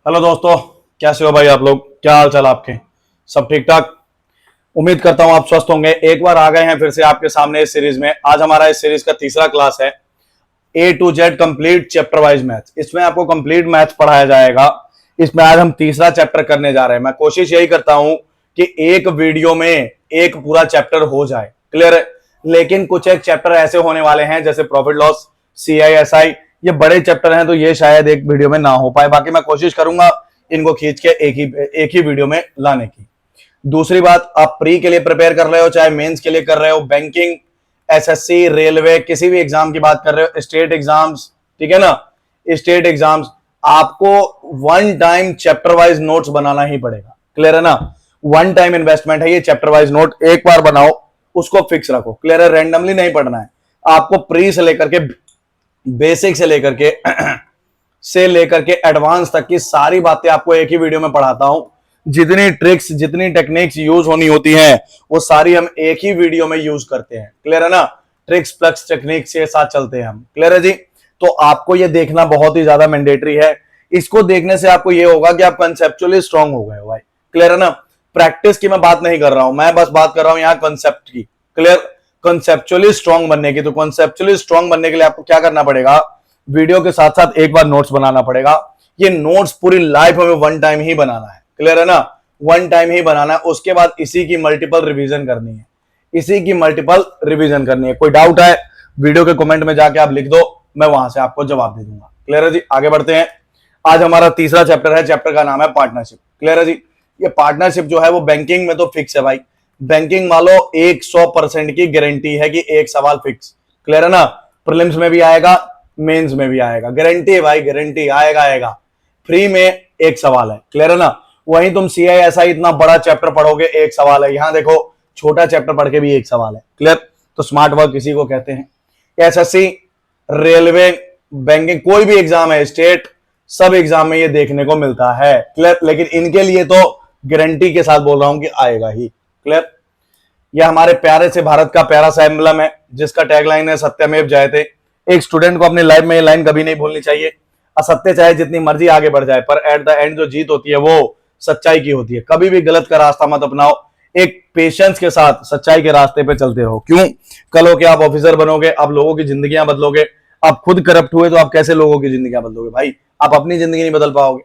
Hello दोस्तों, कैसे हो भाई आप लोग? क्या हाल चाल आपके? सब ठीक ठाक? उम्मीद करता हूं आप स्वस्थ होंगे। एक बार आ गए हैं फिर से आपके सामने इस सीरीज में। आज हमारा इस सीरीज का तीसरा क्लास है, A to Z complete chapter wise maths. इसमें आपको कंप्लीट मैथ्स पढ़ाया जाएगा। इसमें आज हम तीसरा चैप्टर करने जा रहे हैं। मैं कोशिश यही करता हूं कि एक वीडियो में एक पूरा चैप्टर हो जाए, क्लियर है। लेकिन कुछ एक चैप्टर ऐसे होने वाले हैं जैसे प्रॉफिट लॉस, CISI, ये बड़े चैप्टर हैं तो ये शायद एक वीडियो में ना हो पाए। बाकी मैं कोशिश करूंगा इनको खींच के एक ही वीडियो में लाने की। दूसरी बात, आप प्री के लिए प्रिपेयर कर रहे हो, चाहे मेंस के लिए कर रहे हो, बैंकिंग, SSC, रेलवे, किसी भी एग्जाम की बात कर रहे हो, स्टेट एग्जाम्स, ठीक है ना, स्टेट एग्जाम्स, आपको one time chapter wise notes बनाना ही पड़ेगा, क्लियर है ना। वन टाइम इन्वेस्टमेंट है ये चैप्टर वाइज नोट। एक बार बनाओ, उसको फिक्स रखो, क्लियर है। रैंडमली नहीं पढ़ना है आपको। प्री से लेकर के बेसिक से लेकर के एडवांस तक की सारी बातें आपको एक ही वीडियो में पढ़ाता हूं। जितनी ट्रिक्स, जितनी टेक्निक्स यूज होनी होती हैं वो सारी हम एक ही वीडियो में यूज करते हैं, क्लियर है ना। ट्रिक्स प्लस टेक्निक्स के साथ चलते हैं हम, क्लियर है जी। तो आपको ये देखना बहुत ही ज्यादा मैंडेटरी है। इसको देखने से आपको ये होगा कि आप कंसेप्चुअली स्ट्रांग हो गए हो भाई, क्लियर है ना। प्रैक्टिस की मैं बात नहीं कर रहा हूं, मैं बस बात कर रहा हूं यहाँ कंसेप्ट की, क्लियर। कंसेप्चुअली स्ट्रांग बनने की, तो कंसेप्चुअली स्ट्रांग बनने के लिए आपको क्या करना पड़ेगा, वीडियो के साथ साथ एक बार नोट्स बनाना पड़ेगा। ये नोट्स पूरी लाइफ में वन टाइम ही बनाना है, क्लियर है ना। वन टाइम ही बनाना है, उसके बाद इसी की मल्टीपल रिवीजन करनी है, इसी की मल्टीपल रिवीजन करनी है। कोई डाउट है वीडियो के कमेंट में जाके आप लिख दो, मैं वहां से आपको जवाब दे दूंगा, क्लियर है जी। आगे बढ़ते हैं। आज हमारा तीसरा चैप्टर है, चैप्टर का नाम है पार्टनरशिप, क्लियर है जी। ये पार्टनरशिप जो है वो बैंकिंग में तो फिक्स है भाई। बैंकिंग मान लो 100% की गारंटी है कि एक सवाल फिक्स, क्लियर है ना। प्रीलिम्स में भी आएगा, मेंस में भी आएगा, गारंटी है भाई, गारंटी आएगा। फ्री में एक सवाल है, क्लियर है ना। वहीं तुम CISI इतना बड़ा चैप्टर पढ़ोगे, एक सवाल है। यहां देखो छोटा चैप्टर पढ़ के भी एक सवाल है, क्लियर। तो स्मार्ट वर्क इसी को कहते हैं। SSC, रेलवे, बैंकिंग, कोई भी एग्जाम है, स्टेट, सब एग्जाम में ये देखने को मिलता है, क्लियर। लेकिन इनके लिए तो गारंटी के साथ बोल रहा हूं कि आएगा ही, क्लियर। यह हमारे प्यारे से भारत का प्यारा सा एम्बलम है जिसका टैगलाइन है सत्यमेव जयते। एक स्टूडेंट को अपनी लाइफ में ये लाइन कभी नहीं भूलनी चाहिए। असत्य चाहे जितनी मर्जी आगे बढ़ जाए, पर एट द एंड जो जीत होती है वो सच्चाई की होती है। कभी भी गलत का रास्ता मत अपनाओ, एक पेशेंस के साथ सच्चाई के रास्ते पे चलते हो। क्यों? कल हो के आप ऑफिसर बनोगे, आप लोगों की जिंदगियां बदलोगे। आप खुद करप्ट हुए तो आप कैसे लोगों की जिंदगियां बदलोगे भाई? आप अपनी जिंदगी नहीं बदल पाओगे।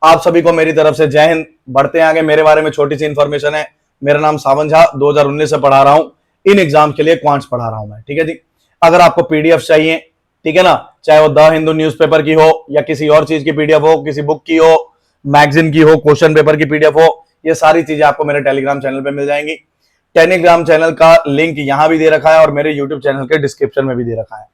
आप सभी को मेरी तरफ से जय हिंद। बढ़ते हैं आगे। मेरे बारे में छोटी सी इंफॉर्मेशन है, मेरा नाम सावन झा, 2019 से पढ़ा रहा हूं। इन एग्जाम के लिए क्वांट्स पढ़ा रहा हूं मैं, ठीक है जी। अगर आपको PDF चाहिए, ठीक है ना, चाहे वो द हिंदू न्यूज़पेपर की हो या किसी और चीज की PDF हो, किसी बुक की हो, मैगजीन की हो, क्वेश्चन पेपर की PDF हो, ये सारी चीजें आपको मेरे टेलीग्राम चैनल पे मिल जाएंगी। टेलीग्राम चैनल का लिंक यहां भी दे रखा है और मेरे यूट्यूब चैनल के डिस्क्रिप्शन में भी दे रखा है।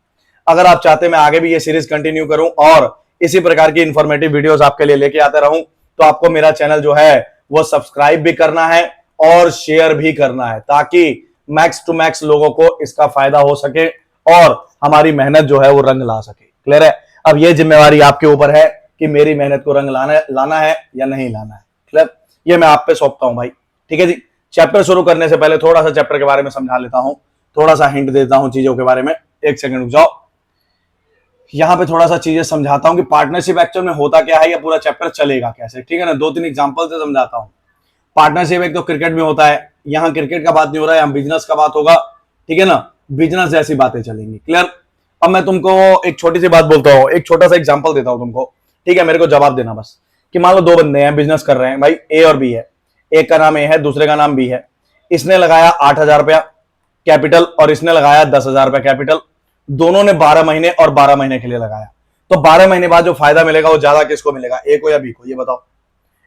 अगर आप चाहते हैं मैं आगे भी ये सीरीज कंटिन्यू करूं और इसी प्रकार की इंफॉर्मेटिव वीडियोस आपके लिए लेके आता रहूं, तो आपको मेरा चैनल जो है वो सब्सक्राइब भी करना है और शेयर भी करना है, ताकि मैक्स टू मैक्स लोगों को इसका फायदा हो सके और हमारी मेहनत जो है वो रंग ला सके, क्लियर है। अब ये जिम्मेवारी आपके ऊपर है कि मेरी मेहनत को रंग लाना है या नहीं लाना है, क्लियर। ये मैं आप पे सौंपता हूं भाई, ठीक है जी। चैप्टर शुरू करने से पहले थोड़ा सा चैप्टर के बारे में समझा लेता हूं, थोड़ा सा हिंट देता हूं चीजों के बारे में। एक सेकंड रुक जाओ, यहां पे थोड़ा सा चीजें समझाता हूं कि पार्टनरशिप एक्चुअल में होता क्या है, या पूरा चैप्टर चलेगा कैसे, ठीक है ना। 2-3 एग्जांपल से समझाता हूं। पार्टनरशिप एक तो क्रिकेट में होता है, यहां क्रिकेट का बात नहीं हो रहा है, यहां बिजनेस का बात होगा, ठीक है ना। बिजनेस जैसी बातें चलेंगी, क्लियर। अब मैं तुमको एक छोटी सी बात बोलता हूं, एक छोटा सा एग्जांपल देता हूं तुमको, ठीक है। मेरे को जवाब देना बस कि मान लो 2 बंदे हैं, बिजनेस कर रहे हैं भाई, A और B है। एक का नाम A है, दूसरे का नाम B है। इसने लगाया 8,000 रुपया कैपिटल और इसने लगाया 10,000 रुपया कैपिटल। दोनों ने 12 महीने और 12 महीने के लिए लगाया। तो 12 महीने बाद जो फायदा मिलेगा वो ज्यादा किसको मिलेगा, A को या B को? ये बताओ,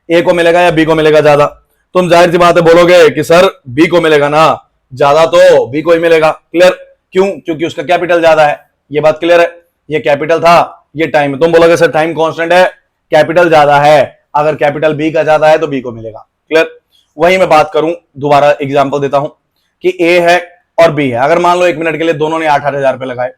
A को मिलेगा या B को मिलेगा ज्यादा? तुम जाहिर सी बात है बोलोगे कि सर B को मिलेगा ना, ज्यादा तो B को ही मिलेगा, क्लियर। क्यों? क्योंकि उसका कैपिटल ज्यादा है, ये बात क्लियर है। ये कैपिटल था, ये टाइम। तुम बोलोगे सर टाइम कांस्टेंट है, कैपिटल ज्यादा है, अगर कैपिटल B का ज्यादा है तो B को मिलेगा, क्लियर। वही मैं बात करूं, दोबारा एग्जांपल देता हूं कि A है और B है। अगर मान लो 1 मिनट के लिए दोनों ने 8-8 हजार रुपए लगाए,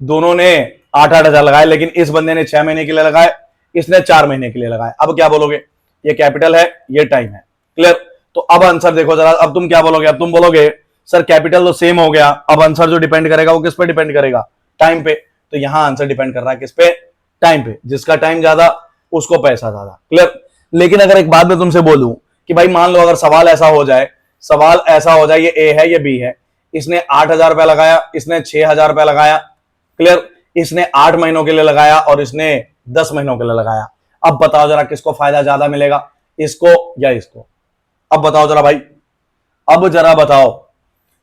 दोनों ने 8-8 हजार लगाए, लेकिन इस बंदे ने 6 महीने के लिए लगाए, इसने 4 महीने के लिए लगाए। अब क्या बोलोगे? ये कैपिटल है, ये टाइम है, क्लियर। तो अब आंसर देखो जरा, अब तुम क्या बोलोगे? अब तुम बोलोगे सर कैपिटल तो सेम हो गया, अब आंसर जो डिपेंड करेगा वो किस पे डिपेंड करेगा? टाइम पे। तो यहां आंसर डिपेंड कर रहा है किस पे? टाइम पे। जिसका टाइम ज्यादा उसको पैसा ज्यादा। क्लियर। लेकिन अगर एक बात मैं तुमसे बोलूं कि भाई मान लो अगर सवाल ऐसा हो जाए, सवाल ऐसा हो जाए ये ए है ये बी है, इसने 8,000 रुपया लगाया, इसने 6,000 रुपया लगाया। क्लियर। इसने 8 महीनों के लिए लगाया और इसने 10 महीनों के लिए लगाया। अब बताओ जरा किसको फायदा ज्यादा मिलेगा, इसको या इसको? अब बताओ जरा भाई, अब जरा बताओ।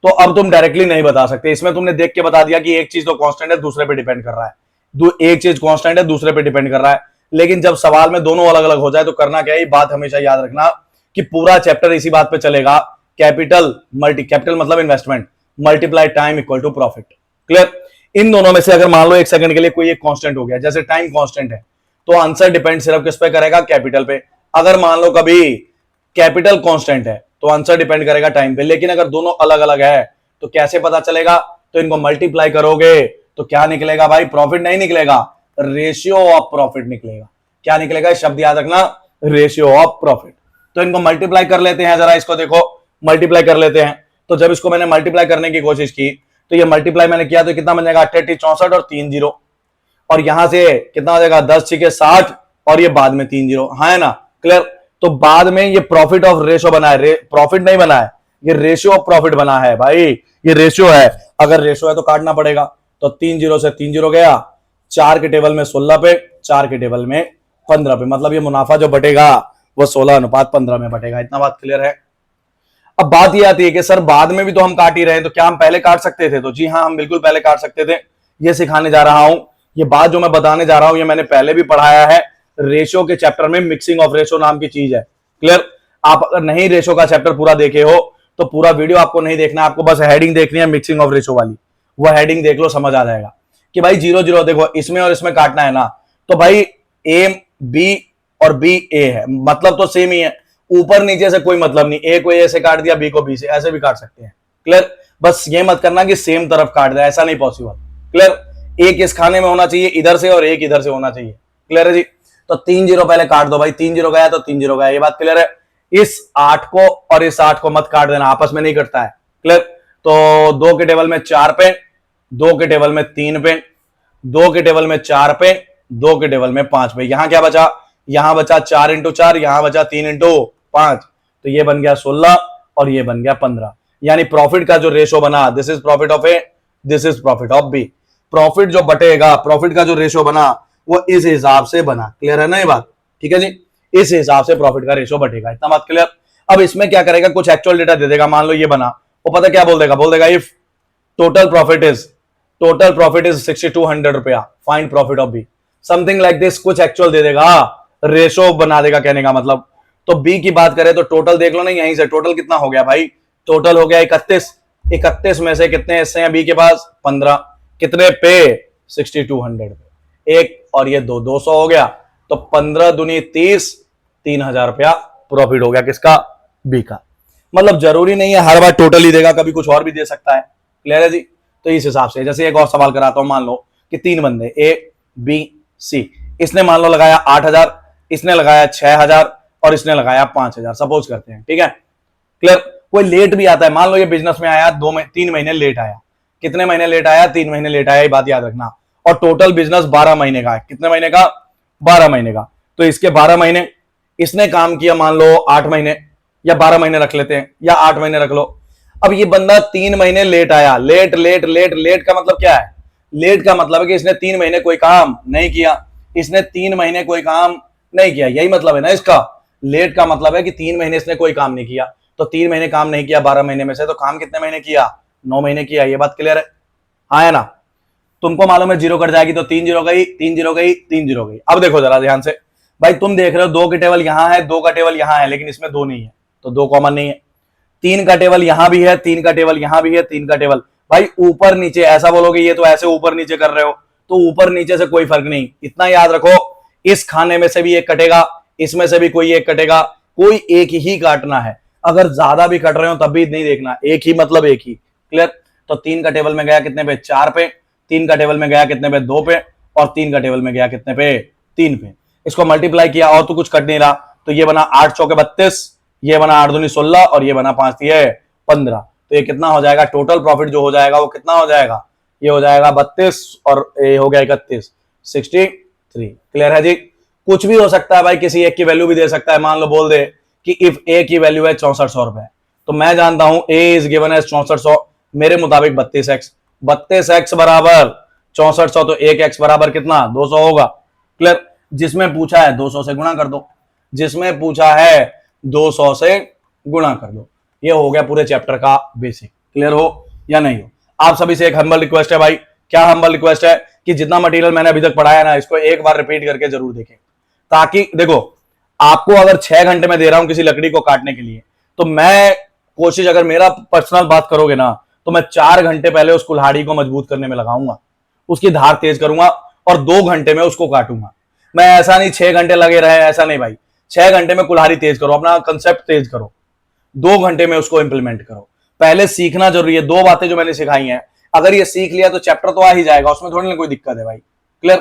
तो अब तुम डायरेक्टली नहीं बता सकते, इसमें तुमने देख के बता दिया कि एक चीज तो कांस्टेंट है, दूसरे पे डिपेंड कर रहा है, एक चीज कांस्टेंट है, दूसरे पे डिपेंड कर रहा है। लेकिन जब सवाल में दोनों अलग अलग हो जाए तो करना क्या है, बात हमेशा याद रखना कि पूरा चैप्टर इसी बात पे चलेगा, कैपिटल मतलब investment multiply time equal to profit. Clear. इन दोनों में से अगर मान लो एक सेकंड के लिए कोई एक कांस्टेंट हो गया, जैसे टाइम कांस्टेंट है, तो आंसर डिपेंड सिर्फ किस पे करेगा, कैपिटल पे। अगर मान लो कभी कैपिटल कांस्टेंट है तो आंसर डिपेंड करेगा टाइम पे। लेकिन अगर दोनों अलग अलग है तो कैसे पता चलेगा, तो इनको मल्टीप्लाई करोगे तो क्या निकलेगा भाई, प्रॉफिट नहीं निकलेगा, रेशियो ऑफ प्रॉफिट निकलेगा। क्या निकलेगा, शब्द याद रखना, रेशियो ऑफ प्रॉफिट। तो इनको मल्टीप्लाई कर लेते हैं, जरा इसको देखो, मल्टीप्लाई कर लेते हैं। तो जब इसको मैंने मल्टीप्लाई करने की कोशिश की तो ये मल्टीप्लाई मैंने किया तो कितना बन जाएगा, 88 64 और 3 जीरो, और यहां से कितना हो जाएगा, 10 6 60 और ये बाद में 3 जीरो, हाँ है ना। क्लियर। तो बाद में ये प्रॉफिट ऑफ रेशियो बना है, प्रॉफिट नहीं बना है, ये रेशियो ऑफ प्रॉफिट बना है भाई, ये रेशियो है। अगर रेशियो है तो काटना पड़ेगा, तो 3 जीरो से 3 जीरो गया, 4 के टेबल में 16 पे, 4 के टेबल में 15 पे, मतलब ये मुनाफा जो बटेगा वो 16:15 में बटेगा। इतना बात क्लियर है। अब बात ये आती है कि सर बाद में भी तो हम काट ही रहे हैं, तो क्या हम पहले काट सकते थे? तो जी हाँ, हम बिल्कुल पहले काट सकते थे। ये सिखाने जा रहा हूं, ये बात जो मैं बताने जा रहा हूं ये मैंने पहले भी पढ़ाया है, रेशियो के चैप्टर में मिक्सिंग ऑफ रेशियो नाम की चीज है। क्लियर। आप अगर नहीं रेशियो का चैप्टर पूरा देखे हो तो पूरा वीडियो आपको नहीं देखना, आपको बस हेडिंग देखनी है मिक्सिंग ऑफ रेशियो वाली, वो हेडिंग देख लो, समझ आ जाएगा कि भाई 0 0 देखो इसमें और इसमें काटना है ना, तो भाई ए बी और बी ए है, मतलब तो सेम ही है, ऊपर नीचे से कोई मतलब नहीं, ए को ए से काट दिया, बी को बी से, ऐसे भी काट सकते हैं। क्लियर। बस ये मत करना कि सेम तरफ काट दे, ऐसा नहीं पॉसिबल। क्लियर। एक इस खाने में होना चाहिए इधर से और एक इधर से होना चाहिए। क्लियर है जी। तो 3 जीरो पहले काट दो भाई, 3 जीरो गया तो 3 जीरो गया, ये बात क्लियर है। इस 8 को और इस 8 को मत काट देना, आपस में नहीं कटता है। क्लियर। तो 2 के टेबल में 4 पे, 2 के टेबल में 3 पे, 2 के टेबल में 4 पे, 2 के टेबल में 5 पे, यहां क्या बचा, यहां बचा 4 इंटू 4, यहां बचा 3 इंटू 5, तो ये बन गया 16 और ये बन गया 15। यानी प्रॉफिट का जो रेशो बना, this is profit of A, this is profit of B. Profit जो बटेगा, प्रॉफिट का जो रेशो बना वो इस हिसाब से बना। क्लियर है ना ये बात? ठीक है जी, इस हिसाब से प्रॉफिट का रेशो बढ़ेगा। इतना बात क्लियर। अब इसमें क्या करेगा, कुछ एक्चुअल डेटा दे देगा, मान लो ये बना, वो पता क्या बोल देगा, बोल देगा इफ टोटल प्रॉफिट इज 6200 रुपया, find profit of B, something like this, कुछ एक्चुअल दे देगा, रेशो बना देगा, कहने का मतलब। तो बी की बात करें तो टोटल देख लो ना, यहीं से टोटल कितना हो गया भाई, टोटल हो गया 31, 31 में से कितने हिस्से हैं बी के पास, 15, कितने पे, 6200 पे, एक और ये 200 हो गया, तो 15 दूनी 30, 3000 रुपया प्रॉफिट हो गया किसका, बी का। मतलब जरूरी नहीं है हर बार टोटल ही देगा, कभी कुछ और भी दे सकता है। क्लियर है जी। तो इस हिसाब से, जैसे एक और सवाल कराता हूं, मान लो कि 3 बंदे ए बी सी, इसने मान लो लगाया 8000, इसने लगाया 6000 और इसने लगाया 5000, सपोज करते हैं। ठीक है। क्लियर। कोई लेट भी आता है, मान लो ये बिजनेस में आया 3 महीने लेट आया, कितने महीने लेट आया, 3 महीने लेट आया, ये बात याद रखना। और टोटल बिजनेस 12 महीने का है, कितने महीने का, 12 महीने का। तो इसके 12 महीने, इसने काम किया मान लो 8 महीने, या 12 महीने रख लेते हैं, या 8 महीने रख लो। अब ये बंदा 3 महीने लेट आया, लेट लेट लेट लेट का मतलब क्या है, लेट का मतलब है कि इसने 3 महीने कोई काम नहीं किया, इसने 3 महीने कोई काम नहीं किया, यही मतलब है ना इसका। लेट का मतलब है कि 3 महीने इसने कोई काम नहीं किया, तो 3 महीने काम नहीं किया 12 महीने में से, तो काम कितने महीने किया, 9 महीने किया। ये बात क्लियर है, हाँ है ना। तुमको मालूम है 0 कट जाएगी तो 3 जीरो गई, 3 जीरो गई, 3 जीरो गई। अब देखो जरा ध्यान से भाई, तुम देख रहे हो 2 की टेबल यहां है, 2 का टेबल यहां है, लेकिन इसमें 2 नहीं है, तो 2 कॉमन नहीं है। 3 का टेबल यहां भी है, 3 का टेबल यहां भी है, 3 का टेबल, भाई ऊपर नीचे ऐसा बोलोगे, ये तो ऐसे ऊपर नीचे कर रहे हो, तो ऊपर नीचे से कोई फर्क नहीं। इतना याद रखो, इस खाने में से भी एक कटेगा, इसमें से भी कोई एक कटेगा, कोई एक ही काटना है। अगर ज्यादा भी कट रहे हो तब भी नहीं देखना, एक ही मतलब एक ही। क्लियर। तो 3 का टेबल में गया कितने पे, 4 पे, 3 का टेबल में गया कितने पे, 2 पे, और 3 का टेबल में गया कितने पे, 3 पे। इसको मल्टीप्लाई किया और तो कुछ कट नहीं रहा, तो ये बना 8 चौके 32, ये बना 8 दूनी 16 और ये बना 5 दिए 15। तो ये कितना हो जाएगा, टोटल प्रॉफिट जो हो जाएगा वो कितना हो जाएगा, ये हो जाएगा 32 और ये हो गया 31, 63। क्लियर है जी। कुछ भी हो सकता है भाई, किसी एक की वैल्यू भी दे सकता है। मान लो बोल दे कि इफ ए की वैल्यू है 6400 रुपए, तो मैं जानता हूं ए इज गिवन एज 6400, मेरे मुताबिक 32x, 32x बराबर 6400, तो 1x बराबर कितना 200 होगा। क्लियर। जिसमें पूछा है 200 से गुणा कर दो, जिसमें पूछा है 200 से गुणा कर दो। ये हो गया पूरे चैप्टर का बेसिक। क्लियर हो या नहीं हो? आप सभी से एक हम्बल रिक्वेस्ट है भाई, क्या हम्बल रिक्वेस्ट है कि जितना मटेरियल मैंने अभी तक पढ़ाया ना, इसको एक बार रिपीट करके जरूर देखें, ताकि देखो आपको अगर 6 घंटे में दे रहा हूं किसी लकड़ी को काटने के लिए, तो मैं कोशिश, अगर मेरा पर्सनल बात करोगे ना, तो मैं 4 घंटे पहले उस कुल्हाड़ी को मजबूत करने में लगाऊंगा, उसकी धार तेज करूंगा और 2 घंटे में उसको काटूंगा। मैं ऐसा नहीं 6 घंटे लगे रहे, ऐसा नहीं भाई। 6 घंटे में कुल्हाड़ी तेज करो, अपना कंसेप्ट तेज करो, 2 घंटे में उसको इंप्लीमेंट करो। पहले सीखना जरूरी है। 2 बातें जो मैंने सिखाई हैं, अगर ये सीख लिया तो चैप्टर तो आ ही जाएगा, उसमें थोड़ी ना कोई दिक्कत है भाई। क्लियर।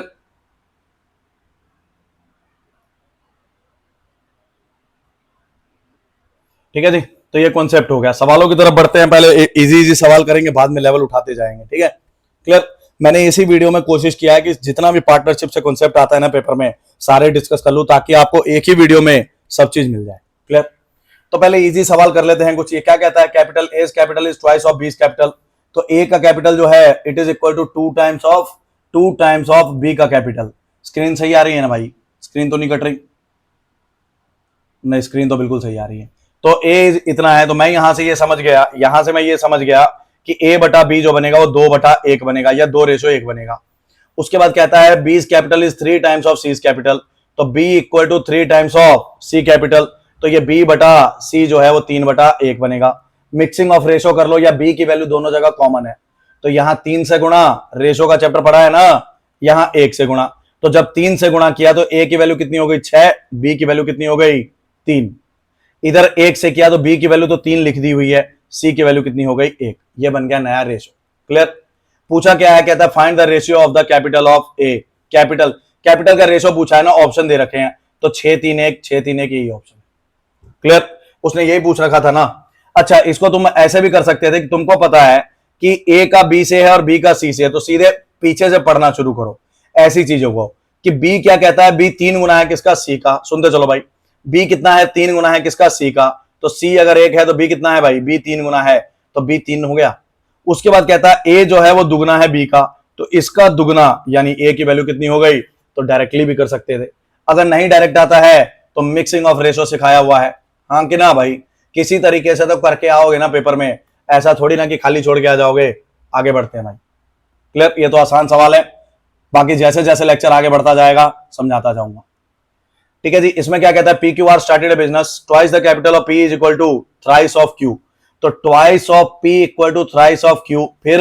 ठीक है जी, तो ये कॉन्सेप्ट हो गया। सवालों की तरफ बढ़ते हैं। पहले इजी इजी सवाल करेंगे, बाद में लेवल उठाते जाएंगे। ठीक है, क्लियर। मैंने इसी वीडियो में कोशिश किया है कि जितना भी पार्टनरशिप से कॉन्सेप्ट आता है ना पेपर में, सारे डिस्कस कर लूं, ताकि आपको एक ही वीडियो में सब चीज मिल जाए। क्लियर। तो पहले इजी सवाल कर लेते हैं कुछ। ये क्या कहता है, capital as capital is twice of B's capital. तो ए का कैपिटल जो है it is equal to 2 times of B का कैपिटल। स्क्रीन सही आ रही है ना भाई? स्क्रीन तो नहीं कट रही? नहीं, स्क्रीन तो बिल्कुल सही आ रही है। तो ए इतना है, तो मैं यहां से ये समझ गया, यहां से मैं ये समझ गया कि ए बटा बी जो बनेगा वो 2/1 बनेगा, या 2:1 बनेगा। उसके बाद कहता है B capital is 3 times of C capital. तो B equal to 3 times of C capital, तो ये बी बटा सी जो है वो 3/1 बनेगा। मिक्सिंग ऑफ रेशो कर लो, या बी की वैल्यू दोनों जगह कॉमन है, तो यहां 3 से गुणा, रेशो का चैप्टर पढ़ा है ना, यहां 1 से गुणा। तो जब 3 से गुणा किया तो ए की वैल्यू कितनी हो गई 6, बी की वैल्यू कितनी हो गई 3। इधर 1 से किया तो बी की वैल्यू तो 3 लिख दी हुई है, सी की वैल्यू कितनी हो गई 1। ये बन गया नया रेशो। क्लियर। पूछा क्या है, कहता है find the ratio of the capital of A. Capital का रेशो पूछा है ना, ऑप्शन दे रखे हैं, तो 6-3-1 6-3-1 यही ऑप्शन। क्लियर। उसने यही पूछ रखा था ना। अच्छा, इसको तुम ऐसे भी कर सकते थे कि तुमको पता है कि ए का बी से है और बी का सी से है, तो सीधे पीछे से पढ़ना शुरू करो ऐसी चीजों को, कि बी क्या कहता है, बी 3 गुना है किसका, सी का। सुनते चलो भाई, बी कितना है 3 गुना है किसका, सी का। तो सी अगर 1 है तो बी कितना है भाई, बी 3 गुना है, तो बी 3 हो गया। उसके बाद कहता है ए जो है वो दुगना है बी का, तो इसका दुगना यानी ए की वैल्यू कितनी हो गई। तो डायरेक्टली भी कर सकते थे। अगर नहीं डायरेक्ट आता है तो मिक्सिंग ऑफ रेशो सिखाया हुआ है, हाँ कि ना भाई? किसी तरीके से तो करके आओगे ना पेपर में, ऐसा थोड़ी ना कि खाली छोड़ के आ जाओगे। आगे बढ़ते हैं भाई। क्लियर। ये तो आसान सवाल है, बाकी जैसे जैसे लेक्चर आगे बढ़ता जाएगा समझाता जाऊंगा। ठीक है जी। इसमें क्या कहता है, P Q R started a business, twice the capital of P is equal to thrice of Q. तो twice of P equal to thrice of Q, फिर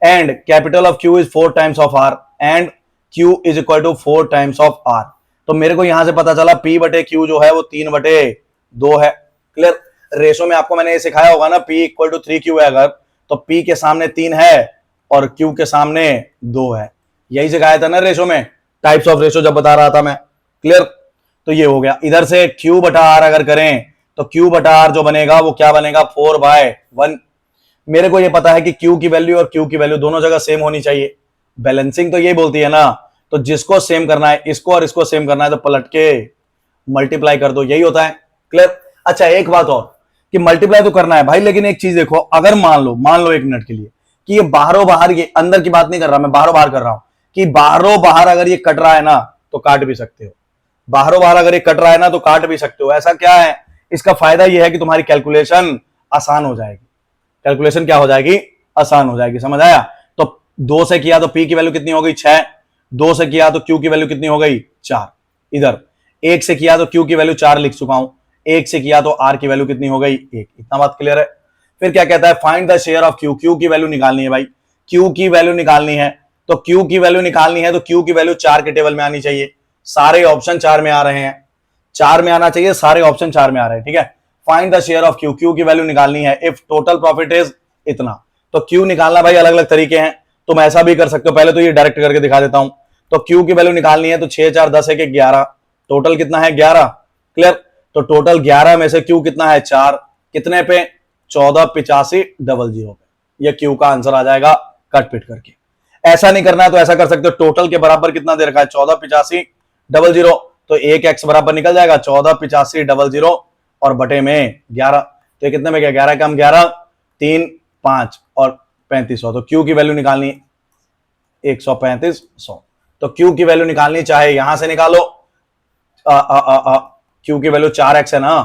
and capital of Q is 4 times of R, and Q is equal to 4 times of R. तो मेरे को यहां से पता चला P बटे क्यू जो है वो 3/2 है। क्लियर। रेशो में आपको मैंने ये सिखाया होगा ना, पी इक्वल टू 3Q है अगर, तो पी के सामने 3 है और क्यू के सामने 2 है। यही सिखाया था ना रेशो में, टाइप्स ऑफ रेशो जब बता रहा था मैं। क्लियर। तो ये हो गया। इधर से Q बटा आर अगर करें तो Q बटा आर जो बनेगा वो क्या बनेगा, 4/1। मेरे को ये पता है कि Q की वैल्यू और Q की वैल्यू दोनों जगह सेम होनी चाहिए। बैलेंसिंग तो यही बोलती है ना, तो जिसको सेम करना है, इसको और इसको सेम करना है, तो पलट के मल्टीप्लाई कर दो, यही होता है। क्लियर। अच्छा, एक बात और कि मल्टीप्लाई तो करना है भाई, लेकिन एक चीज देखो, अगर मान लो 1 मिनट के लिए कि ये बाहरों बाहर, ये अंदर की बात नहीं कर रहा मैं, बाहरों बाहर कर रहा हूं, कि बाहरों बाहर अगर ये कट रहा है ना तो काट भी सकते हो। बाहरों बाहर अगर ये कट रहा है ना तो काट भी सकते हो। ऐसा क्या है, इसका फायदा ये है कि तुम्हारी कैलकुलेशन आसान हो जाएगी। कैलकुलेशन क्या हो जाएगी, आसान हो जाएगी। समझ आया? तो 2 से किया तो पी की वैल्यू कितनी हो गई 6, 2 से किया तो क्यू की वैल्यू कितनी हो गई 4। इधर 1 से किया तो क्यू की वैल्यू 4 लिख चुका हूं, 1 से किया तो आर की वैल्यू कितनी हो गई 1। इतना बात क्लियर है? फिर क्या कहता है, find the share of Q. Q की वैल्यू निकालनी है भाई, क्यू की वैल्यू निकालनी है। तो क्यू की वैल्यू निकालनी है तो क्यू की वैल्यू 4 के टेबल में आनी चाहिए। सारे ऑप्शन 4 में आ रहे हैं, 4 में आना चाहिए, सारे ऑप्शन 4 में आ रहे हैं। ठीक है। Find the share of Q, Q की वैल्यू निकालनी है। इफ टोटल प्रॉफिट इज इतना, तो क्यू निकालना भाई अलग अलग तरीके हैं, तुम ऐसा भी कर सकते हो। पहले तो ये डायरेक्ट करके दिखा देता हूं। तो क्यू की वैल्यू निकालनी है तो 6 4 10 1 11, टोटल कितना है 11। क्लियर। तो टोटल 11 में से क्यू कितना है 4, कितने पे 148500 पे। ये क्यू का आंसर आ जाएगा कट पिट करके। ऐसा नहीं करना है तो ऐसा कर सकते हो, टोटल के बराबर कितना दे रखा है 148500, तो 1x बराबर निकल जाएगा 148500 और बटे में 11। तो ये कितने में गया, 11 कम 11 3 5 और 3500। तो Q की वैल्यू निकालनी 13500। तो Q की वैल्यू निकालनी, चाहे यहां से निकालो, Q की वैल्यू 4x है ना,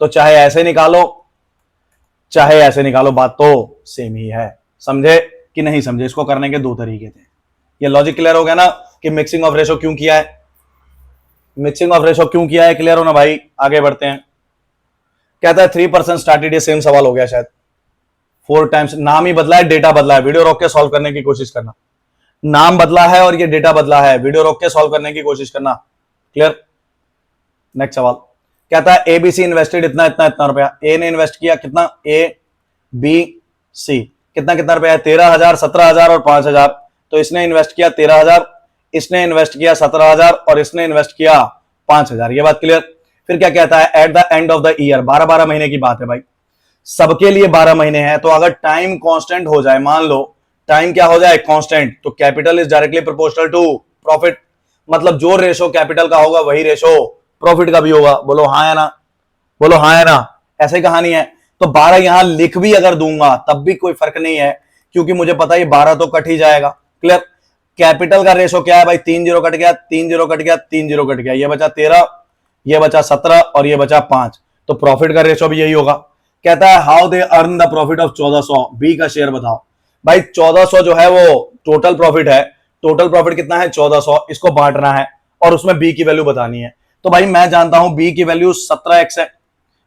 तो चाहे ऐसे निकालो चाहे ऐसे निकालो, बात तो सेम ही है। समझे कि नहीं समझे? इसको करने के दो तरीके थे। ये लॉजिक क्लियर हो गया ना कि मिक्सिंग ऑफ रेशो क्यों किया है, मिक्सिंग ऑफ रेशो क्यों किया है, क्लियर हो ना भाई? आगे बढ़ते हैं। कहता है 3% स्टार्टेड, ये सेम सवाल हो गया शायद। 4 टाइम्स, नाम ही बदला है, डेटा बदला है। वीडियो रोक के सॉल्व करने की कोशिश करना। नाम बदला है और ये डेटा बदला है, वीडियो रोक के सॉल्व करने की कोशिश करना। क्लियर? नेक्स्ट सवाल कहता है एबीसी इन्वेस्टेड इतना इतना इतना रुपया। ए ने इन्वेस्ट किया कितना, ए बी सी कितना कितना रुपया है, 13,000 17,000 और 5,000। तो इसने इन्वेस्ट किया 13,000, इसने इन्वेस्ट किया 17,000 और इसने इन्वेस्ट किया 5,000। ये बात क्लियर? फिर क्या कहता है, eight the end of the year, 12 महीने की बात है भाई, सबके लिए 12 महीने हैं। तो अगर टाइम कांस्टेंट हो जाए, मान लो टाइम क्या हो जाए, कांस्टेंट, तो capital is directly proportional to profit. मतलब जो रेशो कैपिटल का होगा वही रेशो प्रॉफिट का भी होगा। बोलो हाँ है ना, बोलो हाँ है ना, ऐसे ही कहानी है। तो 12 यहां लिख भी अगर दूंगा तब भी कोई फर्क नहीं है, क्योंकि मुझे पता है 12 तो कट ही जाएगा। क्लियर? कैपिटल का रेशो क्या है भाई, 3 0 कट गया, 3 0 कट गया, 3 0 कट गया, ये बचा 13, ये बचा 17 और ये बचा 5। तो प्रॉफिट का रेशो भी यही होगा। कहता है how they earn the profit of 1400, B का शेयर बताओ। भाई 1400 जो है वो टोटल प्रॉफिट है, टोटल प्रॉफिट कितना है 1400, इसको बांटना है और उसमें बी की वैल्यू बतानी है। तो भाई मैं जानता हूं बी की वैल्यू 17x है।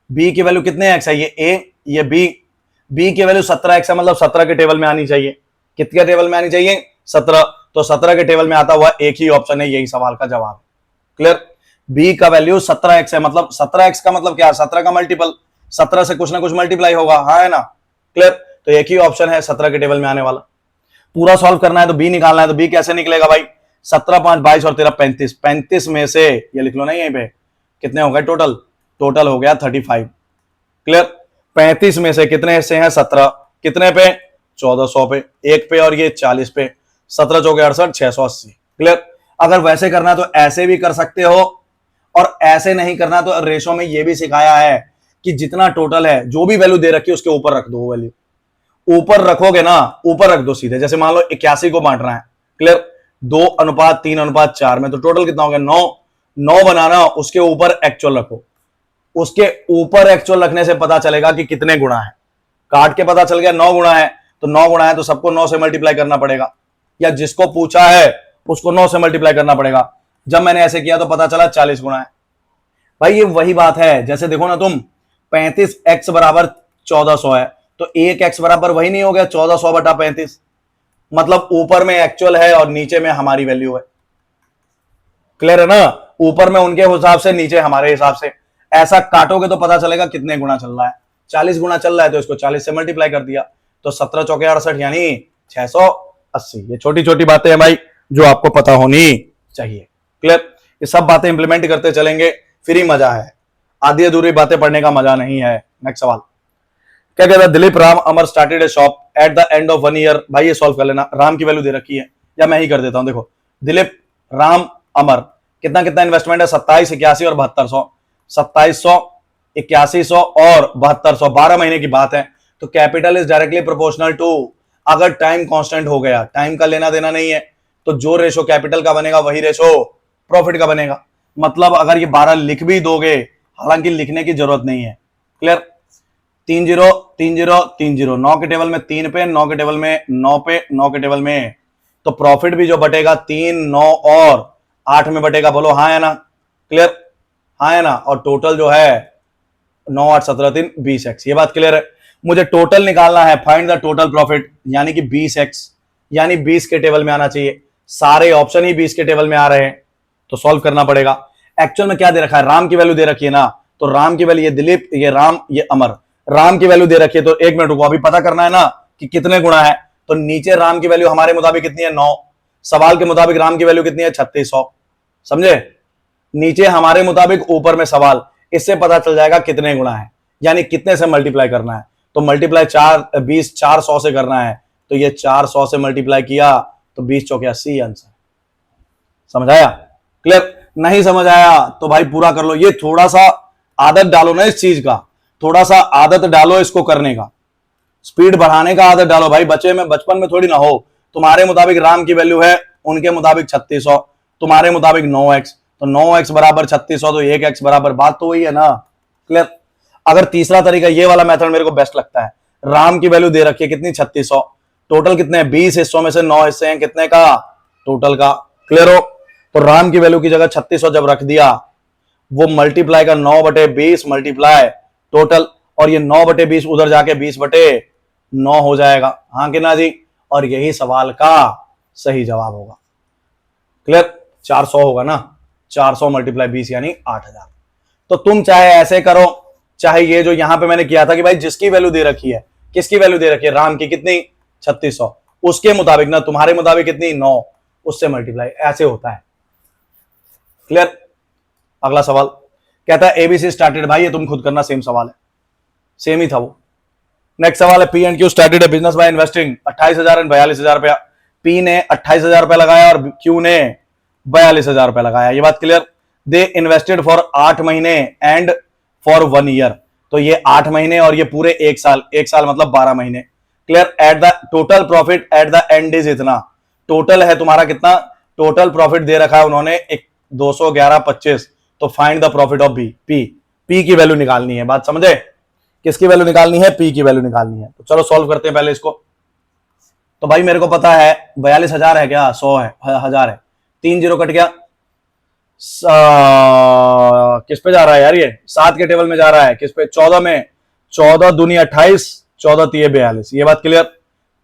बी की वैल्यू कितने x है, ये ए ये बी, बी की वैल्यू 17x है, मतलब 17 के टेबल में आनी चाहिए। कितने टेबल में आनी चाहिए, 17। तो 17 के टेबल में आता हुआ एक ही ऑप्शन है, यही सवाल का जवाब। क्लियर? बी का वैल्यू 17x है, मतलब 17x का मतलब क्या, 17 का मल्टीपल, 17 से कुछ ना कुछ मल्टीप्लाई होगा, हाँ है ना? क्लियर? तो एक ही ऑप्शन है 17 के टेबल में आने वाला। पूरा सॉल्व करना है तो बी निकालना है, तो बी कैसे निकलेगा भाई, 17 5 22 और 13 35, 35 में से ये लिख लो ना यहीं पे, कितने हो गए टोटल, टोटल हो गया 35। क्लियर? 35 में से कितने हिस्से हैं, 17, कितने पे, 1400 पे, एक पे और ये 40 पे, 17 चौके 68 680। क्लियर? अगर वैसे करना है तो ऐसे भी कर सकते हो, और ऐसे नहीं करना तो रेशो में ये भी सिखाया है कि जितना टोटल है, जो भी वैल्यू दे रखी है उसके ऊपर रख दो। वैल्यू ऊपर रखोगे ना, ऊपर रख दो सीधे। जैसे मान लो 81 को बांटना है, क्लियर, 2:3:4 में, तो टोटल कितना हो गया 9। 9 बनाना, उसके ऊपर एक्चुअल रखो। उसके ऊपर एक्चुअल रखने से पता चलेगा कि कितने गुणा है। काट के पता चल गया 9 गुणा है, तो 9 गुणा है तो सबको 9 से मल्टीप्लाई करना पड़ेगा, या जिसको पूछा है उसको 9 से मल्टीप्लाई करना पड़ेगा। जब मैंने ऐसे किया तो पता चला 40 गुणा है। भाई ये वही बात है, जैसे देखो ना तुम, 35x बराबर 1400 है, तो 1x बराबर वही नहीं हो गया 1400 बटा 35, मतलब ऊपर में एक्चुअल है और नीचे में हमारी वैल्यू है। क्लियर है ना? ऊपर में उनके हिसाब से, नीचे हमारे हिसाब से। ऐसा काटोगे तो पता चलेगा कितने गुना चल रहा है। 40 गुना चल रहा है तो इसको 40 से मल्टीप्लाई कर दिया, तो 17 चौके 68 यानी 680। ये छोटी छोटी बातें हैं भाई जो आपको पता होनी चाहिए। क्लियर? ये सब बातें इंप्लीमेंट करते चलेंगे फिर ही मजा है, आधी अधूरी बातें पढ़ने का मजा नहीं है। नेक्स्ट सवाल क्या कहता है, Dilip Ram Amar started a shop at the end of 1 year. भाई ये सॉल्व कर लेना, राम की वैल्यू दे रखी है, या मैं ही कर देता हूं। देखो दिलीप राम अमर कितना कितना इन्वेस्टमेंट है, 27 81 और 7200, 2700 8100 और 7200, 12 महीने की बात है। तो capital is directly proportional to, अगर टाइम कांस्टेंट हो गया, टाइम का लेना देना नहीं है, तो जो रेशो कैपिटल का बनेगा वही रेशो प्रॉफिट का बनेगा। मतलब अगर ये 12 लिख भी दोगे, हालांकि लिखने की जरूरत नहीं है। क्लियर? 3 0 3 0 3 0, 9 के टेबल में 3 पे, 9 के टेबल में 9 पे, 9 के टेबल में, तो प्रॉफिट भी जो बटेगा 3 9 और 8 में बटेगा। बोलो हाँ है ना? क्लियर? हाँ है ना? और टोटल जो है 9 8 17 3 20x। ये बात क्लियर है? मुझे टोटल निकालना है, फाइंड द टोटल प्रॉफिट, यानी कि 20x, यानी 20 के टेबल में आना चाहिए। सारे ऑप्शन ही 20 के टेबल में आ रहे हैं, तो सॉल्व करना पड़ेगा। एक्चुअल में क्या दे रखा है, राम की वैल्यू दे रखी है ना, तो राम की वैल्यू, ये दिलीप, ये राम, ये अमर, राम की वैल्यू दे रखी है। तो एक मिनट रुको, अभी पता करना है ना कि कितने गुणा है। तो नीचे राम की वैल्यू हमारे मुताबिक कितनी है, 9। सवाल के मुताबिक राम की वैल्यू कितनी है, 3600। समझे? नीचे हमारे मुताबिक, ऊपर में सवाल, इससे पता चल जाएगा कितने गुणा है, यानी कितने से मल्टीप्लाई करना है। तो मल्टीप्लाई 400 से करना है, तो ये 400 से मल्टीप्लाई किया तो 20 चौके 80 आंसर। समझ आया? क्लियर? नहीं समझ आया तो भाई पूरा कर लो। ये थोड़ा सा आदत डालो ना इस चीज का, थोड़ा सा आदत डालो इसको करने का, स्पीड बढ़ाने का आदत डालो भाई। बचपन में थोड़ी ना हो। तुम्हारे मुताबिक राम की वैल्यू है, उनके मुताबिक 3600, तुम्हारे मुताबिक 9x, तो 9x बराबर 3600, तो 1x बराबर, बात तो वही है ना। क्लियर। अगर तीसरा तरीका ये वाला मेथड मेरे को बेस्ट लगता है। राम की वैल्यू दे रखी है कितनी, 3600, टोटल कितने, 20 हिस्सों में से 9 हिस्से हैं कितने का, टोटल का। क्लियर हो। तो राम की वैल्यू की जगह 3600 जब रख दिया, वो मल्टीप्लाई का 9/20 मल्टीप्लाई टोटल, और ये 9/20 उधर जाके 20/9 हो जाएगा। हाँ कि ना जी। और यही सवाल का सही जवाब होगा। क्लियर। 400 होगा ना, 400 × 20 यानी 8000। तो तुम चाहे ऐसे करो, चाहे ये जो यहां पे मैंने किया था कि भाई जिसकी वैल्यू दे रखी है, किसकी वैल्यू दे रखी है, राम की कितनी, 3600, उसके मुताबिक ना, तुम्हारे मुताबिक कितनी, 9, उससे मल्टीप्लाई, ऐसे होता है। क्लियर। अगला सवाल कहता है एबीसी स्टार्टेड, भाई ये तुम खुद करना, सेम सवाल है, सेम ही था वो। नेक्स्ट सवाल है, P and Q started a business by investing 28,000 and 42,000 रुपया। पी ने 28,000 रुपया लगाया और क्यू ने 42,000 रुपया लगाया। ये बात क्लियर। दे इन्वेस्टेड फॉर 8 महीने एंड फॉर 1 ईयर, तो ये 8 महीने और ये पूरे 1 साल, 1 साल मतलब 12 महीने। Clear. At the total profit eight the and is इतना, टोटल है तुम्हारा कितना, टोटल प्रॉफिट दे रखा है उन्होंने 211.25, तो find the profit of B. P की वैल्यू निकालनी है, बात समझे, किसकी वैल्यू निकालनी है, पी की वैल्यू निकालनी है। तो चलो सॉल्व करते हैं पहले इसको। तो भाई मेरे को पता है 42,000 है क्या, 100 है, 1000 है, 3 जीरो कट गया। किस पे जा रहा है यार, ये 7 के टेबल में जा रहा है, किस पे, 14 में, 14 दूनी 28, 14 तीय 42। ये बात क्लियर।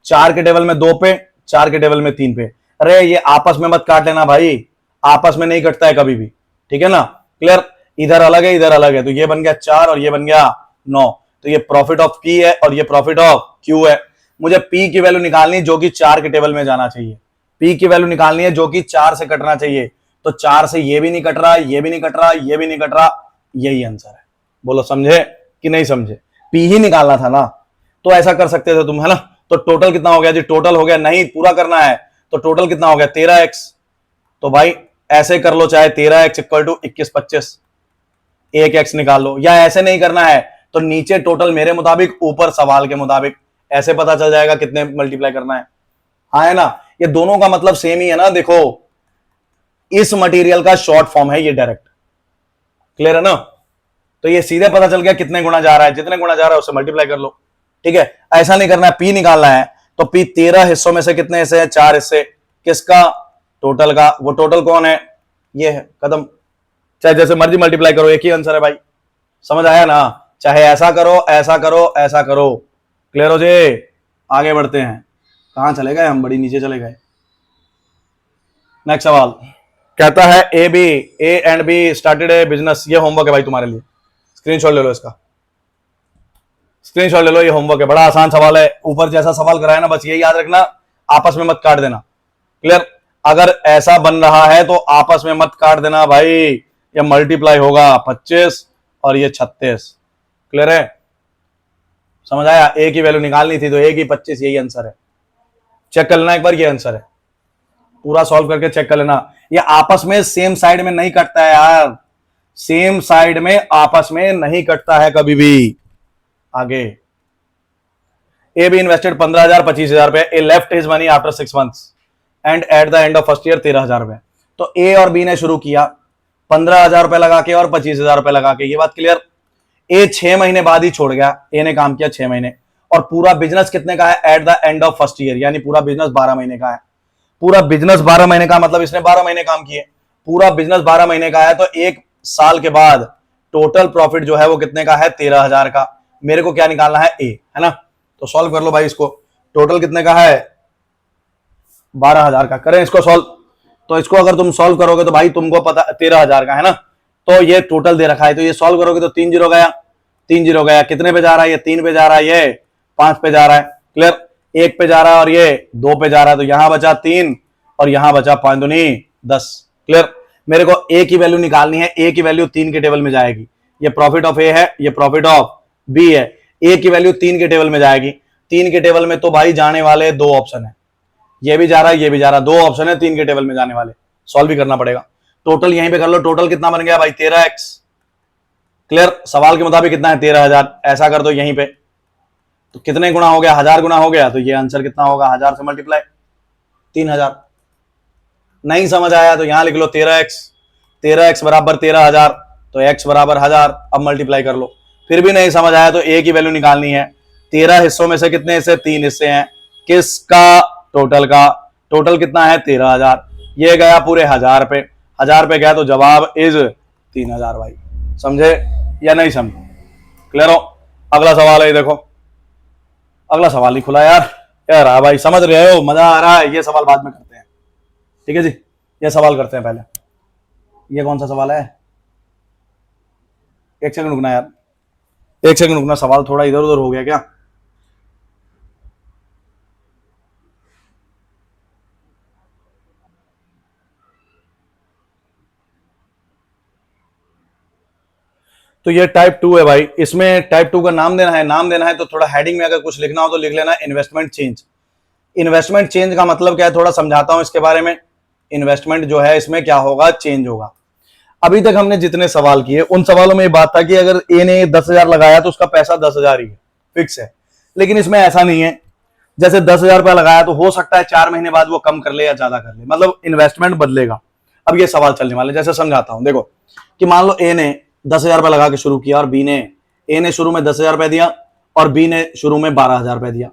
4 के टेबल में 2 पे, 4 के टेबल में 3 पे। अरे ये आपस में मत काट लेना भाई, आपस में नहीं कटता है कभी भी, ठीक है ना। क्लियर। इधर अलग है, इधर अलग है, तो ये बन गया 4 और ये बन गया 9, तो ये प्रॉफिट ऑफ पी है और ये प्रॉफिट ऑफ क्यू है। मुझे पी की वैल्यू निकालनी जो कि 4 के टेबल में जाना चाहिए, पी की वैल्यू निकालनी है जो कि 4 से कटना चाहिए। तो 4 से ये भी नहीं कट रहा, ये भी नहीं कट रहा, ये भी नहीं कट रहा, यही आंसर है। बोलो समझे कि नहीं समझे, पी ही निकालना था ना। तो ऐसा कर सकते थे तुम, है ना। तो टोटल कितना हो गया जी, टोटल हो गया, नहीं पूरा करना है, तो टोटल कितना हो गया 13x। तो भाई ऐसे कर लो, चाहे 13x = 2125, 1x निकाल लो, या ऐसे नहीं करना है तो नीचे टोटल मेरे मुताबिक, ऊपर सवाल के मुताबिक, ऐसे पता चल जाएगा कितने मल्टीप्लाई करना है। हाँ है ना, ये दोनों का मतलब सेम ही है ना। देखो इस मटेरियल का शॉर्ट फॉर्म है ये डायरेक्ट, क्लियर है ना। तो ये सीधे पता चल गया कितने गुना जा रहा है, जितने गुना जा रहा है उससे मल्टीप्लाई कर लो, ठीक है। ऐसा नहीं करना है, पी निकालना है, तो पी 13 हिस्सों में से कितने हिस्से हैं, 4 हिस्से, किसका, टोटल का। वो टोटल कौन है, ये है, खत्म। चाहे जैसे मर्जी मल्टीप्लाई करो, एक ही आंसर है भाई, समझ आया ना। चाहे ऐसा करो, ऐसा करो, ऐसा करो। क्लियर हो जे। आगे बढ़ते हैं, कहां चले गए हम, बड़ी नीचे चले गए। नेक्स्ट सवाल कहता है A and B started a business. ये होमवर्क है भाई तुम्हारे लिए, स्क्रीनशॉट ले लो इसका, स्क्रीनशॉट ले लो, ये होमवर्क है, बड़ा आसान सवाल है। ऊपर जैसा सवाल कराया ना, बस यही याद रखना, आपस में मत काट देना। क्लियर। अगर ऐसा बन रहा है तो आपस में मत काट देना भाई, ये मल्टीप्लाई होगा 25 और ये 36। क्लियर है, समझ आया। ए की वैल्यू निकालनी थी तो ए की 25, यही आंसर है। चेक कर लेना एक बार, ये आंसर है, पूरा सॉल्व करके चेक कर लेना। ये आपस में सेम साइड में नहीं कटता है यार, सेम साइड में आपस में नहीं कटता है कभी भी। आगे ए बी इन्वेस्टेड 15,000 25,000 रुपए, A left his money after 6 months and at the end of first year 13,000 रुपए। तो ए और बी ने शुरू किया 15,000 रुपए लगा के और 25,000 रुपए लगा के, ये बात क्लियर। ए 6 महीने बाद ही छोड़ गया, ए ने काम किया 6 महीने, और पूरा बिजनेस कितने का है, eight the end of first year, यानी पूरा बिजनेस 12 महीने का है। पूरा बिजनेस 12 महीने का मतलब इसने 12 महीने काम किए, पूरा बिजनेस 12 महीने का है, तो 1 साल के बाद टोटल प्रॉफिट जो है वो कितने का है, 13,000 का। मेरे को क्या निकालना है, ए, है ना। तो सॉल्व कर लो भाई इसको, टोटल कितने का है, 12,000 का। करें इसको सॉल्व, तो इसको अगर तुम सॉल्व करोगे तो भाई तुमको पता 13,000 का है ना, तो ये टोटल दे रखा है, तो ये सॉल्व करोगे तो 3 जीरो गया, 3 जीरो गया, कितने पे जा रहा है, ये 3 पे जा रहा है, ये 5 पे जा रहा है। क्लियर। 1 पे जा रहा है और ये 2 पे जा रहा है, तो यहां बचा 3 और यहां बचा 5 दूनी 10। क्लियर। मेरे को ए की वैल्यू निकालनी है, ए की वैल्यू 3 के टेबल में जाएगी, ये प्रॉफिट ऑफ ए है, ये प्रॉफिट ऑफ बी है। ए की वैल्यू 3 के टेबल में जाएगी, 3 के टेबल में तो भाई जाने वाले 2 ऑप्शन है, ये भी जा रहा है, ये भी जा रहा है, 2 ऑप्शन है 3 के टेबल में जाने वाले, सॉल्व भी करना पड़ेगा। टोटल यहीं पे कर लो, टोटल कितना बन गया भाई 13x। क्लियर, सवाल के मुताबिक कितना है 13,000। ऐसा कर दो यहीं पे, तो कितने गुना हो गया, 1000 गुना हो गया, तो ये आंसर कितना होगा 1000 से मल्टीप्लाई 3000। नहीं समझ आया तो यहां लिख लो 13x, 13x बराबर 13,000, तो x बराबर 1000। अब मल्टीप्लाई कर लो। फिर भी नहीं समझ आया तो a की वैल्यू निकालनी है। 13 हिस्सों में से कितने हिस्से, 3 हिस्से हैं। किसका, टोटल का। टोटल कितना है 13,000, ये गया पूरे 1000 पे, 1000 पे गया तो जवाब इज 3000 भाई। समझे या नहीं समझे, क्लियर हो। अगला सवाल है, देखो अगला सवाल ही खुला यार, यार हाँ भाई समझ रहे हो, मजा आ रहा है। ये सवाल बाद में करते हैं, ठीक है जी, ये सवाल करते हैं पहले। ये कौन सा सवाल है, एक सेकंड रुकना यार, एक सेकंड रुकना, सवाल थोड़ा इधर उधर हो गया क्या। तो ये टाइप 2 है भाई। इसमें टाइप 2 का नाम देना है, नाम देना है तो थोड़ा हेडिंग में अगर कुछ लिखना हो तो लिख लेना इन्वेस्टमेंट चेंज। इन्वेस्टमेंट चेंज का मतलब क्या है, थोड़ा समझाता हूं इसके बारे में। इन्वेस्टमेंट जो है इसमें क्या होगा, चेंज होगा। अभी तक हमने जितने सवाल किए उन सवालों में ये बात था कि अगर ए ने 10,000 लगाया तो उसका पैसा 10,000 ही है, फिक्स है। लेकिन इसमें ऐसा नहीं है, जैसे 10,000 रुपया लगाया तो हो सकता है 4 महीने बाद वो कम कर ले या ज्यादा कर ले, मतलब इन्वेस्टमेंट बदलेगा। अब ये सवाल चलने वाले, जैसे समझाता हूं, देखो कि मान लो ए ने 10,000 रुपया लगा के शुरू किया और बी ने, ए ने शुरू में 10,000 रुपया दिया और बी ने शुरू में 12,000 रुपया दिया।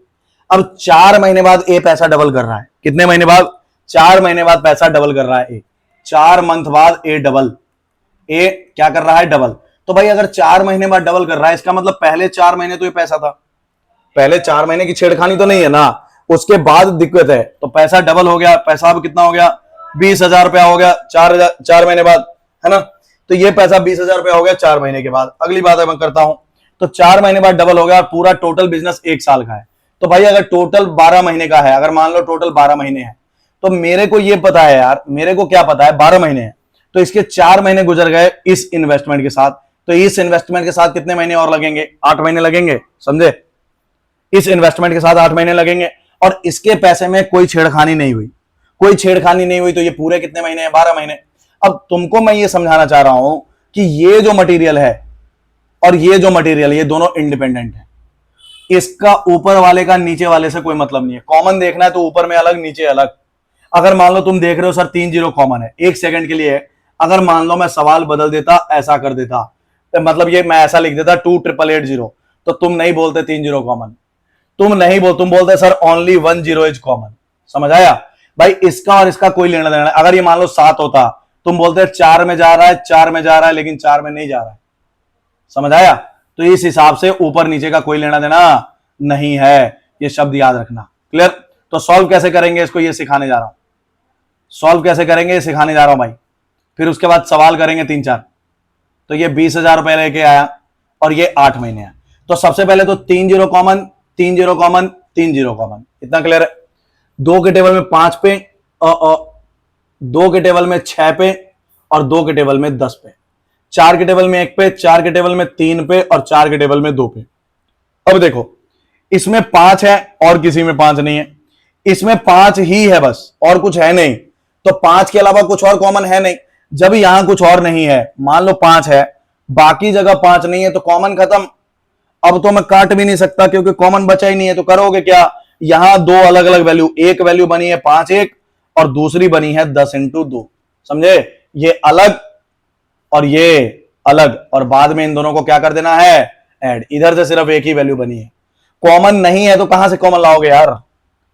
अब 4 महीने बाद ए पैसा डबल कर रहा है। कितने महीने बाद, 4 महीने बाद पैसा डबल कर रहा है ए। 4 मंथ बाद ए डबल, ए क्या कर रहा है, डबल। तो भाई अगर 4 महीने बाद डबल कर रहा है, इसका मतलब पहले 4 महीने तो ये पैसा था, पहले 4 महीने की छेड़खानी तो नहीं है ना, उसके बाद दिक्कत है। तो पैसा डबल हो गया, पैसा अब कितना हो गया 20,000 रुपया हो गया 4 महीने बाद, है ना। तो ये पैसा 20,000 रुपया हो गया 4 महीने के बाद। अगली बात मैं करता हूं, तो 4 महीने बाद डबल हो गया और पूरा टोटल बिजनेस 1 साल का है। तो भाई अगर टोटल 12 महीने का है, अगर मान लो टोटल 12 महीने है, तो मेरे को ये पता है यार, मेरे को क्या पता है 12 महीने है, तो इसके 4 महीने गुजर गए इस इन्वेस्टमेंट के साथ। तो इस इन्वेस्टमेंट के साथ कितने महीने और लगेंगे, 8 महीने लगेंगे, समझे। इस इन्वेस्टमेंट के साथ 8 महीने लगेंगे और इसके पैसे में कोई छेड़खानी नहीं हुई, कोई छेड़खानी नहीं हुई, तो ये पूरे कितने महीने हैं, 12 महीने। अब तुमको मैं ये समझाना चाह रहा हूं कि ये जो मटेरियल है और ये जो मटेरियल, ये दोनों इंडिपेंडेंट है। इसका ऊपर वाले का नीचे वाले से कोई मतलब नहीं है। कॉमन देखना है तो ऊपर में अलग, नीचे अलग। अगर मान लो तुम देख रहे हो सर 3 जीरो कॉमन है, एक सेकंड के लिए है, अगर मान लो मैं सवाल बदल देता, ऐसा कर देता, तो मतलब ये मैं ऐसा लिख देता 28880, तो तुम नहीं बोलते 3 जीरो कॉमन, तुम बोलते sir only 1 zero is common. समझ आया भाई, इसका और इसका कोई लेना देना है। अगर ये मान लो 7 होता, तुम बोलते 4 में जा रहा है, 4 में जा रहा है, लेकिन 4 में नहीं जा रहा है। समझ आया। तो इस हिसाब से ऊपर नीचे का कोई लेना देना नहीं है, ये शब्द याद रखना, क्लियर। तो सॉल्व कैसे करेंगे इसको, ये सिखाने जा रहा हूं, सॉल्व कैसे करेंगे ये सिखाने जा रहा हूं भाई। फिर उसके बाद सवाल करेंगे 3-4। तो ये 20,000 रुपए लेके आया और ये 8 महीने है। तो सबसे पहले तो 3 zero common, 3 zero common, 3 zero common, इतना क्लियर है। 2 के टेबल में 5 पे, 2 के टेबल में 6 पे और 2 के टेबल में 10 पे, 4 के टेबल में 1 पे, 4 के टेबल में 3 पे और 4 के टेबल में 2 पे। अब देखो इसमें 5 है और किसी में 5 नहीं है, इसमें 5 ही है बस और कुछ है नहीं। तो 5 के अलावा कुछ और कॉमन है नहीं। जब यहां कुछ और नहीं है, मान लो 5 है, बाकी जगह 5 नहीं है, तो कॉमन खत्म। अब तो मैं काट भी नहीं सकता क्योंकि कॉमन बचा ही नहीं है। तो करोगे क्या, यहां 2 अलग अलग वैल्यू, एक वैल्यू बनी है 5 1 और दूसरी बनी है 10 इंटू 2, समझे। ये अलग और ये अलग, और बाद में इन दोनों को क्या कर देना है, ऐड। इधर से सिर्फ एक ही वैल्यू बनी है, कॉमन नहीं है, तो कहां से कॉमन लाओगे यार,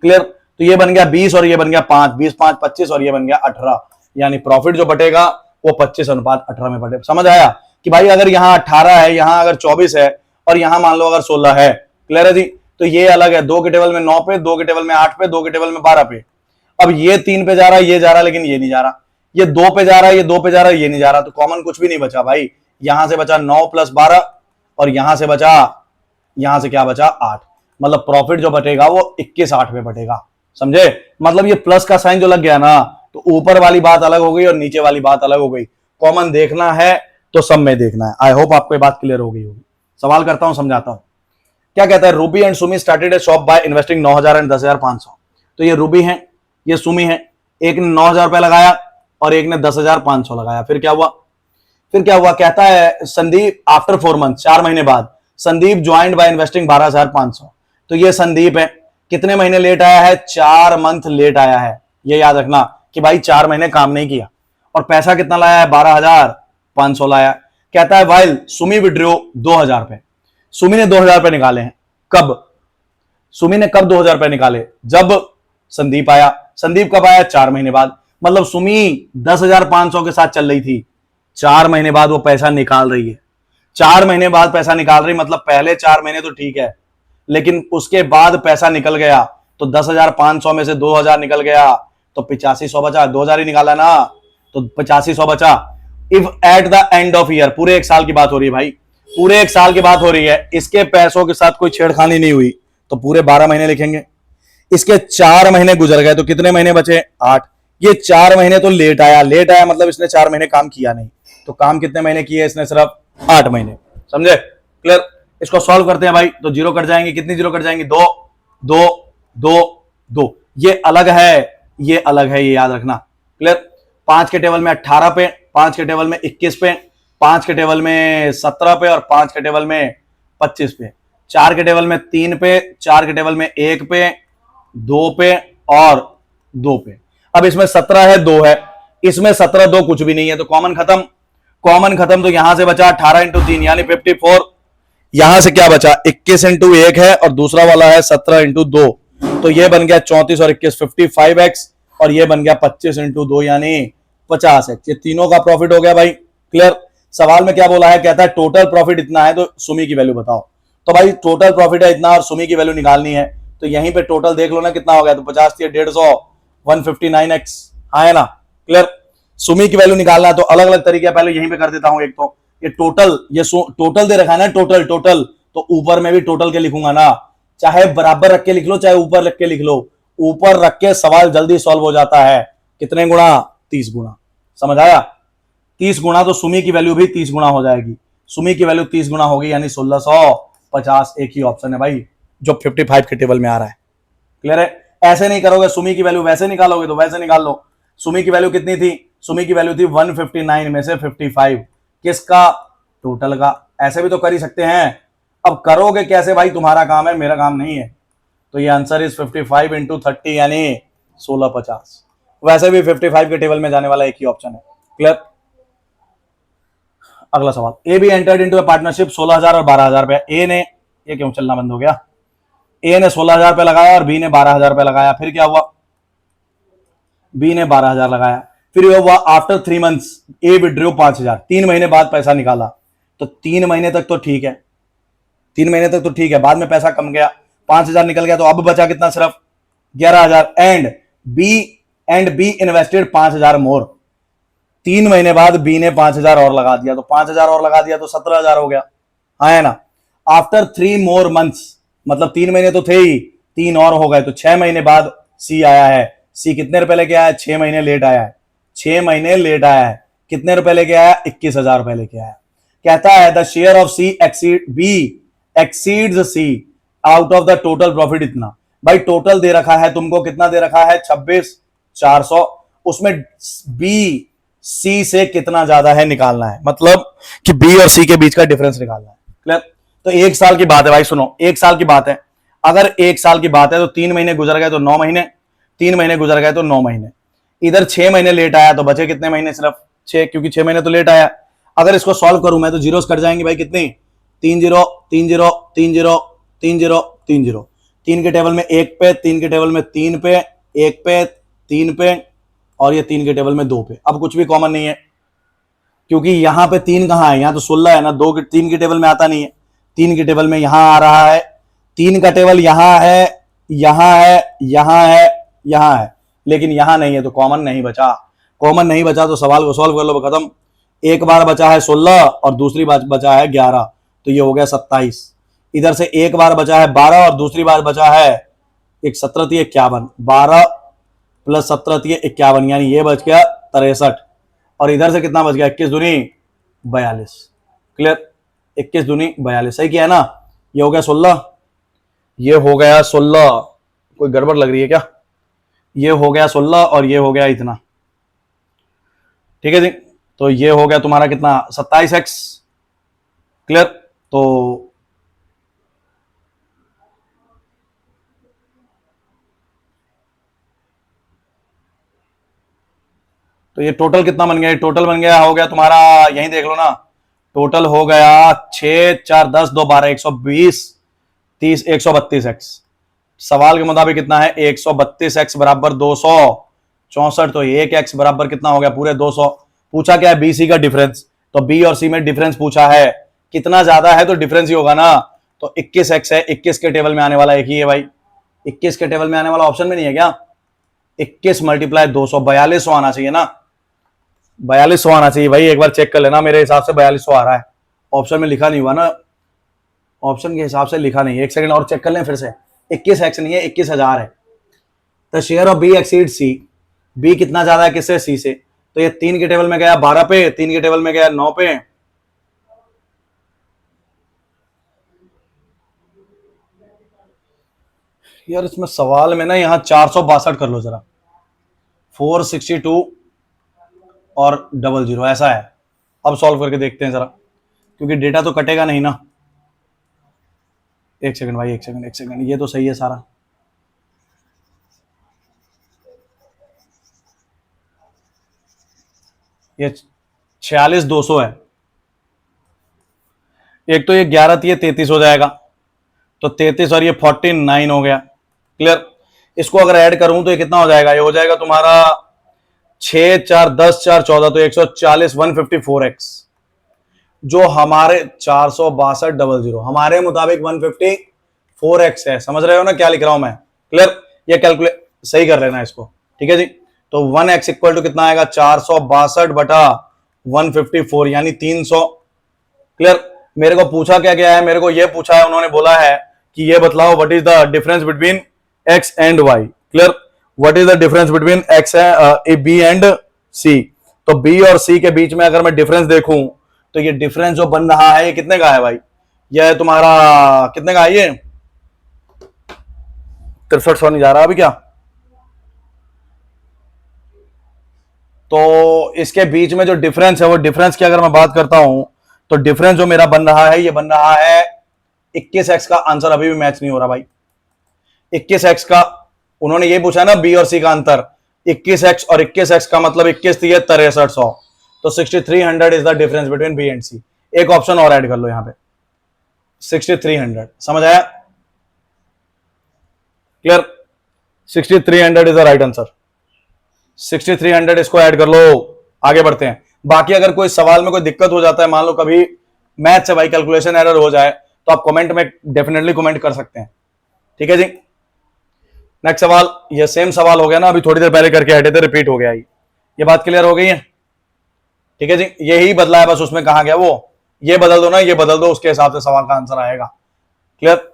क्लियर। तो ये बन गया 20 और ये बन गया 5, 20 5 25 और ये बन गया 18, यानी प्रॉफिट जो बटेगा वो 25:18 में बटेगा। समझ आया कि भाई अगर यहाँ 18 है, यहां अगर 24 है और यहां मान लो अगर 16 है, क्लियर है जी। तो ये अलग है, 2 के टेबल में 9 पे, 2 के टेबल में 8 पे, 2 के टेबल में 12 पे। अब ये 3 पे जा रहा है, ये जा रहा है, लेकिन ये नहीं जा रहा। ये 2 पे जा रहा है, ये 2 पे जा रहा है, ये नहीं जा रहा। तो कॉमन कुछ भी नहीं बचा भाई। यहां से बचा 9 + 12 और यहां से बचा, यहां से क्या बचा 8। मतलब प्रॉफिट जो बटेगा वो 21/8 पे बटेगा, समझे। मतलब ये प्लस का साइन जो लग गया ना, तो ऊपर वाली बात अलग हो गई और नीचे वाली बात अलग हो गई। कॉमन देखना है तो सब में देखना है। आई होप आपको ये बात क्लियर हो गई होगी। सवाल करता हूं, समझाता हूं। क्या कहता है, Ruby and Sumi started a shop by investing 9,000 and 10,500। तो ये रूबी है, ये सुमी है। एक ने 9,000 रुपया लगाया और एक ने 10,500 लगाया। फिर क्या हुआ? फिर क्या हुआ? कहता है संदीप आफ्टर 4 मंथ, 4 महीने बाद संदीप ज्वाइंड बाय इन्वेस्टिंग 12,500। तो ये संदीप है, कितने महीने लेट आया है? 4 मंथ लेट आया है। ये याद रखना कि भाई 4 महीने काम नहीं किया। और पैसा कितना लाया है? 12,500 लाया। कहता है वाइल सुमी विड्रो 2,000 रुपए। सुमी ने 2,000 रुपए निकाले हैं। कब? सुमी ने कब 2,000 रुपए निकाले? जब संदीप आया। संदीप कब आया? 4 महीने बाद। मतलब सुमी 10,500 के साथ चल रही थी, 4 महीने बाद वो पैसा निकाल रही है। 4 महीने बाद पैसा निकाल रही, मतलब पहले 4 महीने तो ठीक है, लेकिन उसके बाद पैसा निकल गया। तो 10,500 में से 2,000 निकल गया तो 8500 बचा। 2,000 ही निकाला ना, तो 8500 बचा। If at the end of year, पूरे एक साल की बात हो रही है भाई, पूरे एक साल की बात हो रही है, इसके पैसों के साथ कोई छेड़खानी नहीं हुई तो पूरे 12 महीने लिखेंगे। इसके 4 महीने गुजर गए तो कितने महीने बचे? 8। ये 4 महीने तो लेट आया। लेट आया मतलब इसने 4 महीने काम किया नहीं। तो काम कितने महीने किए इसने? सिर्फ 8 महीने। समझे? क्लियर? इसको सॉल्व करते हैं भाई, तो जीरो कट जाएंगे। कितनी जीरो कट जाएंगी? 2 2 2 2। ये अलग है, ये अलग है, ये याद रखना। क्लियर? 5 के टेबल में 18 पे, 5 के टेबल में 21 पे, 5 के टेबल में 17 पे और 5 के टेबल में 25 पे, 4 के टेबल में 3 पे, 4 के टेबल में 1 पे, 2 पे और 2 पे। अब इसमें 17 है, 2 है, इसमें 17 2 कुछ भी नहीं है, तो कॉमन खत्म। कॉमन खत्म, तो यहां से बचा 18 इंटू 3 यानी 54। यहां से क्या बचा? 21 इंटू 1 है और दूसरा वाला है 17 इंटू 2, तो ये बन गया 34 और 21 55x, और ये बन गया 25 इंटू 2 यानी 50x। ये तीनों का प्रॉफिट हो गया भाई। क्लियर? सवाल में क्या बोला है? कहता है टोटल प्रॉफिट इतना है तो सुमी की वैल्यू बताओ। तो भाई टोटल प्रॉफिट है इतना और सुमी की वैल्यू निकालनी है, तो यहीं पे टोटल देख लो ना कितना हो गया। तो 50 थी 150, 159x। हाँ है ना? क्लियर? सुमी की वैल्यू निकालना है तो अलग अलग तरीके, पहले यहीं पे कर देता हूं। एक तो ये टोटल, ये टोटल दे रखा है ना, टोटल टोटल, तो ऊपर में भी टोटल के लिखूंगा ना, चाहे बराबर रख के लिख लो चाहे ऊपर रख के लिख लो। ऊपर रख के सवाल जल्दी सॉल्व हो जाता है। कितने गुणा? 30 गुणा। समझ आया? 30 गुणा, तो सुमी की वैल्यू भी 30 गुणा हो जाएगी। सुमी की वैल्यू 30 गुणा होगी यानी 1650। एक ही ऑप्शन है भाई जो 55 के टेबल में आ रहा है। क्लियर है? ऐसे नहीं करोगे, सुमी की वैल्यू वैसे निकालोगे तो वैसे निकाल लो। सुमी की वैल्यू कितनी थी? सुमी की वैल्यू थी 159 में से 55। किसका? टोटल का। ऐसे भी तो कर ही सकते हैं। अब करोगे कैसे भाई? तुम्हारा काम है, मेरा काम नहीं है। तो ये आंसर इज 55 इंटू 30 यानी 1650। वैसे भी 55 के टेबल में जाने वाला एक ही ऑप्शन है। क्लियर? अगला सवाल, A be entered into A partnership 16,000 और 12,000 रुपए। ए ने, ये क्यों चलना बंद हो गया? ए ने 16,000 रुपए लगाया और बी ने 12,000 रुपए लगाया। फिर क्या हुआ? बी ने 12,000 लगाया। फिर यह हुआ आफ्टर 3 मंथ्स ए विड्रॉ 5,000। 3 महीने बाद पैसा निकाला। तो 3 महीने तक तो ठीक है, 3 महीने तक तो ठीक है, बाद में पैसा कम गया, 5,000 निकल गया, तो अब बचा कितना? सिर्फ 11,000। एंड बी इन्वेस्टेड 5,000 मोर। 3 महीने बाद बी ने 5,000 और लगा दिया, तो 5,000 और लगा दिया तो 17,000 हो गया। हाँ है ना? आफ्टर 3 मोर मंथ्स, मतलब 3 महीने तो थे ही, 3 और हो गए, तो 6 महीने बाद सी आया है। सी कितने रुपए लेके आया? 6 महीने लेट आया है। 6 महीने लेट आया है। कितने रुपए लेके आया? 21,000 रुपए लेके आया। कहता है the share of C exceeds C out of the total profit इतना। भाई टोटल दे रखा है तुमको, कितना दे रखा है? 26,400। उसमें बी सी से कितना ज्यादा है निकालना है, मतलब कि बी और सी के बीच का डिफरेंस निकालना है। क्लियर? तो 1 साल की बात है भाई, सुनो, 1 साल की बात है। अगर 1 साल की बात है तो 3 महीने गुजर गए तो 9 महीने, 3 महीने गुजर गए तो 9 महीने। इधर 6 महीने लेट आया तो बचे कितने महीने? सिर्फ 6, क्योंकि 6 महीने तो लेट आया। अगर इसको सॉल्व करूं मैं तो जीरोस कट जाएंगे भाई। कितनी? 3 0 3 0 3 0 3 0 3 0। 3 के टेबल में 1 पे, 3 के टेबल में 3 पे, 1 पे, 3 पे और ये 3 के टेबल में 2 पे। अब कुछ भी कॉमन नहीं है क्योंकि यहां पे 3 कहां है? यहां तो 16 है ना। 3 के टेबल में आता नहीं है। 3 के टेबल में यहां आ रहा है। 3 का टेबल यहां है, यहां है, यहां है, यहां है, लेकिन यहां नहीं है, तो कॉमन नहीं बचा। कॉमन नहीं बचा तो सवाल को सॉल्व कर लो, खत्म। एक बार बचा है 16 और दूसरी बार बचा है 11, तो ये हो गया 27। इधर से एक बार बचा है 12 और दूसरी बार बचा है एक 17 थी 51, 12 प्लस 17 थी 51, यानी ये बच गया 63। और इधर से कितना बच गया? 21 दूनी 42। क्लियर? 21 दूनी 42, सही किया है ना? ये हो गया 16, ये हो गया 16, कोई गड़बड़ लग रही है क्या? ये हो गया 16 और ये हो गया इतना। ठीक है जी। तो ये हो गया तुम्हारा कितना 27x। क्लियर। तो ये टोटल कितना बन गया, टोटल बन गया, हो गया तुम्हारा, यहीं देख लो ना, टोटल हो गया 6 4 10 2 12 120 30 132x। सवाल के मुताबिक कितना है 132x बराबर 264। तो 1x बराबर कितना हो गया पूरे 200। पूछा क्या है बी सी का डिफरेंस, तो बी और सी में डिफरेंस पूछा है, कितना ज्यादा है तो डिफरेंस ही होगा ना। तो 21x है, 21 के टेबल में आने वाला एक ही है भाई, 21 के टेबल में आने वाला ऑप्शन में नहीं है क्या। 21 मल्टीप्लाई 200 4200 आना चाहिए ना, 4200 आना चाहिए भाई। एक बार चेक कर लेना, मेरे हिसाब से 4200 आ रहा है, ऑप्शन में लिखा नहीं हुआ ना, ऑप्शन के हिसाब से लिखा नहीं है। एक सेकंड और चेक कर लें फिर से, 21x नहीं है 21,000 है। The share of B exceed C, B कितना ज्यादा है किससे, सी से। तो ये 3 के टेबल में गया 12 पे, 3 के टेबल में गया 9 पे। यार इसमें सवाल में ना यहाँ 462 कर लो जरा, 462 और 00 ऐसा है। अब सॉल्व करके देखते हैं जरा, क्योंकि डेटा तो कटेगा नहीं ना। एक सेकंड भाई, एक सेकंड एक सेकंड, ये तो सही है सारा। ये 46200 है, एक तो ये 11 थी, ये 33 हो जाएगा, तो 33 और ये 49 हो गया। क्लियर। इसको अगर ऐड करूं तो ये कितना हो जाएगा, ये हो जाएगा तुम्हारा 6 4 10 4 14, तो 140 154x, जो हमारे 46200 हमारे मुताबिक 154x है। समझ रहे हो ना क्या लिख रहा हूं मैं। क्लियर। ये कैलकुलेट सही कर लेना इसको, ठीक है जी। तो 1x इक्वल टू कितना आएगा 462 बटा 154 यानी 300। क्लियर। मेरे को पूछा क्या गया है, मेरे को ये पूछा है, उन्होंने बोला है कि ये बतलाओ what is the difference between x and y। Clear. What is the difference between x B and c। तो b और c के बीच में अगर मैं डिफरेंस देखूं तो ये डिफरेंस जो बन रहा है ये कितने का है भाई, ये है तुम्हारा कितने का है, ये 6300 नहीं जा रहा अभी क्या। तो इसके बीच में जो डिफरेंस है, वो डिफरेंस की अगर मैं बात करता हूं तो डिफरेंस जो मेरा बन रहा है, ये बन रहा है 21x का आंसर अभी भी मैच नहीं हो रहा भाई। 21x का उन्होंने ये पूछा ना बी और सी का अंतर, 21x और 21x का मतलब 21 थी 6300, तो 6300 is the difference between B and C. एक ऑप्शन और ऐड कर लो यहां पे 6300। समझ आया। Clear. 6300 is the right answer, 6300 इसको ऐड कर लो। आगे बढ़ते हैं। बाकी अगर कोई सवाल में कोई दिक्कत हो जाता है, मान लो कभी मैथ से भाई कैलकुलेशन एरर हो जाए, तो आप कमेंट में डेफिनेटली कमेंट कर सकते हैं, ठीक है जी। नेक्स्ट सवाल, ये सेम सवाल हो गया ना, अभी थोड़ी देर पहले करके हटे थे, रिपीट हो गया। ये बात क्लियर हो गई है, ठीक है जी। यही बदला है बस, उसमें कहा गया वो, ये बदल दो ना, ये बदल दो, उसके हिसाब से सवाल का आंसर आएगा। क्लियर।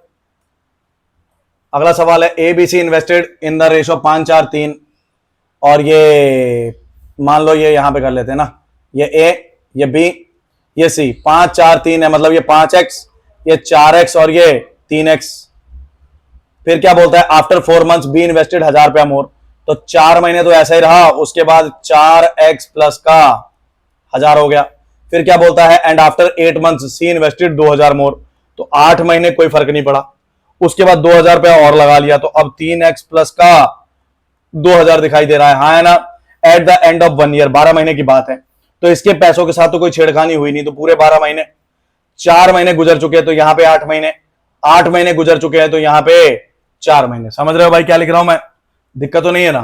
अगला सवाल है A B C invested in the ratio 5 4 3, और ये मान लो ये यहां पे कर लेते हैं ना, ये ए ये बी ये सी, 5 4 3 है, मतलब ये 5x ये 4x और ये 3x। फिर क्या बोलता है आफ्टर 4 मंथ्स बी इन्वेस्टेड 1000 रुपया मोर, तो 4 महीने तो ऐसा ही रहा, उसके बाद 4x प्लस का 1000 हो गया। फिर क्या बोलता है and after 8 months C invested 2000 more, तो 8 महीने कोई फर्क नहीं पड़ा, उसके बाद 2000 रुपया और लगा लिया, तो अब 3x प्लस का 2000 दिखाई दे रहा है, हाँ है ना। Eight the end of 1 year, 12 महीने की बात है, तो इसके पैसों के साथ तो कोई छेड़खानी हुई नहीं, तो पूरे 12 महीने, 4 महीने गुजर चुके हैं तो यहां पे 8 महीने, 8 महीने गुजर चुके हैं तो यहां पे 4 महीने। समझ रहे हो भाई क्या लिख रहा हूं मैं, दिक्कत तो नहीं है ना।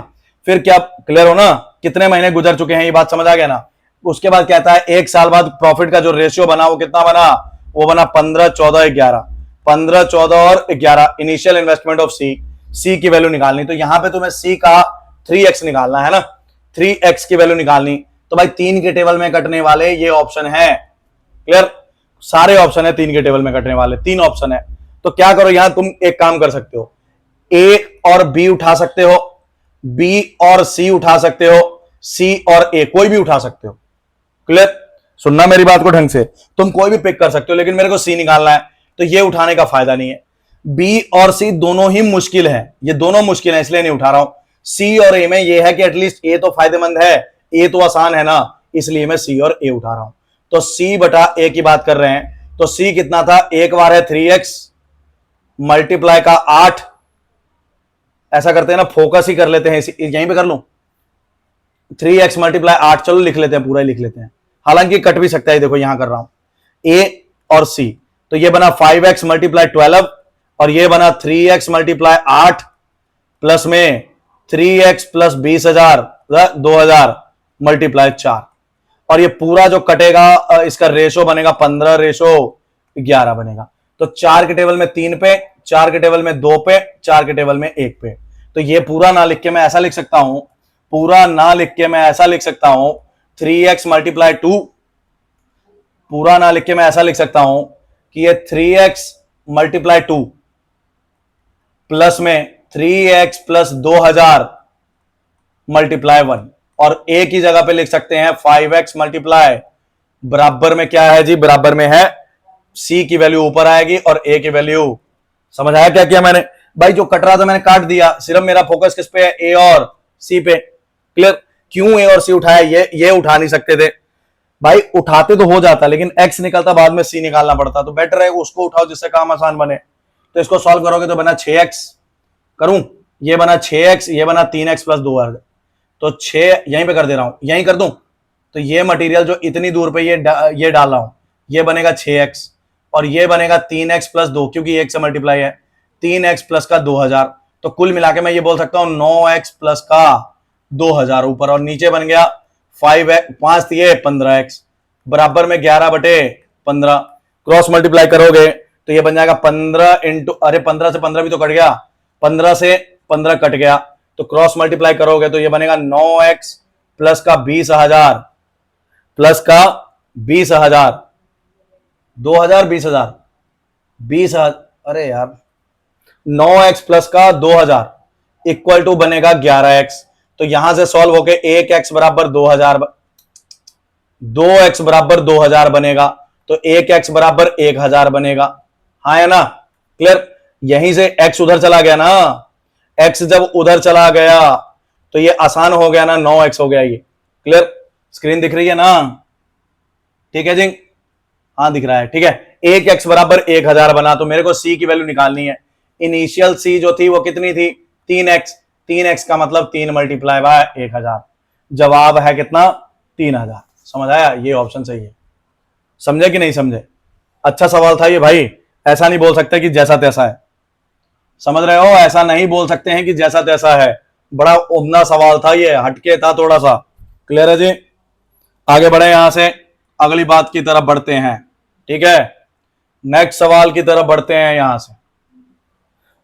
फिर क्या क्लियर हो ना, कितने महीने गुजर चुके हैं, ये बात समझ आ गया ना। उसके बाद कहता है 1 साल बाद प्रॉफिट का जो रेशियो बना वो कितना बना, वो बना 15 14 11, 15 14 और 11। इनिशियल इन्वेस्टमेंट ऑफ सी की वैल्यू निकालनी, तो यहां पे तुम्हें सी का 3x निकालना है ना, 3x की वैल्यू निकालनी। तो भाई 3 के टेबल में कटने वाले ये ऑप्शन है। क्लियर। सारे ऑप्शन है 3 के टेबल में कटने वाले, 3 ऑप्शन है। तो क्या करो, यहां तुम एक काम कर सकते हो, ए और बी उठा सकते हो, बी और सी उठा सकते हो, सी और ए कोई भी उठा सकते हो। क्लियर। सुनना मेरी बात को ढंग से, तुम कोई भी पिक कर सकते हो, लेकिन मेरे को सी निकालना है, तो ये उठाने का फायदा नहीं है। बी और सी दोनों ही मुश्किल है, ये दोनों मुश्किल है, इसलिए नहीं उठा रहा हूं। सी और ए में ये है कि एटलीस्ट ए तो फायदेमंद है, ए तो आसान है ना, इसलिए मैं सी और ए उठा रहा हूं। तो सी बटा ए की बात कर रहे हैं, तो सी कितना था, एक बार है 3x मल्टीप्लाई का 8। ऐसा करते हैं ना, फोकस ही कर लेते हैं, यहीं पे कर लूं, 3x मल्टीप्लाई 8, चलो लिख लेते हैं, पूरा ही लिख लेते हैं, हालांकि कट भी सकता है, देखो यहां कर रहा हूं ए और सी। तो ये बना 5x मल्टीप्लाई 12 और ये बना 3x मल्टीप्लाई 8 प्लस में 3x प्लस 20,000 2000 मल्टीप्लाई 4। और ये पूरा जो कटेगा इसका रेशो बनेगा 15:11 बनेगा। तो 4 के टेबल में 3 पे, 4 के टेबल में 2 पे, 4 के टेबल में 1 पे। तो ये पूरा ना लिख के मैं ऐसा लिख सकता हूं, पूरा ना लिख के मैं ऐसा लिख सकता हूं 3x मल्टीप्लाई 2, पूरा ना लिख के मैं ऐसा लिख सकता हूं कि ये 3x मल्टीप्लाई 2 प्लस में 3x प्लस 2000 मल्टीप्लाई 1, और ए की जगह पे लिख सकते हैं 5x मल्टीप्लाई, बराबर में क्या है जी, बराबर में है सी की वैल्यू ऊपर आएगी और ए की वैल्यू, समझ आया क्या किया मैंने भाई, जो कट रहा था मैंने काट दिया, सिर्फ मेरा फोकस किस पे है, ए और सी पे। क्लियर? क्यों ए और सी उठाया, ये उठा नहीं सकते थे भाई, उठाते तो हो जाता लेकिन x निकलता, बाद में c निकालना पड़ता, तो बेटर है उसको उठाओ जिससे काम आसान बने। तो इसको सॉल्व करोगे तो बना 6x, करूं, ये बना 6x, ये बना 3x प्लस 2 तो 6 यहीं पे कर दे रहा हूं, यहीं कर दूं, तो ये मटेरियल जो इतनी दूर पे ये डाल रहा हूं, ये बनेगा 6x और ये बनेगा 3x प्लस 2, क्योंकि 1 से मल्टीप्लाई है, 3x प्लस का 2000। तो कुल मिला के मैं ये बोल सकता हूं 9x प्लस का 2000 ऊपर, और नीचे बन गया 5 दिए 15x बराबर में 11/15। क्रॉस मल्टीप्लाई करोगे तो ये बन जाएगा 15 इंटू, अरे 15 से 15 भी तो कट गया, 15 से 15 कट गया, तो क्रॉस मल्टीप्लाई करोगे तो ये बनेगा 9x प्लस का 20,000 प्लस का 20,000, 2000 20,000 20,000, अरे यार 9x प्लस का 2000 इक्वल टू बनेगा 11x। तो यहां से सॉल्व होके 1x बराबर 2000, 2x बराबर 2000 बनेगा, तो 1x बराबर 1000 बनेगा, हाँ है ना। क्लियर? यहीं से x उधर चला गया ना, x जब उधर चला गया तो ये आसान हो गया ना, 9x हो गया ये। क्लियर? स्क्रीन दिख रही है ना, ठीक है जी, हाँ दिख रहा है, ठीक है। 1x बराबर 1000 बना, तो मेरे को c की वैल्यू निकालनी है। इनिशियल c जो थी वो कितनी थी, 3x, 3x का मतलब 3 मल्टीप्लाई बाय 1000, जवाब है कितना, 3000। समझ आया? ये ऑप्शन सही है। समझे कि नहीं समझे? अच्छा सवाल था ये भाई, ऐसा नहीं बोल सकते कि जैसा तैसा है, समझ रहे हो, ऐसा नहीं बोल सकते हैं कि जैसा तैसा है, बड़ा उम्दा सवाल था ये, हटके था थोड़ा सा। क्लियर है जी? आगे बढ़े, यहां से अगली बात की तरफ बढ़ते हैं, ठीक है, नेक्स्ट सवाल की तरफ बढ़ते हैं। यहां से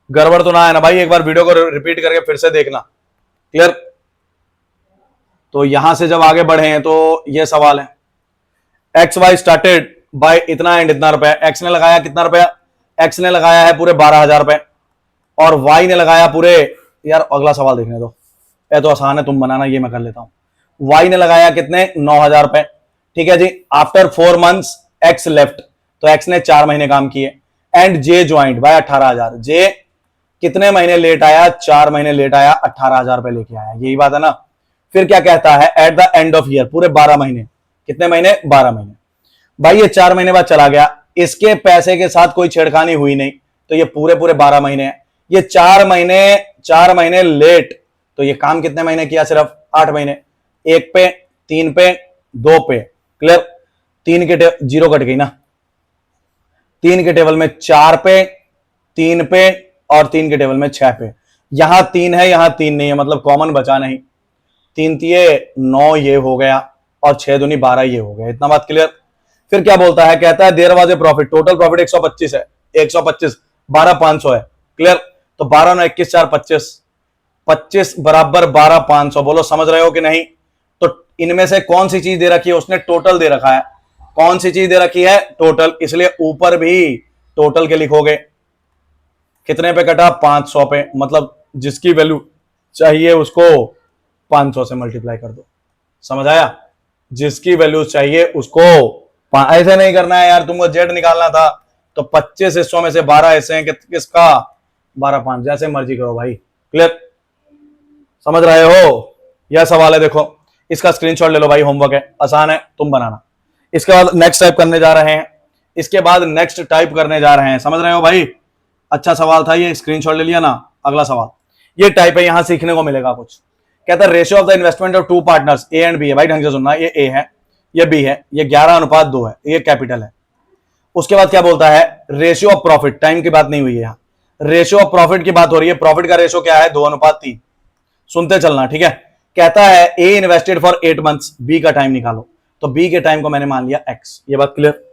गड़बड़ तो ना है ना भाई, एक बार वीडियो को रिपीट करके फिर से देखना। क्लियर? तो यहां से जब आगे बढ़े हैं तो ये सवाल है, एक्स वाई स्टार्टेड बाय इतना एंड इतना रुपया, एक्स ने लगाया कितना रुपया, एक्स ने लगाया है पूरे 12,000 रुपए और वाई ने लगाया पूरे, यार अगला सवाल देखने दो, ये तो आसान है, तुम बनाना, ये मैं कर लेता हूं। वाई ने लगाया कितने, 9,000 रुपए, ठीक है जी। आफ्टर 4 मंथ्स एक्स लेफ्ट, तो एक्स ने 4 महीने काम किए, एंड जे ज्वाइंट बाय 18,000, जे कितने महीने लेट आया, 4 महीने लेट आया, 18,000 रुपए लेके आया, यही बात है ना। फिर क्या कहता है, eight the end of year, पूरे 12 महीने, कितने महीने, 12 महीने। भाई ये 4 महीने बाद चला गया, इसके पैसे के साथ कोई छेड़खानी हुई नहीं, तो ये पूरे 12 महीने हैं। ये 4 महीने लेट, तो ये काम कितने महीने किया, सिर्फ 8 महीने, 1 पे, 3 पे, 2 पे। क्लियर? 3 के जीरो कट गई ना, 3 के टेबल में 4 पे, 3 पे और 3 के टेबल में 6 पे। यहां 3 है, यहां 3 नहीं है, मतलब कॉमन बचा नहीं, 3 तिये 9 ये हो गया और 6 दूनी 12 ये हो गया, इतना बात क्लियर। फिर क्या बोलता है, कहता है there was a profit, total profit 125 है, 125, 12,500 है। क्लियर? तो 12 9 21 4 25, 25 बराबर 12,500, बोलो समझ रहे हो कि नहीं। तो इनमें से कौन सी चीज दे रखी है, उसने टोटल दे रखा है, कौन सी चीज दे रखी है, टोटल, इसलिए ऊपर भी टोटल के लिखोगे। कितने पे कटा, 500 पे, मतलब जिसकी वैल्यू चाहिए उसको 500 से मल्टीप्लाई कर दो। समझ आया? जिसकी वैल्यू चाहिए उसको, ऐसे नहीं करना है यार, तुमको जेड निकालना था तो 25 हिस्सों में से 12 हिस्से हैं किसका, 12,500, जैसे मर्जी करो भाई। क्लियर? समझ रहे हो? यह सवाल है, देखो इसका स्क्रीनशॉट ले लो भाई, होमवर्क है, आसान है, तुम बनाना। इसके बाद नेक्स्ट टाइप करने जा रहे हैं, इसके बाद नेक्स्ट टाइप करने जा रहे हैं, समझ रहे हो भाई? अच्छा सवाल था ये, स्क्रीनशॉट ले लिया ना। अगला सवाल ये टाइप है, यहां सीखने को मिलेगा कुछ। कहता है ratio of the investment of two partners A and B है। भाई ढंग से सुनना, ये ए है, ये बी है, ये 11:2 है, ये कैपिटल है। उसके बाद क्या बोलता है, रेशियो ऑफ प्रॉफिट, टाइम की बात नहीं हुई है यहां, रेशियो ऑफ प्रॉफिट की बात हो रही है। प्रॉफिट का रेशियो क्या है, 2:3। सुनते चलना, ठीक है। कहता है ए इन्वेस्टेड फॉर 8 मंथ्स, बी का टाइम निकालो। तो बी के टाइम को मैंने मान लिया एक्स, ये बात क्लियर।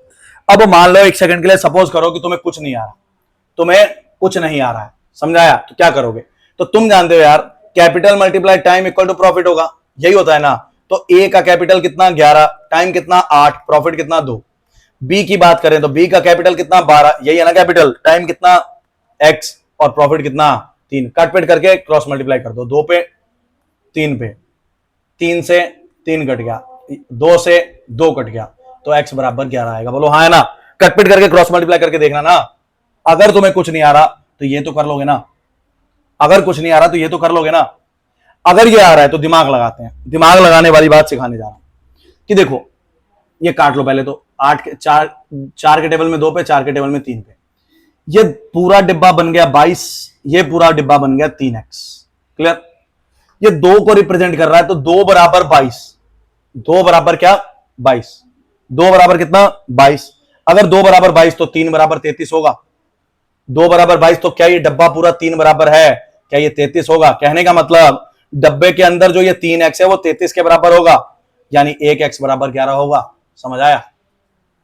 अब मान लो एक सेकंड के लिए सपोज करो कि तुम्हें कुछ नहीं आ रहा, तुम्हें कुछ नहीं आ रहा है, समझाया? तो क्या करोगे? तो तुम जानते हो यार, capital multiply time equal to profit होगा, यही होता है ना। तो ए का कैपिटल कितना 11, टाइम कितना 8, प्रॉफिट कितना 2। बी की बात करें तो बी का कैपिटल कितना 12, यही है ना कैपिटल, टाइम कितना x और प्रॉफिट कितना 3। काटपेट करके क्रॉस मल्टीप्लाई कर दो, 2 पे 3 पे, 3 से 3 कट गया, 2 से 2 कट गया, तो x बराबर 11 आएगा। बोलो हाँ है ना? कटपेट करके क्रॉस मल्टीप्लाई करके देखना ना। अगर तुम्हें कुछ नहीं आ रहा तो ये तो कर लोगे ना, अगर कुछ नहीं आ रहा तो ये तो कर लोगे ना। अगर ये आ रहा है तो दिमाग लगाते हैं, दिमाग लगाने वाली बात सिखाने जा रहा हूं कि देखो ये काट लो पहले तो, 8 के 4 के टेबल में 2 पे, 4 के टेबल में 3 पे, ये पूरा डिब्बा बन गया 22, ये पूरा डिब्बा बन गया 3x। क्लियर? ये 2 को रिप्रेजेंट कर रहा है, तो 2 बराबर 22, 2 बराबर क्या 22, 2 बराबर कितना 22। अगर 2 बराबर 22 तो 3 बराबर 33 होगा। 2 बराबर 22 तो क्या ये डब्बा पूरा 3 बराबर है? क्या ये 33 होगा? कहने का मतलब डब्बे के अंदर जो ये 3x है वो 33 के बराबर होगा, यानी 1x बराबर 11 होगा। समझ आया?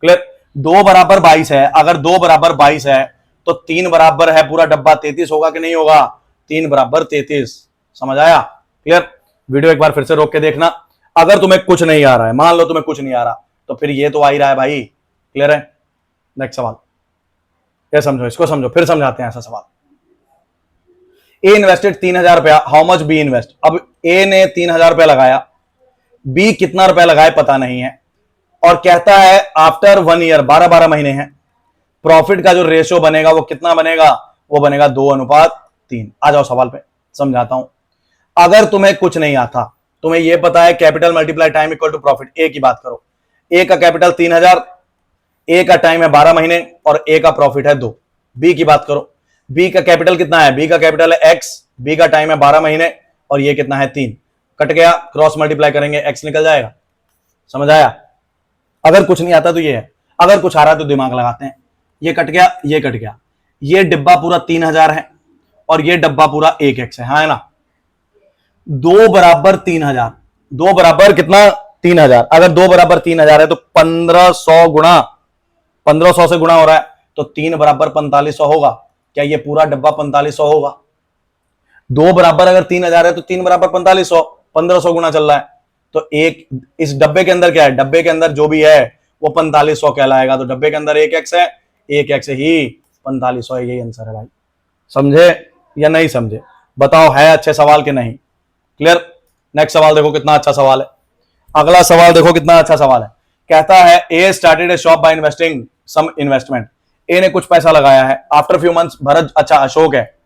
क्लियर? 2 बराबर 22 है, अगर 2 बराबर 22 है तो 3 बराबर है पूरा डब्बा 33 होगा कि नहीं होगा? 3 बराबर 33। समझ आया? क्लियर? वीडियो एक बार फिर से रोक के देखना। अगर तुम्हें कुछ नहीं आ रहा है, मान लो तुम्हें कुछ नहीं आ रहा, तो फिर ये तो आ ही रहा है भाई। क्लियर है? नेक्स्ट सवाल, ये समझो, इसको समझो, फिर समझाते हैं ऐसा सवाल। ए इन्वेस्टेड 3000 रुपया, हाउ मच बी इन्वेस्ट। अब ए ने 3000 रुपया लगाया, बी कितना रुपया लगाए पता नहीं है, और कहता है आफ्टर 1 ईयर, 12 महीने हैं, प्रॉफिट का जो रेशियो बनेगा वो कितना बनेगा? वो बनेगा 2:3। आ जाओ सवाल पे, समझाता हूं। अगर तुम्हें कुछ नहीं आता, तुम्हें यह पता है capital multiply time equal to profit. A की बात करो, ए का कैपिटल 3000, ए का टाइम है 12 महीने और ए का प्रॉफिट है 2। बी की बात करो, बी का कैपिटल कितना है? बी का कैपिटल है x, बी का टाइम है 12 महीने और ये कितना है 3। कट गया, क्रॉस मल्टीप्लाई करेंगे x निकल जाएगा। समझ आया? अगर कुछ नहीं आता तो ये है, अगर कुछ आ रहा है तो दिमाग लगाते हैं। ये कट गया, ये कट गया, ये डिब्बा पूरा 3000 है और ये डब्बा पूरा 1x है, हाँ है ना? 2 बराबर 3000, 2 बराबर कितना 3000। अगर 2 बराबर 3000 है तो 1500 गुणा, 1500 से गुणा हो रहा है तो 3 बराबर 4500 होगा। क्या ये पूरा डब्बा 4500 होगा? 2 बराबर अगर 3000 है तो 3 बराबर 4500, 1500 गुणा चल रहा है, तो एक इस डब्बे के अंदर क्या है? डब्बे के अंदर जो भी है वो 4500 कहलाएगा। तो डब्बे के अंदर 1x है, 1x ही 4500 है। यही आंसर है भाई। समझे या नहीं समझे? बताओ है अच्छे सवाल के नहीं? क्लियर? नेक्स्ट सवाल देखो कितना अच्छा सवाल है। अगला सवाल देखो कितना अच्छा सवाल है। कहता है A started a shop by investing some investment. A ने कुछ पैसा लगाया है। आफ्टर फ्यू मंथ्स भरत, अच्छा अशोक है,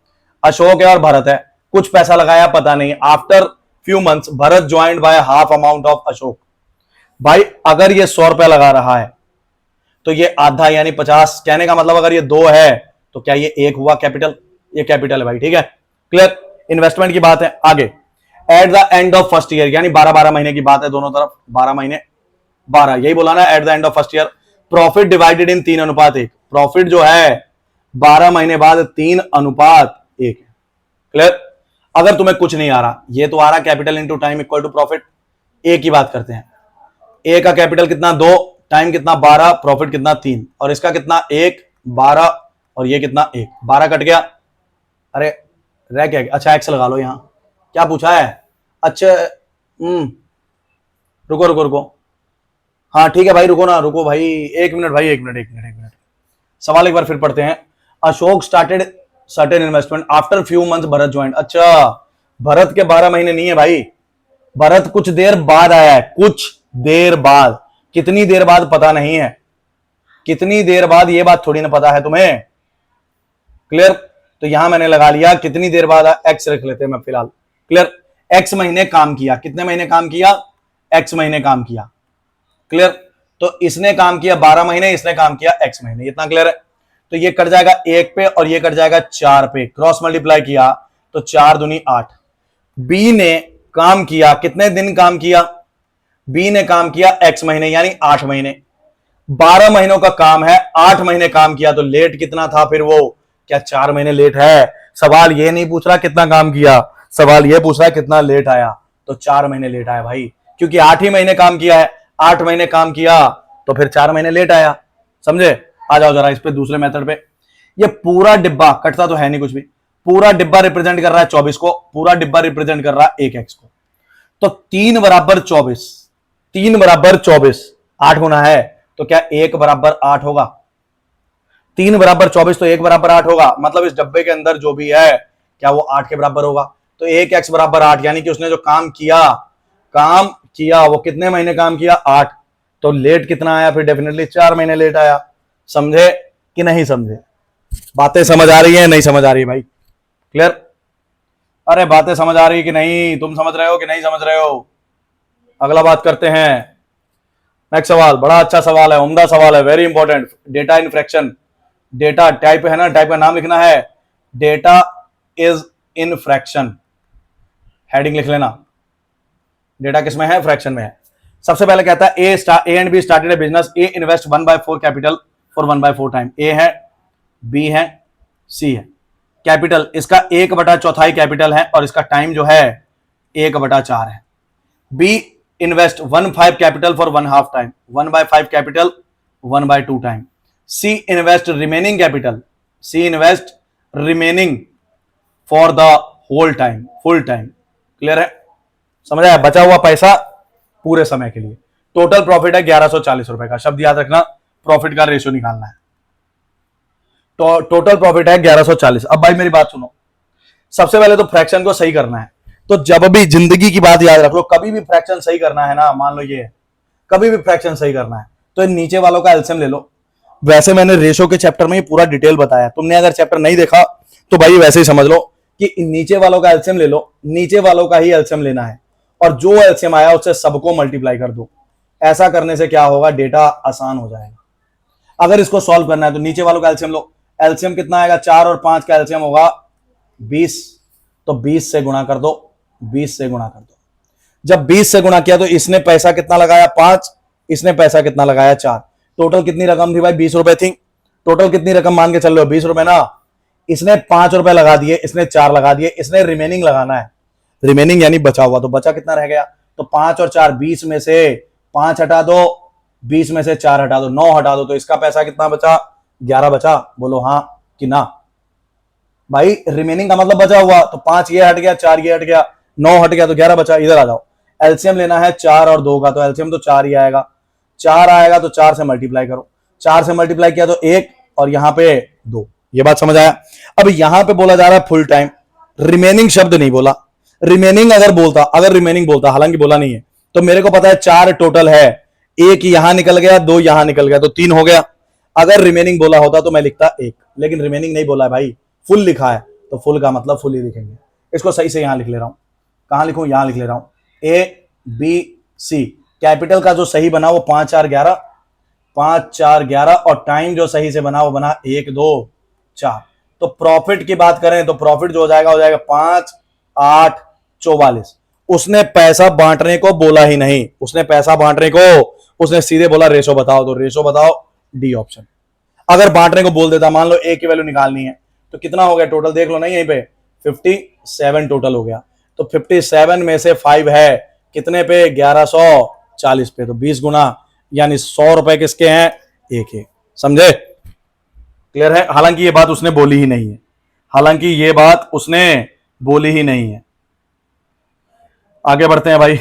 अशोक है और भरत है, कुछ पैसा लगाया पता नहीं। After few months Bharat joined by half amount of Ashok. भाई अगर ये 100 रुपया लगा रहा है तो ये आधा यानी 50। कहने का मतलब अगर ये 2 है तो क्या ये 1 हुआ कैपिटल? ये कैपिटल है भाई, ठीक है? क्लियर? इन्वेस्टमेंट की बात है। आगे eight the end of first year, यानी 12 महीने की बात है, दोनों तरफ 12 महीने 12, यही बोला ना eight the end of first year. Profit divided in 3:1। Profit जो है 12 महीने बाद 3:1 है। क्लियर? अगर तुम्हें कुछ नहीं आ रहा, ये तो आ रहा capital into time equal to profit. A की बात करते हैं, ए का कैपिटल कितना 2, टाइम कितना 12, प्रॉफिट कितना 3, और इसका कितना 1, 12 और ये कितना 1, 12 कट गया। अरे रह क्या? अच्छा एक्स लगा लो यहां। क्या पूछा है? अच्छा रुको रुको रुको, हाँ ठीक है भाई, रुको ना, रुको भाई, 1 मिनट भाई, 1 मिनट। सवाल एक बार फिर पढ़ते हैं। Ashok started certain investment after few months Bharat joint. अच्छा भरत के 12 महीने नहीं है भाई, भरत कुछ देर बाद आया है, कुछ देर बाद। कितनी देर बाद पता नहीं है, कितनी देर बाद ये बात थोड़ी ना पता है तुम्हें। क्लियर? तो यहां मैंने लगा लिया कितनी देर बाद, एक्स रख लेते हैं मैं फिलहाल। क्लियर? एक्स महीने काम किया। कितने महीने काम किया? x महीने काम किया। क्लियर? तो इसने काम किया 12 महीने, इसने काम किया x महीने, इतना क्लियर है? तो ये कट जाएगा 1 पे और ये कट जाएगा 4 पे, क्रॉस मल्टीप्लाई किया तो 4 दूनी 8। बी ने काम किया, कितने दिन काम किया? बी ने काम किया x महीने यानी 8 महीने। 12 महीनों का काम है, 8 महीने काम किया, तो लेट कितना था फिर वो? क्या 4 महीने लेट है? सवाल ये नहीं पूछ रहा कितना काम किया, सवाल ये पूछ रहा है कितना लेट आया। तो 4 महीने लेट आया भाई, क्योंकि 8 ही महीने काम किया है, 8 महीने काम किया तो फिर 4 महीने लेट आया। समझे? आ जाओ जरा इस पे, दूसरे मेथड पे। ये पूरा डिब्बा कटता तो है नहीं कुछ भी, पूरा डिब्बा रिप्रेजेंट कर रहा है 24 को, पूरा डिब्बा रिप्रेजेंट कर रहा है 1x को। तो 3 बराबर 24, 3 बराबर 24, 8 गुना है तो क्या 1 बराबर 8 होगा? 3 बराबर 24 तो 1 बराबर 8 होगा, मतलब इस डब्बे के अंदर जो भी है क्या वो 8 के बराबर होगा। तो 1x बराबर 8, यानी कि उसने जो काम किया वो कितने महीने काम किया? 8। तो लेट कितना आया फिर? डेफिनेटली 4 महीने लेट आया। समझे कि नहीं समझे? बातें समझ आ रही है नहीं समझ आ रही है भाई? क्लियर? अरे बातें समझ आ रही कि नहीं? तुम समझ रहे हो कि नहीं समझ रहे हो? अगला बात करते हैं। नेक्स्ट सवाल बड़ा अच्छा सवाल है, उम्दा सवाल है, very important. Data in fraction. Data type है ना, टाइप का नाम लिखना है, data is in fraction. Heading लिख लेना, डेटा किसमें है? फ्रैक्शन में है। सबसे पहले कहता है A and B started a business, A invest 1/4 capital for 1/4 time. A है, बी है, सी है। कैपिटल इसका 1/4 कैपिटल है और इसका टाइम जो है 1/4 है। B invest 1/5 capital for 1/2 time, 1/5 capital 1/2 time. C invest remaining capital, C invest remaining for the whole time, full time. Clear है? समझ आया? बचा हुआ पैसा पूरे समय के लिए। टोटल प्रॉफिट है 1140 रुपए का। शब्द याद रखना, प्रॉफिट का रेशियो निकालना है। तो टोटल प्रॉफिट है 1140। अब भाई मेरी बात सुनो, सबसे पहले तो फ्रैक्शन को सही करना है। तो जब भी जिंदगी की बात याद रख लो, कभी भी फ्रैक्शन सही करना है ना, मान लो ये कभी भी फ्रैक्शन सही करना है तो नीचे वालों का एलसीएम ले लो। वैसे मैंने रेशो के चैप्टर में पूरा डिटेल बताया, तुमने अगर चैप्टर नहीं देखा तो भाई वैसे ही समझ लो कि नीचे वालों का एलसीएम ले लो, नीचे वालों का ही एलसीएम लेना है और जो एलसीएम आया उससे सबको मल्टीप्लाई कर दो। ऐसा करने से क्या होगा? डेटा आसान हो जाएगा। अगर इसको सॉल्व करना है तो नीचे वालों का एलसीएम लो। एलसीएम कितना आएगा? 4 और 5 का एलसीएम होगा 20, तो 20 से गुणा कर दो, 20 से गुणा कर दो। जब 20 से गुणा किया तो इसने पैसा कितना लगाया? 5, इसने पैसा कितना लगाया? 4। टोटल कितनी रकम थी भाई? 20 रुपए थी। टोटल कितनी रकम मान के चल रहे हो? 20 रुपए ना। इसने 5 रुपए लगा दिए, इसने 4 लगा दिए, इसने रिमेनिंग लगाना है। रिमेनिंग यानी बचा हुआ, तो बचा कितना रह गया? तो 5 और 4, 20 में से 5 हटा दो, 20 में से 4 हटा दो, 9 हटा दो, तो इसका पैसा कितना बचा? 11 बचा। बोलो हाँ कि ना? भाई रिमेनिंग का मतलब बचा हुआ, तो 5 ये हट गया, 4 ये हट गया, 9 हट गया, तो 11 बचा। इधर आ जाओ, एलसीएम लेना है 4 और 2 का, तो एलसीएम तो 4 ही आएगा। 4 आएगा तो 4 से मल्टीप्लाई करो, 4 से मल्टीप्लाई किया तो 1 और यहां पे 2। ये बात समझ आया? अब यहां पे बोला जा रहा है फुल टाइम, रिमेनिंग शब्द नहीं बोला। रिमेनिंग अगर रिमेनिंग बोलता, हालांकि बोला नहीं है, तो मेरे को पता है 4 टोटल है, 1 यहां निकल गया, 2 यहां निकल गया, तो 3 हो गया। अगर रिमेनिंग बोला होता तो मैं लिखता 1, लेकिन रिमेनिंग नहीं बोला है भाई, फुल लिखा है, तो फुल का मतलब फुल ही लिखेंगे। इसको सही से यहां लिख ले रहा हूं। कहां लिखूं? यहां लिख ले रहा हूं, ए बी सी। कैपिटल का जो सही बना वो 5 4 11, 5 4 11, और टाइम जो सही से बना वो बना 1 2 4। तो प्रॉफिट की बात करें तो प्रॉफिट जो हो जाएगा 5 8 44। उसने पैसा बांटने को बोला ही नहीं, उसने पैसा बांटने को, उसने सीधे बोला रेशो बताओ, तो रेशो बताओ, डी ऑप्शन। अगर बांटने को बोल देता, मान लो ए की वैल्यू निकालनी है, तो कितना हो गया टोटल? देख लो ना यहीं पे, 57 टोटल हो गया। तो 57 में से 5 है कितने पे? 1140 पे, तो 20 गुना, यानी 100 रुपए किसके हैं? एक के। समझे? क्लियर है? हालांकि ये बात उसने बोली ही नहीं है, हालांकि ये बात उसने बोली ही नहीं है। आगे बढ़ते हैं भाई।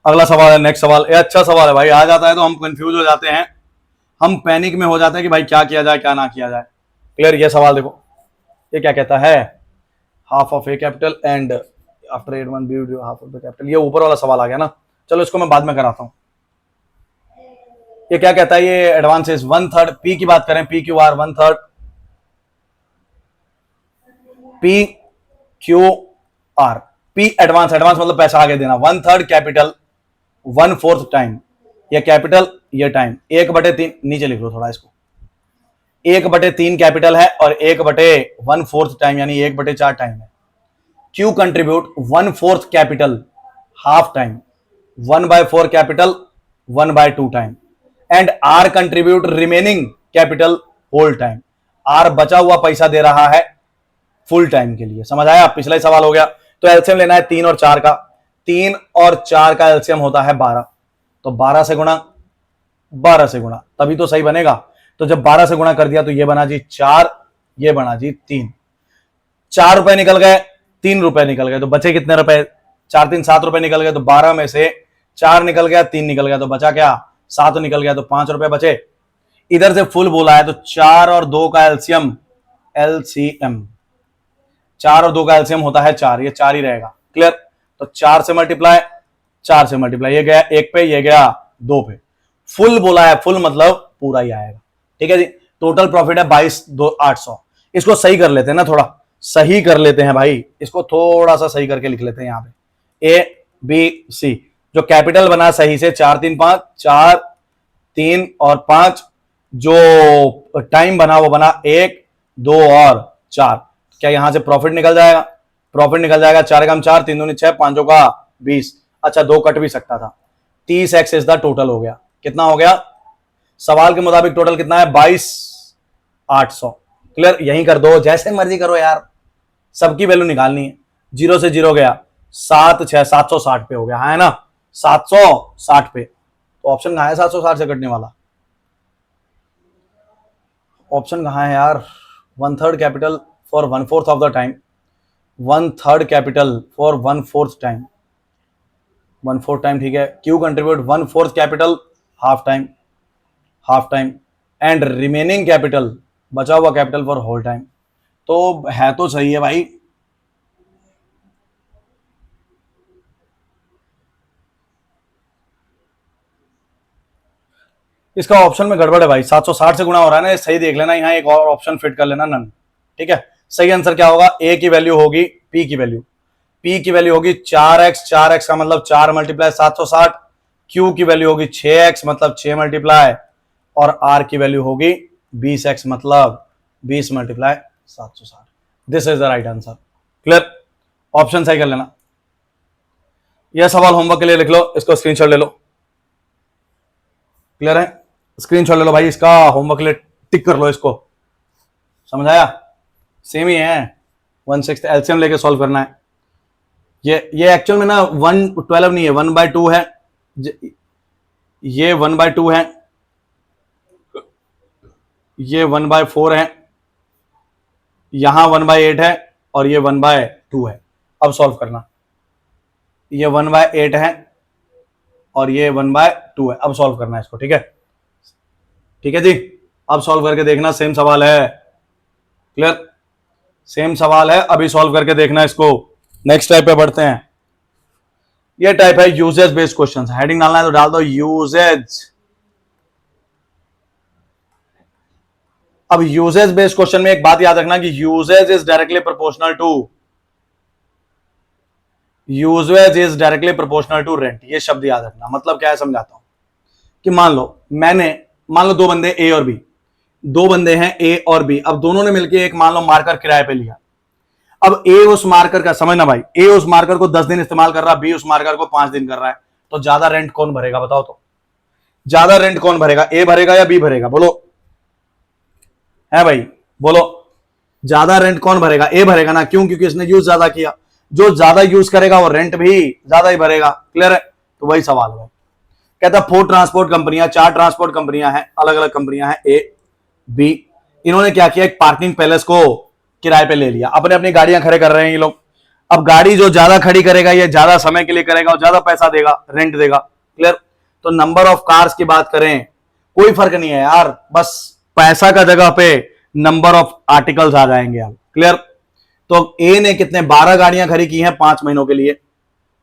अगला सवाल है, नेक्स्ट सवाल। ये अच्छा सवाल है भाई, आ जाता है तो हम कंफ्यूज हो जाते हैं, हम पैनिक में हो जाते हैं कि भाई क्या किया जाए क्या ना किया जाए। क्लियर? ये सवाल देखो, ये क्या कहता है? Half of A capital and after add one B half of the capital. ये ऊपर वाला सवाल आ गया ना, चलो इसको मैं बाद में कराता हूं। ये क्या कहता है? ये एडवांसेस 1/3 पी की बात करें, P Q are 1/3, P Q are. P advance, advance मतलब पैसा आगे देना। 1/3 कैपिटल 1/4 टाइम, ये कैपिटल ये टाइम, 1/3 नीचे लिख लो थोड़ा इसको, 1/3 कैपिटल है और 1/1/4 टाइम यानी 1/4 टाइम है। Q contribute 1/4 capital half time, 1/4 capital 1/2 time, and R contribute remaining capital whole time. R बचा हुआ पैसा दे रहा है फुल टाइम के लिए। समझ आया? पिछला ही सवाल हो गया। तो एलसीएम लेना है 3 और 4 का। 3 और 4 का एलसीएम होता है 12, तो 12 से गुणा, 12 से गुणा, तभी तो सही बनेगा। तो जब 12 से गुणा कर दिया तो ये बना जी 4, ये बना जी 3। 4 रुपए निकल गए, 3 रुपए निकल गए, तो बचे कितने रुपए? 4 3 7 रुपए निकल गए। तो 12 में से 4 निकल गया, 3 निकल गया, तो बचा क्या? 7 निकल गया, तो 5 रुपए बचे। इधर से फुल बोला है तो 4 और 2 का एलसीएम, एलसीएम 4 और 2 का एलसीएम होता है 4, ये 4 ही रहेगा। क्लियर? तो 4 से मल्टीप्लाई, 4 से मल्टीप्लाई, ये गया 1 पे, ये गया 2 पे। फुल बोला है, फुल मतलब पूरा ही आएगा। ठीक है जी। टोटल प्रॉफिट है 22,800। इसको सही कर लेते हैं ना, थोड़ा सही कर लेते हैं भाई, इसको थोड़ा सा सही करके लिख लेते हैं। यहां पे ए बी सी, जो कैपिटल बना सही से 4 3 5, 4 3 और 5, जो टाइम बना वो बना 1 2 और 4। क्या यहां से प्रॉफिट निकल जाएगा? प्रॉफिट निकल जाएगा 4 कम 4, 3 दूनी 6, 5 का 20। अच्छा 2 कट भी सकता था। 30x इज द टोटल हो गया। कितना हो गया? सवाल के मुताबिक टोटल कितना है? 22,800। क्लियर? यहीं कर दो, जैसे मर्जी करो यार, सबकी वैल्यू निकालनी है। 0 से 0 गया, 7 6 760 पे हो गया, है ना? 760 पे। तो ऑप्शन कहां है 760 से कटने वाला? ऑप्शन कहां है यार? 1/3 capital for 1/4 of the time, 1/3 capital for 1/4 time, 1/4 time. ठीक है। Q contribute 1/4 capital half time, half time, and remaining capital, बचा हुआ कैपिटल फॉर होल टाइम। तो है तो सही है भाई। इसका ऑप्शन में गड़बड़ है भाई, 760 से गुणा हो रहा है ना, सही देख लेना, यहाँ एक और ऑप्शन फिट कर लेना, नन। ठीक है। सही आंसर क्या होगा? ए की वैल्यू होगी, पी की वैल्यू, पी की वैल्यू होगी 4x, 4x का मतलब 4 मल्टीप्लाई 760, क्यू की वैल्यू होगी 6x मतलब 6 मल्टीप्लाई, और आर की वैल्यू होगी 20x मतलब 20 multiply 760। This is the right answer. Clear? Option सही कर लेना। यह सवाल होमवर्क के लिए लिख लो, इसको स्क्रीनशॉट ले लो। क्लियर है? स्क्रीनशॉट ले लो भाई, इसका होमवर्क के लिए टिक कर लो इसको। समझ आया? सेम ही है, 1/6 एलसीएम लेके सॉल्व करना है। ये एक्चुअल में ना 1/12 नहीं है, 1/2 है। ये 1/2 है, ये 1/4 है, यहां 1/8 है, और ये 1/2 है। अब सॉल्व करना। ये 1/8 है और ये 1/2 है। अब सॉल्व करना है इसको। ठीक है? ठीक है जी। अब सॉल्व करके देखना, सेम सवाल है। क्लियर? सेम सवाल है, अभी सॉल्व करके देखना इसको। नेक्स्ट टाइप पे बढ़ते हैं। ये टाइप है यूजेज बेस्ड क्वेश्चंस। हेडिंग डालना है तो डाल दो यूजेज। अब यूजेज बेस्ड क्वेश्चन में एक बात याद रखना कि usage is directly proportional to, usage is directly proportional to rent. ये शब्द याद रखना। मतलब क्या है समझाता हूं कि मान लो दो बंदे ए और बी, दो बंदे हैं ए और बी। अब दोनों ने मिलकर एक मान लो मार्कर किराए पे लिया। अब ए उस मार्कर का, समझना भाई, ए उस मार्कर को 10 दिन इस्तेमाल कर रहा, बी उस मार्कर को 5 दिन कर रहा है। तो ज्यादा रेंट कौन भरेगा? बताओ तो, ज्यादा रेंट कौन भरेगा? ए भरेगा या बी भरेगा? बोलो, है भाई, बोलो, ज्यादा रेंट कौन भरेगा? ए भरेगा ना। क्यों? क्योंकि इसने यूज ज्यादा किया। जो ज्यादा यूज करेगा वो रेंट भी ज्यादा ही भरेगा। क्लियर है? तो वही सवाल है। कहता 4 ट्रांसपोर्ट कंपनियां, 4 ट्रांसपोर्ट कंपनियां हैं, अलग अलग कंपनियां हैं ए बी। इन्होंने क्या किया? एक पार्किंग पैलेस को किराए पे ले लिया। अपने अपनी गाड़ियां खड़े कर रहे हैं ये लोग। अब गाड़ी जो ज्यादा खड़ी करेगा, ये ज्यादा समय के लिए करेगा और ज्यादा पैसा देगा, रेंट देगा। क्लियर? तो नंबर ऑफ कार्स की बात करें, कोई फर्क नहीं है यार, बस पैसा का जगह पे नंबर ऑफ आर्टिकल्स आ जाएंगे आप। क्लियर? तो ए ने कितने 12 गाड़ियां खड़ी की हैं 5 महीनों के लिए।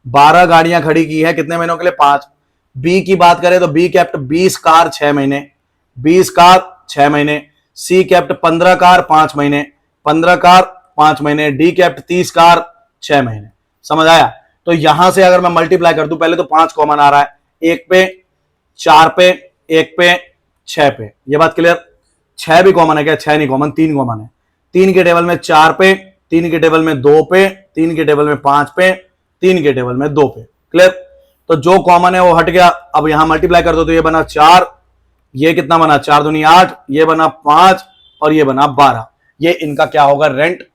12 गाड़ियां खड़ी की है कितने महीनों के लिए? 5। बी की बात करें तो बी कैप्ट 20 कार 6 महीने, 20 कार 6 महीने। सी कैप्ट 15 कार 5 महीने, 15 कार 5 महीने। डी कैप्ट 30 कार 6 महीने। समझ आया? तो यहां से अगर मैं मल्टीप्लाई कर दूं, पहले तो 5 कॉमन आ रहा है, 1 पे, 4 पे, 1 पे, 6 पे, ये बात क्लियर? 6 भी कॉमन है क्या? 6 नहीं कॉमन, 3 कॉमन है। 3 के टेबल में 4 पे, 3 के टेबल में 2 पे, 3 के टेबल में 5 पे, 3 के टेबल में 2 पे। क्लियर? तो जो कॉमन है वो हट गया। अब यहां मल्टीप्लाई कर दो तो ये बना 4, ये कितना बना 4 दूनी 8, ये बना 5 और ये बना 12। ये इनका क्या होगा? रेंट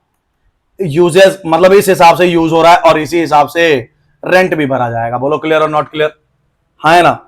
यूजेस, मतलब इस हिसाब से यूज हो रहा है और इसी हिसाब से रेंट भी भरा जाएगा। बोलो क्लियर और नॉट क्लियर? हाँ है ना?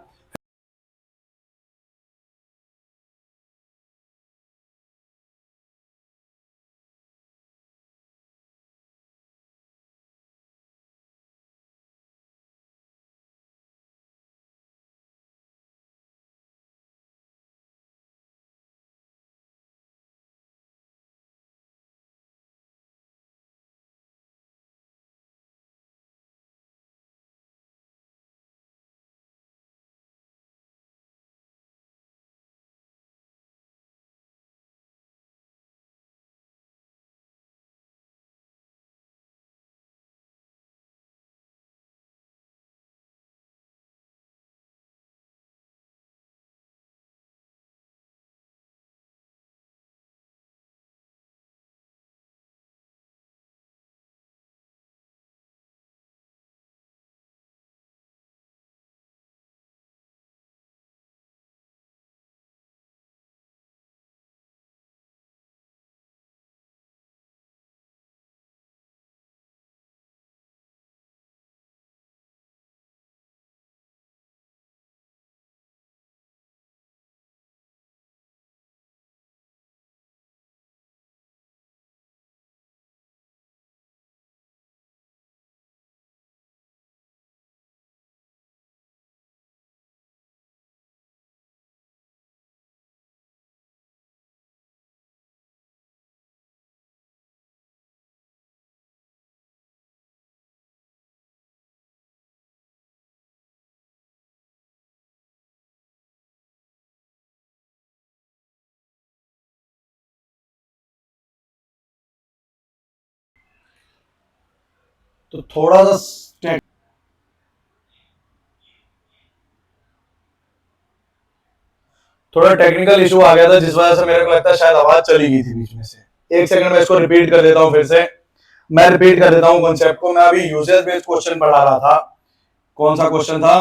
तो थोड़ा सा थोड़ा टेक्निकल इशू आ गया था, जिस वजह से मेरे को लगता है शायद आवाज चली गई थी बीच में से। एक सेकंड में इसको रिपीट कर देता हूं, फिर से मैं रिपीट कर देता हूं कॉन्सेप्ट को। मैं अभी यूजेस बेस्ड क्वेश्चन पढ़ा रहा था। कौन सा क्वेश्चन था?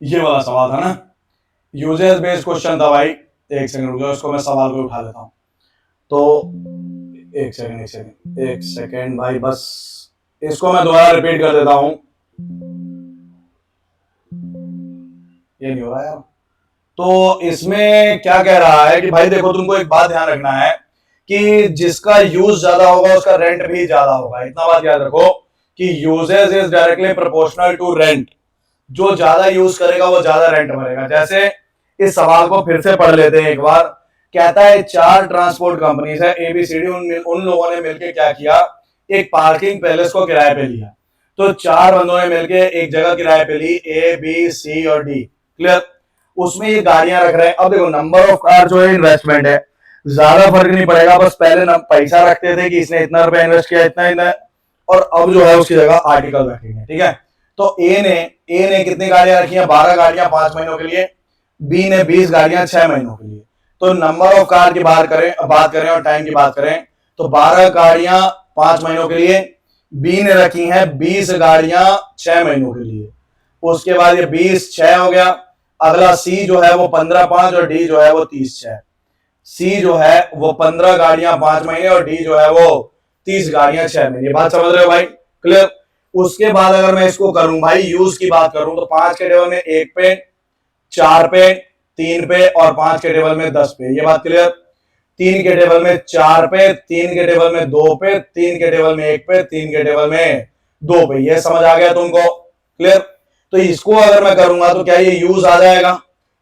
ये वाला सवाल था ना, यूजेस बेस्ड क्वेश्चन था भाई। एक सेकंड रुक जाओ, इसको मैं सवाल को उठा लेता हूं। तो एक सेकंड भाई, बस इसको मैं दोबारा रिपीट कर देता हूं। ये नहीं हो रहा यार। तो इसमें क्या कह रहा है कि भाई देखो, तुमको एक बात ध्यान रखना है कि जिसका यूज ज्यादा होगा उसका रेंट भी ज्यादा होगा। इतना बात याद रखो कि uses is directly proportional to rent. जो ज्यादा यूज करेगा वो ज्यादा रेंट भरेगा। जैसे इस सवाल को फिर से पढ़ लेते हैं एक बार। कहता है 4 ट्रांसपोर्ट कंपनीज है एबीसीडी, उन लोगों ने मिलकर क्या किया, एक पार्किंग पैलेस को किराए पे लिया। तो 4 बंदों ने मिलकर एक जगह किराए पे ली, ए बी सी और डी। क्लियर? उसमें ये गाड़ियां रख रहे हैं। अब देखो, नंबर ऑफ कार जो है इन्वेस्टमेंट है, ज्यादा फर्क नहीं पड़ेगा। बस पहले पैसा रखते थे कि इसने इतना रुपया इन्वेस्ट किया, इतना इतना, और अब जो है उसकी जगह आर्टिकल रखेंगे। ठीक है? तो ए ने कितनी गाड़ियां रखी हैं? 12 गाड़ियां 5 महीनों के लिए। बी ने 20 गाड़ियां 6 महीनों के लिए। तो नंबर ऑफ कार की बात करें और टाइम की बात करें तो 12 गाड़ियां 5 महीनों के लिए, बी ने रखी हैं 20 गाड़ियां 6 महीनों के लिए। उसके बाद ये 20 6 हो गया। अगला सी जो है वो 15 5 और डी जो है वो 30 6। सी जो है वो 15 गाड़ियां 5 महीने और डी जो है वो 30 गाड़ियां 6 महीने। बात समझ रहे हो भाई? क्लियर? उसके बाद अगर मैं इसको करूं भाई, यूज की बात करूं, तो 5 के टेबल में 1 पे, 4 पे, 3 पे और 5 के टेबल में 10 पे। ये बात क्लियर? 3 के टेबल में 4 पे, 3 के टेबल में 2 पे, 3 के टेबल में 1 पे, 3 के टेबल में 2 पे। ये समझ आ गया तुमको? क्लियर? तो इसको अगर मैं करूंगा तो क्या ये यूज आ जाएगा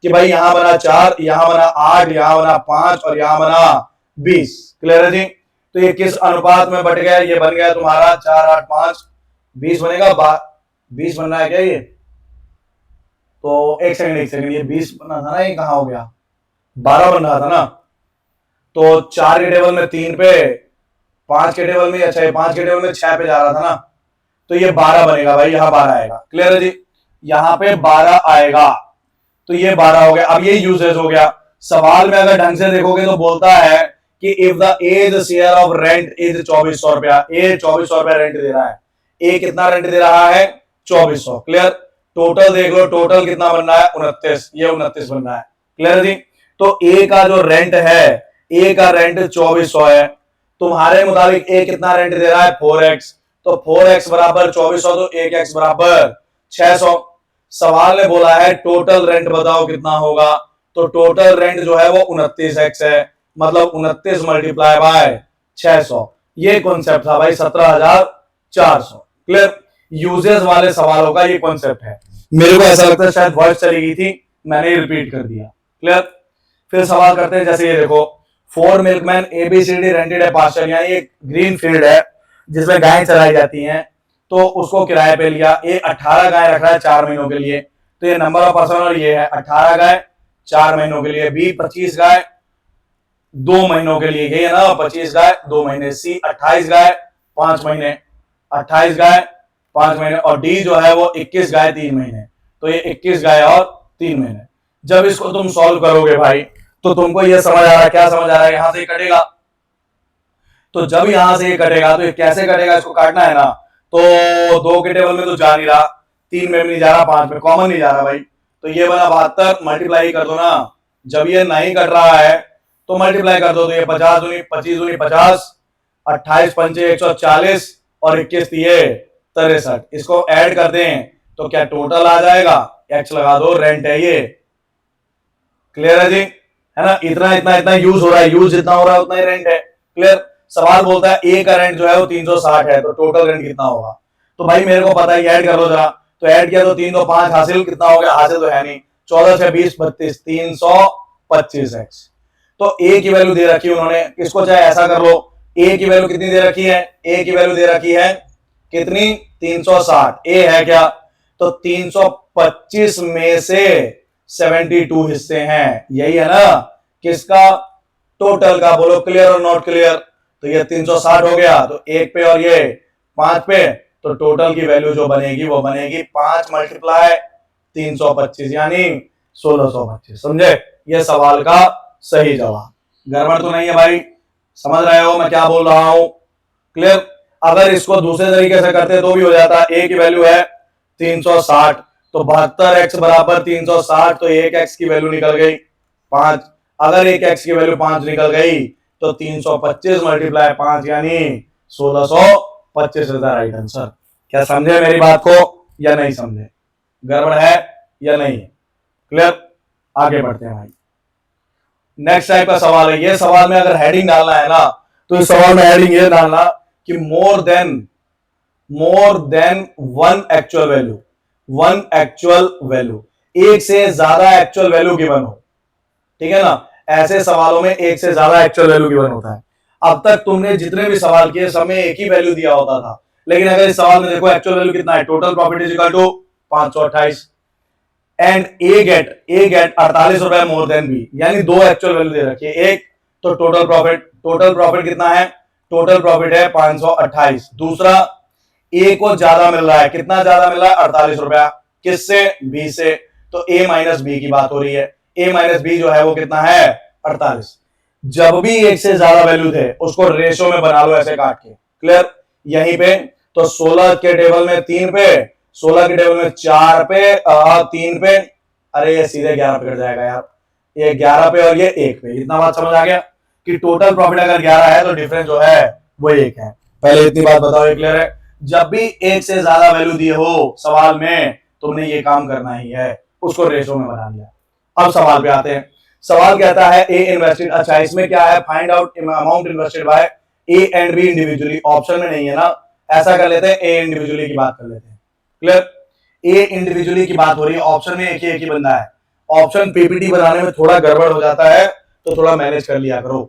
कि भाई यहां बना 4, यहां बना 8, यहां बना 5 और यहां बना 20। क्लियर है जी? तो ये किस अनुपात में बट गया? ये बन गया तुम्हारा 4 8 5 20 बनेगा। 20 बन रहा है क्या ये? तो एक सेकंड, ये 20 बना था ना, ये कहां हो गया? 12 बन रहा था ना। तो 4 के टेबल में 3 पे, 5 के टेबल में, अच्छा 5 के टेबल में 6 पे जा रहा था ना। तो ये 12 बनेगा भाई, यहां 12 आएगा। क्लियर है जी, यहां पे 12 आएगा तो ये 12 हो गया। अब ये यूसेज हो गया। सवाल में अगर ढंग से देखोगे तो बोलता है कि if the A's share of rent is 2400 रुपया, ए 2400 रुपया रेंट दे रहा है, ए कितना रेंट दे रहा है 2400। क्लियर, टोटल देख लो, टोटल कितना बन रहा है 29, ये 29 बन रहा है। क्लियर जी, तो ए का जो रेंट है, ए का रेंट 2400 है, तुम्हारे मुताबिक ए कितना रेंट दे रहा है 4x, तो 4x बराबर 2400, तो 1x बराबर 600। सवाल में बोला है टोटल रेंट बताओ कितना होगा, तो टोटल रेंट जो है वो 29x है, मतलब 29 मल्टीप्लाई बाय 600। ये कॉन्सेप्ट था भाई 17,400। क्लियर, यूजेस वाले सवालों का ये कॉन्सेप्ट है। मेरे को ऐसा लगता है शायद वॉइस चली गई थी, मैंने रिपीट कर दिया। क्लियर, फिर सवाल करते हैं, जैसे ये देखो, 4 मिल्कमैन एबीसीडी रेंटेड है पास्चर, यानी एक ग्रीन फील्ड है जिसमें गायें चलाई जाती हैं, तो उसको किराए पे लिया। ए 18 गाय रख रहा है 4 महीनों के लिए, तो ये नंबर ऑफ पर्सन और ये है 18 गाय 4 महीनों के लिए। बी 25 गाय 2 महीनों के लिए, ये ना 25 गाय 2 महीने। सी 28 गाय 5 महीने, 28 गाय 5 महीने। और डी जो है वो 21 गाय 3 महीने, तो ये 21 गाय और 3 महीने। जब इसको तुम सॉल्व करोगे भाई तो तुमको ये समझ आ रहा है, क्या समझ आ रहा है, यहां से ही कटेगा। तो जब यहां से ये कटेगा तो ये कैसे कटेगा, इसको काटना है ना, तो 2 के टेबल में तो जा नहीं रहा, 3 में भी नहीं जा रहा, 5 में कॉमन नहीं जा रहा भाई, तो ये बना 72, मल्टीप्लाई कर दो ना। जब ये नहीं कट रहा है तो मल्टीप्लाई कर दो, तो ये 50 दूनी 25 दूनी 50, 28 पंचे 140 और 21 दिए 63। इसको ऐड कर दें तो क्या टोटल आ जाएगा, एक्स लगा दो, रेंट है ये। क्लियर है जी, है ना, इतना इतना इतना यूज हो रहा है, यूज जितना हो रहा है उतना ही रेंट है। क्लियर, सवाल बोलता है ए का रेंट जो है वो 360 है, तो टोटल रेंट कितना होगा, तो भाई मेरे को पता है, ऐड कर लो जरा। तो ऐड किया तो 3 2 5 हासिल कितना हो गया, हासिल तो है नहीं, 14 से 20 32 325x। तो ए की वैल्यू दे रखी है उन्होंने, इसको चाहे ऐसा कर लो, ए की वैल्यू कितनी दे रखी है, ए की वैल्यू दे रखी है कितनी 360, ए है क्या, तो 325 में से 72 हिस्से हैं, यही है ना किसका, टोटल का। बोलो क्लियर और नॉट क्लियर, तो ये 360 हो गया, तो 1 पे और ये 5 पे, तो टोटल की वैल्यू जो बनेगी वो बनेगी 5 मल्टीप्लाई 325 यानी 1625। समझे, ये सवाल का सही जवाब। गड़बड़ तो नहीं है भाई, समझ रहे हो मैं क्या बोल रहा हूं। क्लियर, अगर इसको दूसरे तरीके से करते तो भी हो जाता। ए की वैल्यू है 360, तो 72x बराबर 360, तो 1x की वैल्यू निकल गई 5। अगर 1x की वैल्यू 5 निकल गई तो 325 मल्टीप्लाई 5 यानी 1625 इज द राइट आंसर। क्या समझे मेरी बात को या नहीं समझे, गड़बड़ है या नहीं है। क्लियर, आगे बढ़ते हैं भाई। नेक्स्ट टाइप का सवाल है, ये सवाल में अगर हेडिंग डालना है ना, तो इस सवाल में हेडिंग ये डालना कि more than one actual value, one actual value, एक से ज्यादा एक्चुअल वैल्यू गिवन हो। ठीक है ना, ऐसे सवालों में एक से ज्यादा एक्चुअल वैल्यू गिवन होता है। अब तक तुमने जितने भी सवाल किए सब में एक ही वैल्यू दिया होता था, लेकिन अगर इस सवाल में देखो एक्चुअल वैल्यू कितना है, total profit is equal to 528 and A get 48 रुपए मोर देन बी, यानी 2 एक्चुअल वैल्यू दे रखी है। एक तो टोटल प्रॉफिट कितना है, टोटल प्रॉफिट है 528। दूसरा, ए को ज्यादा मिल रहा है, कितना ज्यादा मिल रहा है 48 रुपया, किससे, बी से, तो ए माइनस बी की बात हो रही है। ए माइनस बी जो है वो कितना है 48। जब भी एक से ज्यादा वैल्यू थे उसको रेशो में बना लो ऐसे काट के। क्लियर, यहीं पे तो 16 के टेबल में 3 पे, 16 के टेबल में 4 पे 3 पे, अरे ये सीधे 11 पे कट जाएगा यार, ये 11 पे और ये 1 पे। इतना बात समझ आ गया कि टोटल प्रॉफिट अगर 11 है तो डिफरेंस जो है वो 1 है। पहले इतनी बात बताओ, ये क्लियर है। जब भी एक से ज्यादा वैल्यू दिए हो सवाल में, तुमने ये काम करना ही है, उसको रेशो में बना लिया। अब सवाल पे आते हैं। सवाल कहता है ए इन्वेस्टेड, अच्छा इसमें क्या है, find out amount invested by A and B individually, option में नहीं है ना, ऐसा कर लेते हैं ए इंडिविजुअली की बात कर लेते हैं। क्लियर, ए इंडिविजुअली की बात हो रही है, ऑप्शन में एक ही बंदा है। ऑप्शन पीपीटी बनाने में थोड़ा गड़बड़ हो जाता है, तो थोड़ा मैनेज कर लिया करो।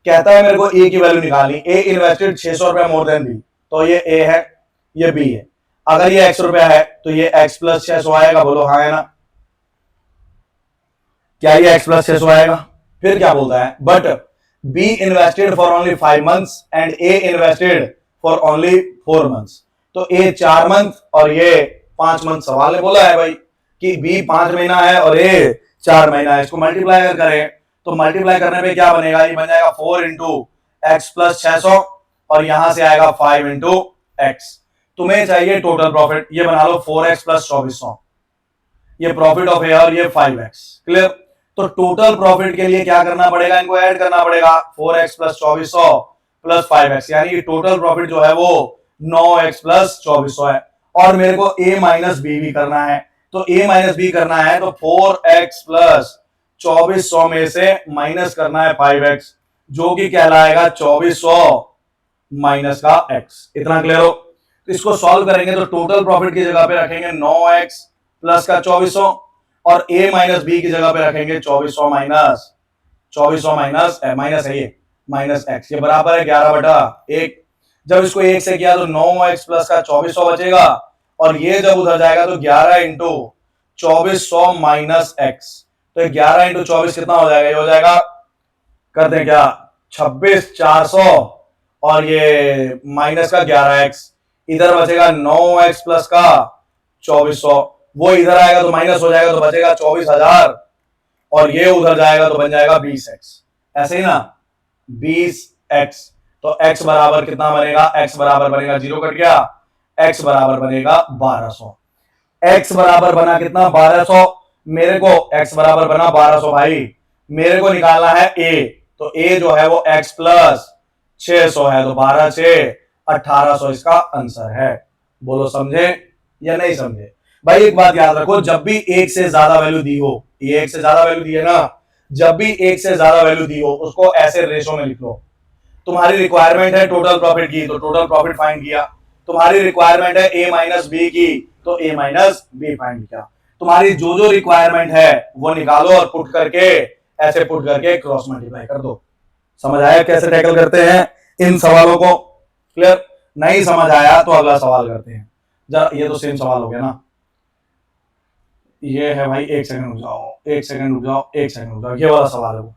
कहता है मेरे को ए की वैल्यू निकालनी, ए इन्वेस्टेड 600 रुपया मोर देन बी, तो ये ए है ये बी है। अगर ये x रुपया है तो ये x प्लस 600 आएगा, बोलो हाँ है ना, क्या ये x प्लस 600 आएगा। फिर क्या बोलता है, but be invested for only 5 months and A invested for only 4 months. तो ए 4 मंथ और ये 5 मंथ। सवाल ने बोला है भाई कि बी 5 महीना है और ए 4 महीना है, इसको मल्टीप्लाई अगर करें तो मल्टीप्लाई करने पे क्या बनेगा, ये बन जाएगा 4 इंटू एक्स प्लस 600 और यहां से आएगा 5 इंटू एक्स। तुम्हें चाहिए टोटल प्रॉफिट, ये बना लो 4x प्लस 2400, ये प्रॉफिट ऑफ ए और ये 5x। क्लियर। तो टोटल प्रॉफिट के लिए क्या करना पड़ेगा, इनको ऐड करना पड़ेगा 4x प्लस 2400 प्लस 5x, यानी कि टोटल प्रॉफिट जो है वो 9x प्लस 2400 है। और मेरे को a माइनस बी भी करना है, तो a माइनस बी करना है तो 4x प्लस 2400 में से माइनस करना है 5x, जो कि कहलाएगा 2400 माइनस का x। इतना क्लियर हो। तो इसको सॉल्व करेंगे तो टोटल प्रॉफिट की जगह पे रखेंगे 9x प्लस का 2400 और a माइनस बी की जगह पे रखेंगे 2400 माइनस माइनस है ये माइनस x, ये बराबर है 11/1। जब इसको 1 से किया तो 9x प्लस का 2400 बचेगा और ये जब उधर जाएगा तो 11 इंटू 2400 माइनस x, तो 11 इंटू 24 कितना हो जाएगा, ये हो जाएगा, करते हैं क्या, 26,400 और ये माइनस का 11x, इधर बचेगा 9x प्लस का 2400, वो इधर आएगा तो माइनस हो जाएगा तो बचेगा 24,000 और ये उधर जाएगा तो बन जाएगा 20x। ऐसे ही ना 20x, तो x बराबर कितना बनेगा, x बराबर बनेगा 0 कट गया, x बराबर बनेगा 1200। x बराबर बना कितना 1200, मेरे को x बराबर बना 1200 भाई, मेरे को निकालना है a, तो a जो है वो x प्लस 600 है, तो 12 6 1800 इसका आंसर है। बोलो समझे या नहीं समझे। भाई एक बात याद रखो, जब भी एक से ज्यादा वैल्यू दी हो, ये एक से ज्यादा वैल्यू दी है ना, जब भी एक से ज्यादा वैल्यू दी हो उसको ऐसे रेशो में लिख लो। तुम्हारी रिक्वायरमेंट है टोटल प्रॉफिट की, तो टोटल प्रॉफिट फाइंड किया। तुम्हारी रिक्वायरमेंट है a माइनस बी की, तो a माइनस बी फाइंड किया। तुम्हारी जो जो रिक्वायरमेंट है वो निकालो और पुट करके ऐसे पुट करके क्रॉस मल्टीप्लाई कर दो। समझ आया कैसे टैकल करते हैं इन सवालों को। क्लियर। नहीं समझ आया तो अगला सवाल करते हैं। जरा ये तो सेम सवाल हो गया ना, ये है भाई, एक सेकंड रुक जाओ, एक सेकंड रुक जाओ, एक सेकंड रुक जाओ, ये वाला सवाल है। वो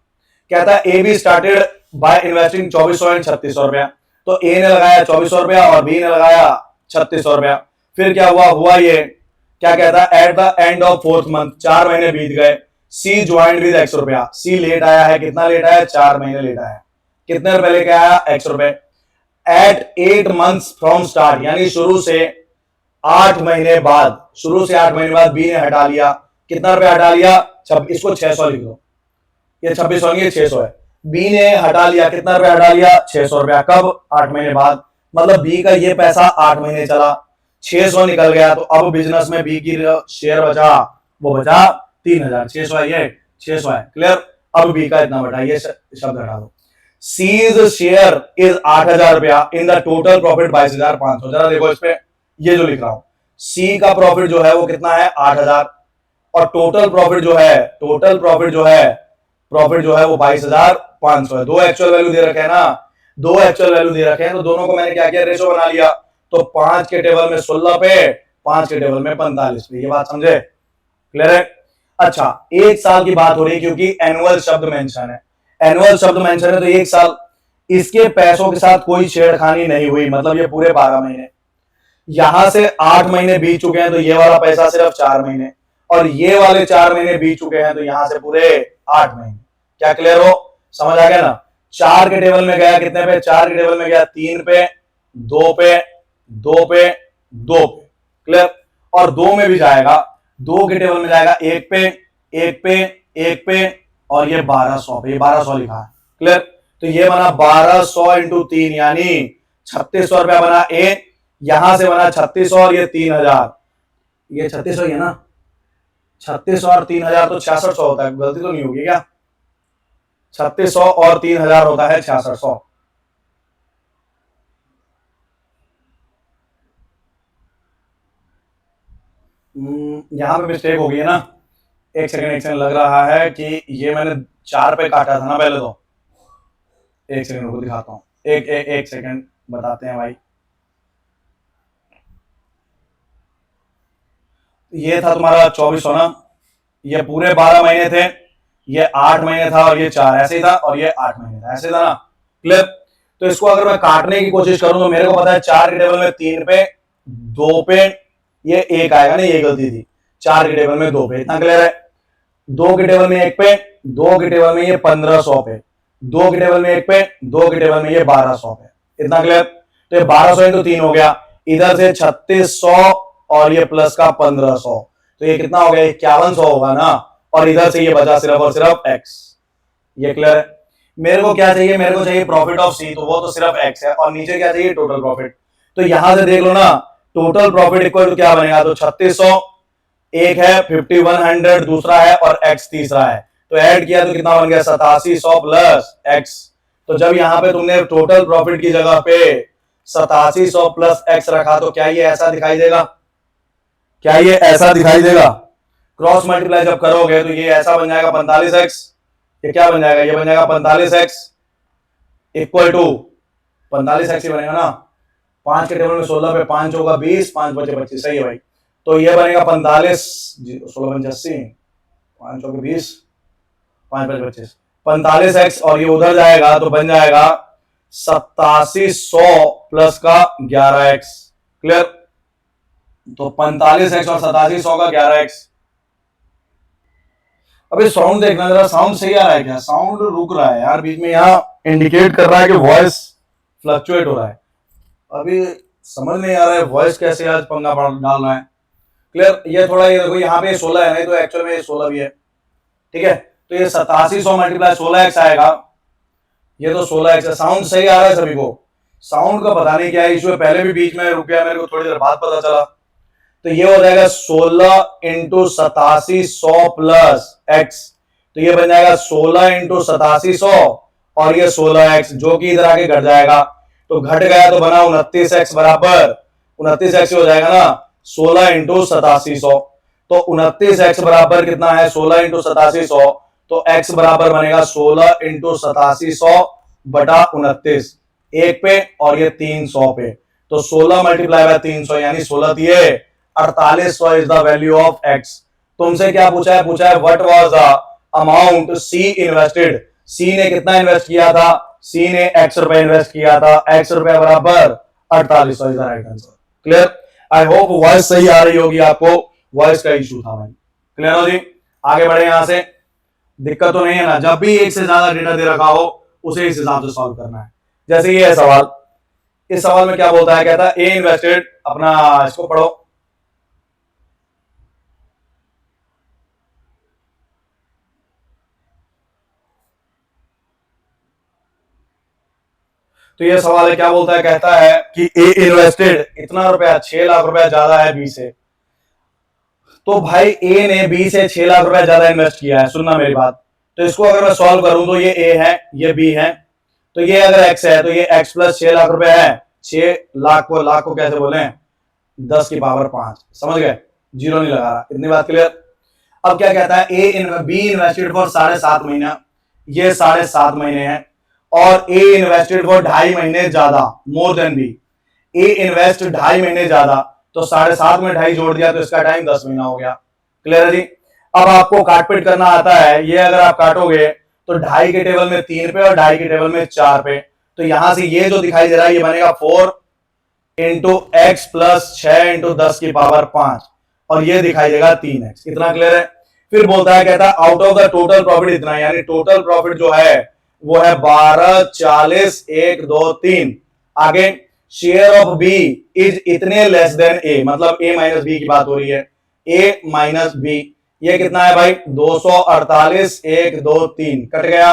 कहता है A be started by investing 2400 and 3600 रुपया। तो ए ने लगाया 2400 रुपया और बी ने लगाया 3600 रुपया। फिर क्या हुआ ये क्या कहता है, eight the end of 4th month, 4 महीने बीत गए, सी ज्वाइंट विद x रुपया। सी लेट आया है, कितना लेट आया, 4 महीने लेट आया। कितने रुपए लेके आया, x रुपए। एट 8 मंथ्स फ्रॉम स्टार्ट, यानी शुरू से 8 महीने बाद, शुरू से 8 महीने बाद बी ने हटा लिया, कितना रुपया हटा लिया, इसको 600 लिख लो, ये 2600 नहीं, ये 600 है। बी ने हटा लिया, कितना रुपया हटा लिया, 600 रुपया। कब, 8 महीने बाद। मतलब बी का ये पैसा 8 महीने चला, 600 निकल गया, तो अब बिजनेस में बी की शेयर बचा, वो बचा 3000। 600 है, ये 600 है। क्लियर। अब बी का इतना बटा, ये शब्द हटा दो। सीज शेयर इज 8000 रुपया इन द टोटल प्रॉफिट 22,500। जरा देखो इस पे, ये जो लिख रहा हूं, सी का प्रॉफिट जो है वो कितना है, 8000, और टोटल प्रॉफिट जो है, प्रॉफिट जो है वो 22,500 है। दो एक्चुअल वैल्यू दे रखे हैं ना, दो एक्चुअल वैल्यू दे रखे हैं, तो दोनों को मैंने क्या किया, रेशो बना लिया। तो 5 के टेबल में 16 पे, 5 के टेबल में 45 पे। ये बात समझे। क्लियर है। अच्छा, एक साल की बात हो रही है क्योंकि एनुअल शब्द मेंशन है, एनुअल शब्द मेंशन है, तो एक साल। इसके पैसों के साथ कोई छेड़खानी नहीं हुई, मतलब ये पूरे 12 महीने। यहां से 8 महीने बीत चुके हैं, तो ये वाला पैसा सिर्फ 4 महीने, और ये वाले 4 महीने बीत चुके हैं, तो यहां से पूरे 8 महीने। क्या क्लियर हो, समझ आ गया ना। 4 के टेबल में गया कितने पे, 4 के टेबल में गया 3 पे, 2 पे, 2 पे, 2 पे। क्लियर। और 2 में भी जाएगा, 2 के टेबल में जाएगा 1 पे, 1 पे, 1 पे, और ये 1200 पे, ये 1200 लिखा है। क्लियर। तो ये बना 1200 इंटू 3, यानी 3600 रुपया बना ए, यहां से बना 3600 और ये 3000, ये 3600 ही है ना, 3600 और 3000 तो 6600 होता है, गलती तो नहीं होगी क्या, 3600 और 3000 होता है 6600। यहां पे मिस्टेक हो गई है ना, एक सेकंड लग रहा है कि ये मैंने 4 पे काटा था ना पहले, तो एक सेकंड को दिखाता हूं, एक सेकंड बताते हैं भाई। ये था तुम्हारा 2400 ना, ये पूरे 12 महीने थे, ये 8 महीने था, और ये 4 ऐसे ही था, और ये 8 महीने था, ऐसे था ना। क्लियर। तो इसको अगर मैं काटने की कोशिश करूं तो मेरे को पता है 4 के टेबल में 3 पे 2 पे ये 1 आएगा ना, ये गलती थी, 4 के टेबल में 2 पे, इतना क्लियर है। 2 के टेबल में 1 पे, 2 के टेबल में ये 1500 पे, 2 के टेबल में 1 पे, 2 के टेबल में ये 1200 पे, इतना क्लियर। तो ये 1200 इंटू 3 हो गया, इधर से 3600 और ये प्लस का 1500, तो ये कितना हो गया, 5100 होगा ना, और इधर से ये बचा सिर्फ और सिर्फ एक्स। ये क्लियर है। मेरे को क्या चाहिए, मेरे को चाहिए प्रॉफिट ऑफ सी, तो वो तो सिर्फ एक्स है, और नीचे क्या चाहिए, टोटल प्रॉफिट। तो यहां से देख लो ना, टोटल प्रॉफिट इक्वल टू क्या बनेगा, तो 3600 एक है, 5100 दूसरा है, और एक्स तीसरा है, तो ऐड किया तो कितना बन गया, 8700 प्लस एक्स। तो जब यहां पे तुमने टोटल प्रॉफिट की जगह पे 8700 प्लस एक्स रखा, तो क्या ये ऐसा दिखाई देगा, क्या ये ऐसा दिखाई देगा। क्रॉस मल्टीप्लाई जब करोगे तो ये ऐसा बन जाएगा 45x, ये क्या बन जाएगा, ये बन जाएगा 45x इक्वल टू 45x ही बनेगा ना, 5 के टेबल में 16 पे 5 होगा 20, 5 बचे 25, सही है भाई। तो ये बनेगा 45, 16 पंच 80, 5 होगा 20, 5 बचे 25, 45x, और ये उधर जाएगा तो बन जाएगा 8700 प्लस का 11x, क्लियर। तो 45x और 8700 का 11x। अभी साउंड देखना जरा, साउंड सही आ रहा है क्या, साउंड रुक रहा है यार बीच में, यहाँ इंडिकेट कर रहा है कि वॉइस फ्लक्चुएट हो रहा है। अभी समझ नहीं आ रहा है वॉइस कैसे आज पंगा डाल रहा है, क्लियर। ये थोड़ा ये देखो, यहाँ पे 16 है, नहीं तो एक्चुअल में 16 भी है, ठीक है। तो ये 8700 मल्टीप्लाई 16x आएगा, ये तो 16x है। साउंड सही आ रहा है सभी को, साउंड का पता नहीं क्या इशू है, पहले भी बीच में रुक गया, मेरे को थोड़ी देर बाद पता चला। तो ये हो जाएगा 16 इंटू 8700 प्लस एक्स, तो ये बन जाएगा 16 इंटू 8700 और ये 16x, जो कि इधर आके घट जाएगा, तो घट गया तो बना 29x बराबर 29x हो जाएगा ना 16 इंटू 8700। तो 29x बराबर कितना है, 16 इंटू 8700, तो x बराबर बनेगा 16 इंटू 8700 बटा 29, एक पे और ये 300 पे, तो 16 मल्टीप्लाई बाय 300 यानी 16 दिए 4800 is the value of x। तुमसे क्या पूछा है, पूछा है what was the amount C invested, C ने कितना इन्वेस्ट किया था, सी ने x रुपए इन्वेस्ट किया था, x रुपए बराबर 4800 is the right answer, clear. I hope voice सही आ रही होगी आपको, वॉइस का इशू था भाई, क्लियर हो जी। आगे बढ़े, यहां से दिक्कत तो नहीं है ना, जब भी एक से ज्यादा डेटा दे रखा हो उसे इस हिसाब से सॉल्व करना है। जैसे ये है सवाल, इस सवाल में क्या बोलता है, कहता है ए इन्वेस्टेड, अपना इसको पढ़ो, तो ये सवाल है क्या बोलता है, कहता है कि ए इन्वेस्टेड इतना रुपया, 6 लाख रुपया ज्यादा है बी से। तो भाई ए ने बी से 6 लाख रुपया ज्यादा इन्वेस्ट किया है, सुनना मेरी बात। तो इसको अगर मैं सॉल्व करूं तो ये ए है, ये बी है, तो ये अगर एक्स है तो ये एक्स प्लस 6 लाख रुपया है, 6 लाख को कैसे बोले, 10 की पावर 5, समझ गए, जीरो नहीं लगा रहा, इतनी बात क्लियर। अब क्या कहता है, बी इन्वेस्टेड फॉर 7.5 महीना, ये 7.5 महीने हैं, और ए इन्वेस्टेड फॉर 2.5 महीने ज्यादा, मोर देन बी। ए इन्वेस्ट 2.5 महीने ज्यादा, तो 7.5 में 2.5 जोड़ दिया तो इसका टाइम 10 महीना हो गया, क्लियर है जी। अब आपको काटपीट करना आता है, ये अगर आप काटोगे तो 2.5 के टेबल में 3 पे और 2.5 के टेबल में 4 पे, तो यहां से ये जो दिखाई दे रहा है ये बनेगा 4 इंटू एक्स प्लस 6 इंटू 10 की पावर 5, और ये दिखाई देगा 3x, इतना क्लियर है। फिर बोलता है, कहता है out of the total profit इतना, यानी टोटल प्रॉफिट जो है वो है 12, 40, 1, 2, 3। आगे शेयर ऑफ बी इज इतने लेस देन ए, मतलब ए माइनस बी की बात हो रही है, ए माइनस बी, ये कितना है भाई 248, 1, 2, 3 कट गया,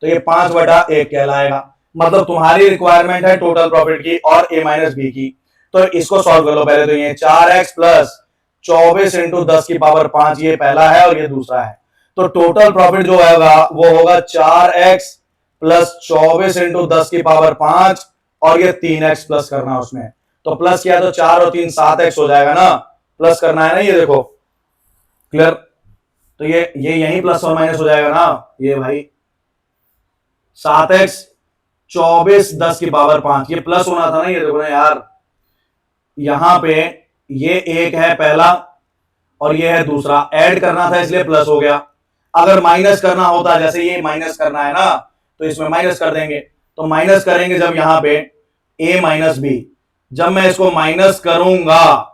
तो ये 5/1 कहलाएगा। मतलब तुम्हारी रिक्वायरमेंट है टोटल प्रॉफिट की और ए माइनस बी की, तो इसको सॉल्व कर लो पहले। तो ये 4x प्लस 24 इंटू 10 की पावर 5, ये पहला है और ये दूसरा है, तो टोटल प्रॉफिट जो होगा वो होगा 4x प्लस 24 इंटू 10 की पावर 5, और ये 3x प्लस करना उसमें, तो प्लस किया तो 4 और 3 7x हो जाएगा ना, प्लस करना है ना, ये देखो क्लियर। तो ये यही प्लस और माइनस हो जाएगा ना, ये भाई 7x 24 10 की पावर 5, ये प्लस होना था ना, ये देखो ना यार, यहां पे ये एक है पहला और ये है दूसरा, ऐड करना था इसलिए प्लस हो गया। अगर माइनस करना होता, जैसे ये माइनस करना है ना, तो इसमें माइनस कर देंगे, तो माइनस करेंगे जब यहां पे a माइनस बी, जब मैं इसको माइनस करूंगा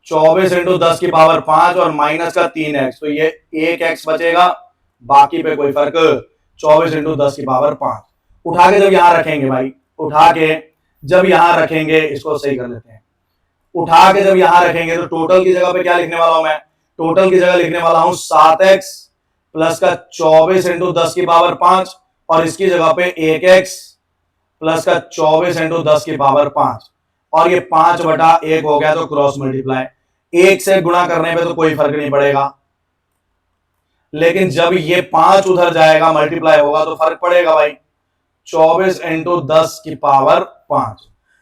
24 इंटू 10 की पावर 5 और माइनस का 3x, तो ये 1x बचेगा, बाकी पे कोई फर्क। 24 इंटू 10 की पावर 5 उठा के जब यहां रखेंगे भाई, उठा के जब यहां रखेंगे, इसको सही कर लेते हैं, उठा के जब यहां रखेंगे तो टोटल की जगह पे क्या लिखने वाला हूं मैं, टोटल की जगह लिखने वाला हूं 7x प्लस का 24 इंटू 10 की पावर 5 और इसकी जगह पे 1x प्लस का 24 इंटू 10 की पावर 5 और ये 5/1 हो गया, तो क्रॉस मल्टीप्लाई। एक से गुणा करने पे तो कोई फर्क नहीं पड़ेगा, लेकिन जब ये 5 उधर जाएगा मल्टीप्लाई होगा तो फर्क पड़ेगा भाई। 24 इंटू 10 की पावर 5,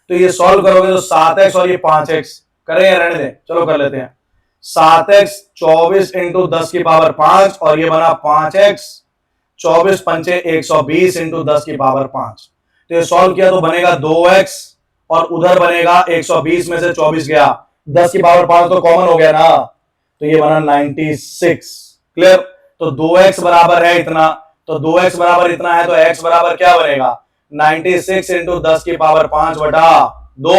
तो ये सॉल्व करोगे तो 7x और ये 5x, करें या रहने दें, चलो कर लेते हैं। 7x 24 इंटू 10 की पावर 5 और ये बना 5x, 24 पंचे 120 इंटू 10 की पावर 5, तो ये सॉल्व किया तो बनेगा 2x और उधर बनेगा 120 में से 24 गया, 10 की पावर 5 तो कॉमन हो गया ना, तो ये बना 96। क्लियर? तो 2x बराबर है इतना, तो 2x बराबर इतना है, तो x बराबर क्या बनेगा, 96 इंटू 10 की पावर 5 बटा 2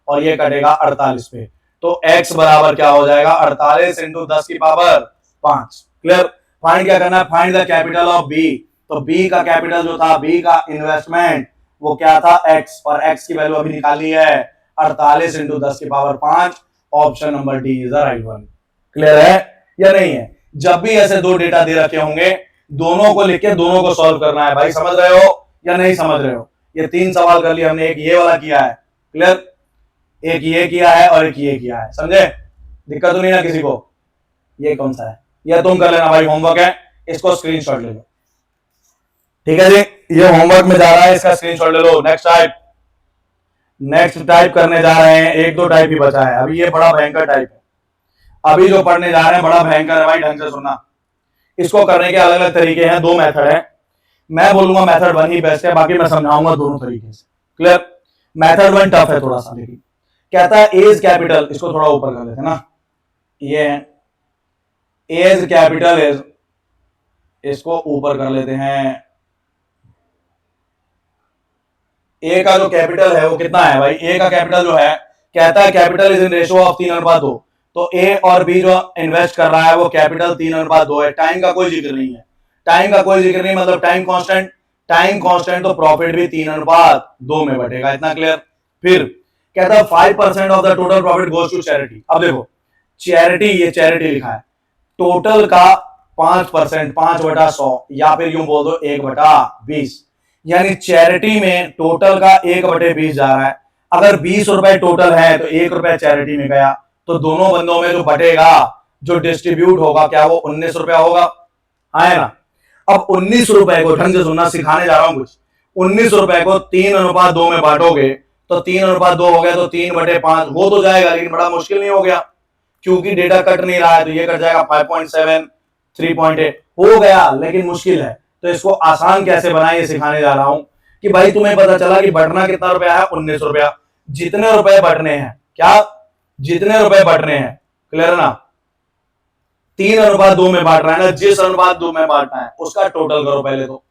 और ये कटेगा 48 पे, तो x बराबर क्या हो जाएगा, 48 इंटू 10 की पावर 5। क्लियर? फाइंड क्या करना है, find the capital of b। तो b का कैपिटल जो था, b का इन्वेस्टमेंट वो क्या था, x, और x की वैल्यू अभी निकाली है 48 इंटू 10 की power 5। Option number D is the right one. Clear है या नहीं है? जब भी ऐसे दो डेटा दे रखे होंगे, दोनों को लिख के दोनों को सॉल्व करना है भाई। समझ रहे हो या नहीं समझ रहे हो? ये 3 सवाल कर लिए हमने, एक ये वाला किया है, क्लियर, एक ये किया है और एक ये किया है, समझे? दिक्कत तो नहीं ना किसी को? ये कौन सा है, ये तुम कर लेना भाई, होमवर्क है, इसको स्क्रीनशॉट ले लो। ठीक है जी, ये होमवर्क में जा रहा है, इसका स्क्रीनशॉट ले लो। नेक्स्ट टाइप करने जा रहे हैं, 1-2 टाइप ही बचा है अभी, ये बड़ा भयंकर टाइप है अभी जो पढ़ने जा रहे हैं, बड़ा भयंकर है भाई, ढंग से सुनना। इसको करने के अलग अलग तरीके हैं, 2 मेथड है, मैं बोलूंगा मेथड 1 ही बेस्ट है, बाकी मैं समझाऊंगा दोनों तरीके से। क्लियर? मेथड 1 टफ है थोड़ा सा, लेकिन कहता है एज कैपिटल, इसको थोड़ा ऊपर कर देते हैं ना, ये एज कैपिटल इज, इसको ऊपर कर लेते हैं। ए का जो कैपिटल है वो कितना है भाई, ए का कैपिटल जो है, कहता है capital is in ratio of 3:2, तो ए और बी जो इन्वेस्ट कर रहा है वो कैपिटल 3:2 है। टाइम का कोई जिक्र नहीं है, टाइम का कोई जिक्र नहीं, मतलब टाइम कांस्टेंट, तो प्रॉफिट भी 3:2 में बटेगा, इतना क्लियर। फिर कहता है 5% of the total profit goes to charity. अब देखो चैरिटी, ये चैरिटी लिखा है, टोटल का 5%, 5/100, या फिर यूं बोल दो 1/20, यानी चैरिटी में टोटल का 1/20 जा रहा है। अगर 20 रुपए टोटल है तो 1 रुपए चैरिटी में गया, तो दोनों बंदों में जो बटेगा, जो डिस्ट्रीब्यूट होगा, क्या वो 19 रुपया होगा, है ना? अब 19 रुपए को, ढंग से सुनना, सिखाने जा रहा हूं कुछ, 19 रुपए को 3:2 में बांटोगे तो 3:2 हो गया, तो 3/5 हो तो जाएगा, लेकिन बड़ा मुश्किल नहीं हो गया, क्योंकि डेटा कट नहीं रहा है, तो ये कट जाएगा 5.7, 3.8 हो गया, लेकिन मुश्किल है। तो इसको आसान कैसे बनाए, ये सिखाने जा रहा हूं कि भाई तुम्हें पता चला कि बटना कितना रुपया है, 19 रुपया, जितने रुपए बटने हैं, क्या जितने रुपए बटने हैं, क्लियर ना, 3:2 में बांट रहा है ना, जिस 2 में बांटना है उसका टोटल करो पहले, तो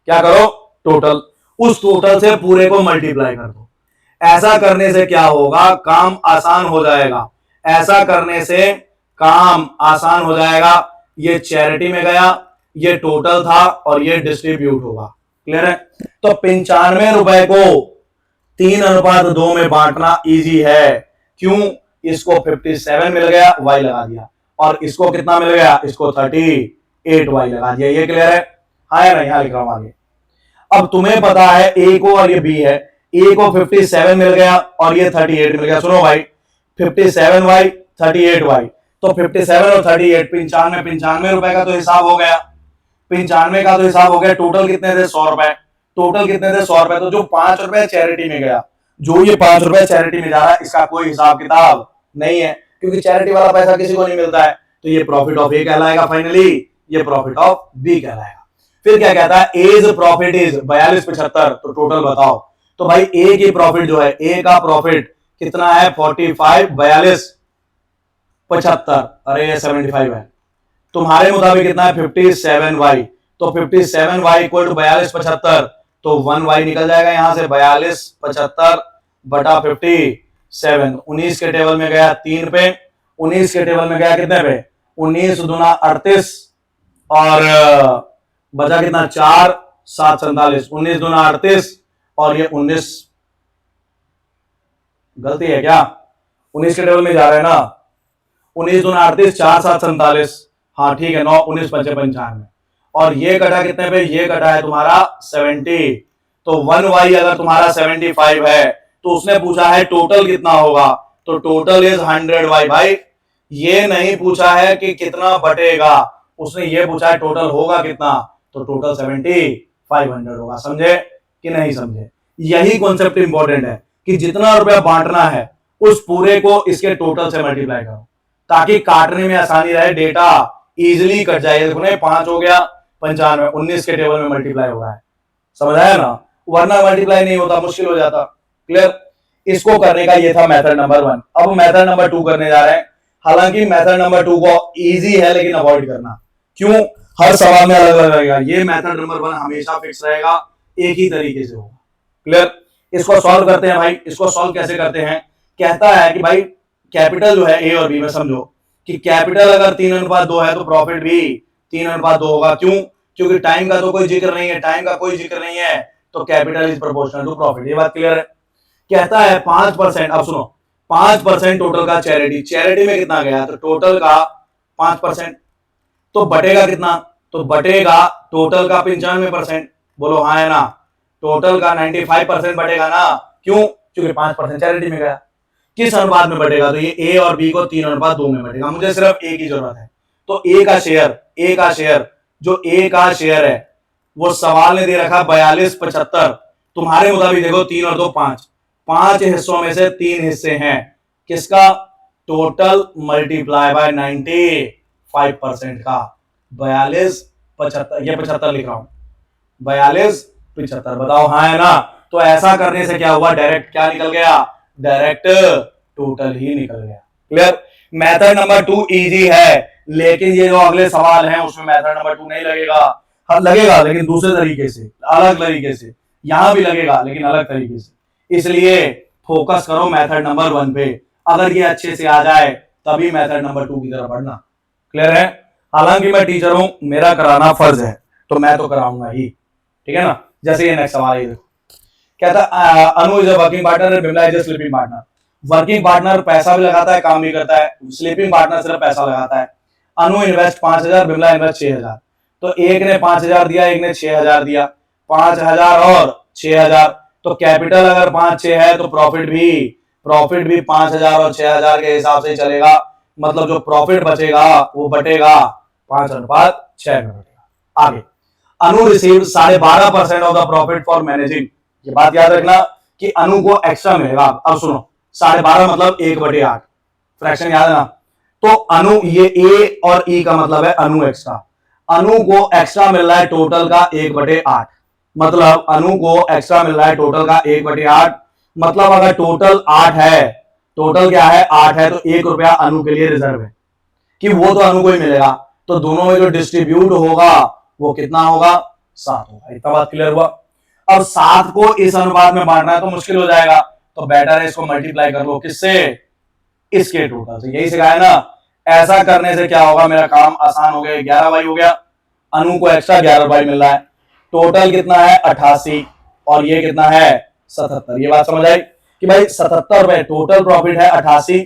क्या करो, टोटल, उस टोटल से पूरे को मल्टीप्लाई कर दो। ऐसा करने से क्या होगा, काम आसान हो जाएगा, ऐसा करने से काम आसान हो जाएगा। ये चैरिटी में गया, ये टोटल था और ये डिस्ट्रीब्यूट होगा, क्लियर है? तो 95 रुपए को 3:2 में बांटना इजी है, क्यों? इसको 57 मिल गया, वाई लगा दिया, और इसको कितना मिल गया, इसको 38 वाई लगा दिया, ये क्लियर है? हाँ या नहीं? यहां लिख रहा हूं आगे। अब तुम्हें पता है ए को और ये बी है, ए को 57 मिल गया और ये 38 मिल गया। सुनो भाई, 57y 38y, तो 57 और 38 95 रुपए का तो हिसाब हो गया, 95 का तो हिसाब हो गया। टोटल कितने थे, 100 रुपए, टोटल कितने थे, 100 रुपए। तो जो 5 रुपए चैरिटी में गया, जो ये 5 रुपए चैरिटी में जा रहा है, इसका कोई हिसाब किताब नहीं है, क्योंकि चैरिटी वाला पैसा किसी को नहीं मिलता है, तो ये प्रॉफिट ऑफ ए कहलाएगा, फाइनली ये प्रॉफिट ऑफ बी कहलाएगा। फिर क्या कहता है, एज प्रॉफिट इज 42.75, तो टोटल बताओ। तो भाई ए की प्रॉफिट जो है, ए का प्रॉफिट कितना है, 45, 42, 75, अरे ये 75 है, तुम्हारे मुताबिक कितना है, 57y, तो 57y इक्वल टू 42, 75, तो 1y निकल जाएगा यहां से, 42, 75 बटा 57। 19 के टेबल में गया 3 पे, 19 के टेबल में गया कितने पे, 19 दूना 38 और बचा कितना 4, 7 47, 19 दूना 38 और ये 19, गलती है क्या, 19 के टेबल में जा रहे हैं ना, 19 दूना 38, 4 7 47, हाँ ठीक है 9 19 पंचे 95 और ये कटा कितने पे, ये कटा है तुम्हारा 70। तो 1y अगर तुम्हारा 75 है तो उसने पूछा है टोटल कितना होगा, तो टोटल इज 100y भाई। ये नहीं पूछा है कि कितना बटेगा, उसने ये पूछा है टोटल होगा कितना, तो टोटल 7500 होगा। समझे कि नहीं समझे? यही कॉन्सेप्ट इंपॉर्टेंट है कि जितना रुपया बांटना है उस पूरे को इसके टोटल से मल्टीप्लाई करो ताकि काटने में आसानी रहे, डेटा इजिली कट जाए। देखो ना 5 हो गया 95, 19 के टेबल में मल्टीप्लाई हो रहा है, समझ आया ना, वरना मल्टीप्लाई नहीं होता, मुश्किल हो जाता। क्लियर? इसको करने का ये था मेथड नंबर 1। अब मेथड नंबर 2 करने जा रहे हैं। हालांकि मेथड नंबर 2 को इजी है लेकिन अवॉइड करना, क्यों, हर सवाल में अलग अलग रहेगा। ये मेथड नंबर 1 हमेशा फिक्स रहेगा, एक ही तरीके से होगा। क्लियर? इसको सॉल्व करते हैं भाई। इसको सॉल्व कैसे करते हैं, कहता है कि भाई कैपिटल जो है ए और बी में, समझो कि कैपिटल अगर 3:2 है तो प्रॉफिट भी 3:2 होगा। क्यों? क्योंकि टाइम का तो कोई जिक्र नहीं है, टाइम का कोई जिक्र नहीं है तो capital is proportional to profit. ये बात क्लियर है? कहता है 5%, अब सुनो 5% टोटल का चैरिटी, चैरिटी में कितना गया, तो टोटल का 5%, तो बटेगा कितना, तो बटेगा टोटल का 95%। बोलो हाँ है ना, टोटल का 95% बटेगा ना, क्यों, क्योंकि 5% चैरिटी में गया। किस अनुपात में बटेगा, तो ये ए और बी को 3:2 में बटेगा। मुझे सिर्फ ए की जरूरत है, तो ए का शेयर जो ए का शेयर है वो सवाल ने दे रखा 4275। तुम्हारे मुताबिक देखो 3 और 2 5, 5 हिस्सों में से 3 हिस्से हैं किसका, टोटल मल्टीप्लाई बाय 95% का। 42 75, ये 75 लिख रहा हूं, 42 75, बताओ हाँ है ना। तो ऐसा करने से क्या हुआ, डायरेक्ट क्या निकल गया, डायरेक्ट टोटल ही निकल गया। क्लियर? मेथड नंबर 2 इजी है लेकिन ये जो अगले सवाल हैं उसमें मेथड नंबर 2 नहीं लगेगा। हाँ लगेगा लेकिन दूसरे तरीके से, अलग तरीके से, यहां भी लगेगा लेकिन अलग तरीके से। इसलिए फोकस करो मेथड नंबर 1 पे, अगर ये अच्छे से आ जाए तभी मेथड नंबर 2 की तरफ बढ़ना। क्लियर है? हालांकि मैं टीचर हूं, मेरा कराना फर्ज है तो मैं तो कराऊंगा ही, ठीक है ना। जैसे ये नेक्स्ट सवाल है, कहता Anu is a working partner, Bimla is a sleeping partner. Working partner पैसा भी लगाता है काम भी करता है, स्लीपिंग पार्टनर सिर्फ पैसा लगाता है। अनु इन्वेस्ट 5000, बिमला इन्वेस्ट 6000। तो एक ने 5000 दिया, एक ने 6000 दिया, 5000 और 6000, तो कैपिटल अगर 5-6 है तो प्रॉफिट भी 5000 और 6000 के हिसाब से चलेगा। मतलब जो प्रॉफिट बचेगा वो बटेगा 5:6 में बटेगा। आगे, Anu receive 12.5% of the profit for managing. ये बात याद रखना कि अनु को एक्स्ट्रा मिलेगा। अब सुनो 12.5 मतलब 1/8, फ्रैक्शन याद है ना। तो अनु, ये ए और ई का मतलब है अनु एक्स्ट्रा, अनु को एक्स्ट्रा मिल रहा है टोटल का 1/8। मतलब अनु को एक्स्ट्रा मिल रहा है टोटल का 1/8। मतलब अगर टोटल 8 है, टोटल क्या है 8 है, तो 1 रुपया अनु के लिए रिजर्व है कि वो तो अनु को ही मिलेगा। तो दोनों में जो डिस्ट्रीब्यूट होगा वो कितना होगा, 7 होगा। इतना बात क्लियर हुआ? अब 7 को इस अनुपात में बांटना है तो मुश्किल हो जाएगा, तो बेटर है इसको मल्टीप्लाई कर लो किससे, इसके टोटल से। यही सिखाया ना, ऐसा करने से क्या होगा, मेरा काम आसान हो गया। 11y हो गया, अनु को एक्स्ट्रा 11y मिल रहा है, टोटल कितना है 88 और ये कितना है 77। ये बात समझ आई कि भाई 77 रुपए टोटल प्रॉफिट है 88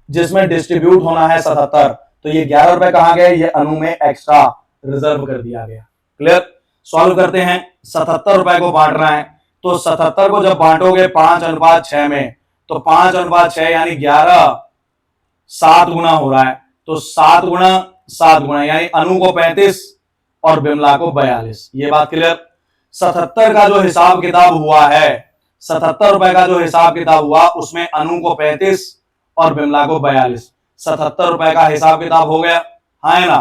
जिसमें डिस्ट्रीब्यूट होना है 77। तो ये 11 रुपए कहां गए, ये अनु में एक्स्ट्रा रिजर्व कर दिया गया। क्लियर? सॉल्व करते हैं। 77 रुपए को बांटना है, तो 77 को जब बांटोगे 5:6 में, तो 5:6 यानी 11 7 गुना हो रहा है, तो 7 गुना यानी अनु को 35 और बिमला को 42। ये बात क्लियर? 77 का जो हिसाब किताब हुआ है, 77 रुपए का जो हिसाब किताब हुआ उसमें अनु को 35 और बिमला को 42। 77 रुपए का हिसाब किताब हो गया, हाँ है ना।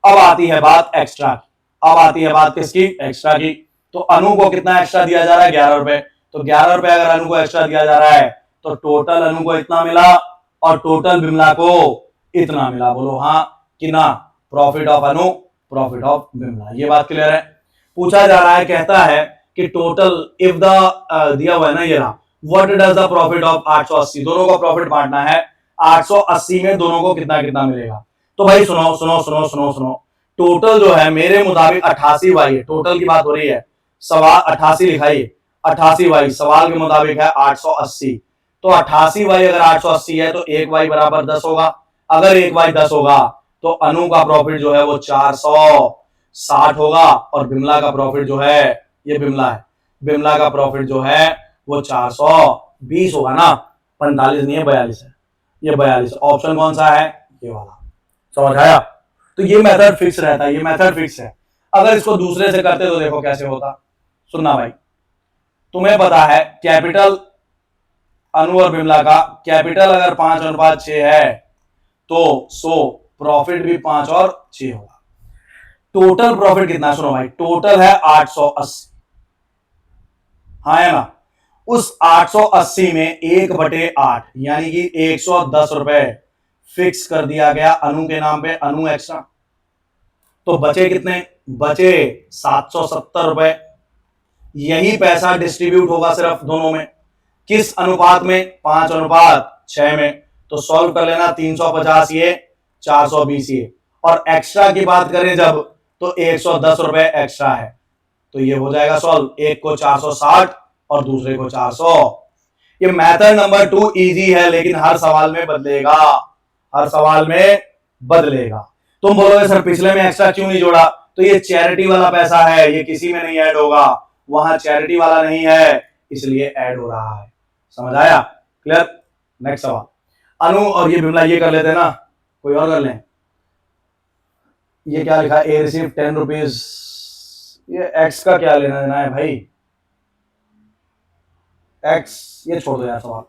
अब आती है बात एक्स्ट्रा की, अब आती है बात किसकी, एक्स्ट्रा की। तो अनु को कितना एक्स्ट्रा दिया जा रहा है, 11 रुपए। तो 11 रुपए अगर अनु को एक्स्ट्रा दिया जा रहा है तो टोटल अनु को इतना मिला और टोटल बिमला को इतना मिला। बोलो हाँ कि ना, profit of Anu, profit of Bimla. ये बात क्लियर है? पूछा जा रहा है, कहता है कि टोटल इफ द दिया हुआ है ना, ये रहा what does the profit of 880, दोनों का प्रॉफिट बांटना है 880 में, दोनों को कितना कितना मिलेगा। तो भाई सुनो सुनो सुनो सुनो सुनो, टोटल जो है मेरे मुताबिक 88 वाई है, टोटल की बात हो रही है, सवाल 88 लिखाइए, 88 वाई सवाल के मुताबिक है 880। तो 88 वाई अगर 880 है तो एक वाई बराबर 10 होगा। अगर एक वाई 10 होगा तो अनु का प्रॉफिट जो है वो 460 होगा, और बिमला का प्रॉफिट जो है, ये बिमला है, बिमला का प्रॉफिट जो है वो 420 होगा ना, 45 नहीं है 42 है, ये 42। ऑप्शन कौन सा है, ये वाला। समझ आया? तो ये मेथड फिक्स रहता है, ये मेथड फिक्स है। अगर इसको दूसरे से करते तो देखो कैसे होता, सुनना भाई। तुम्हें पता है कैपिटल अनु और बिमला का, कैपिटल अगर 5:6 है तो प्रॉफिट भी 5 और 6 होगा। टोटल प्रॉफिट कितना, सुनो भाई, टोटल है 880, हाँ है ना। उस 880 में 1/8 यानी कि 110 रुपए फिक्स कर दिया गया अनु के नाम पे, अनु एक्स्ट्रा। तो बचे कितने, बचे 770 रुपए। यही पैसा डिस्ट्रीब्यूट होगा सिर्फ दोनों में, किस अनुपात में, 5:6 में। तो सॉल्व कर लेना, 350 ये, 420 ये, और एक्स्ट्रा की बात करें जब तो 110 रुपए एक्स्ट्रा है, तो ये हो जाएगा सॉल्व, एक को 460 और दूसरे को 400। ये मेथड नंबर 2 इजी है, लेकिन हर सवाल में बदलेगा, हर सवाल में बदलेगा। तुम बोलोगे सर पिछले में एक्स्ट्रा क्यों नहीं जोड़ा, तो ये चैरिटी वाला पैसा है, ये किसी में नहीं ऐड होगा, वहां चैरिटी वाला नहीं है, इसलिए ऐड हो रहा है। समझ आया? क्लियर? नेक्स्ट सवाल, अनु और ये बिमला ये कर लेते हैं ना, कोई और कर लें। ये क्या लिखा है, ए रिसीव 10 रुपीज, ये एक्स का क्या लेना देना है भाई, एक्स ये छोड़ दो यार सवाल।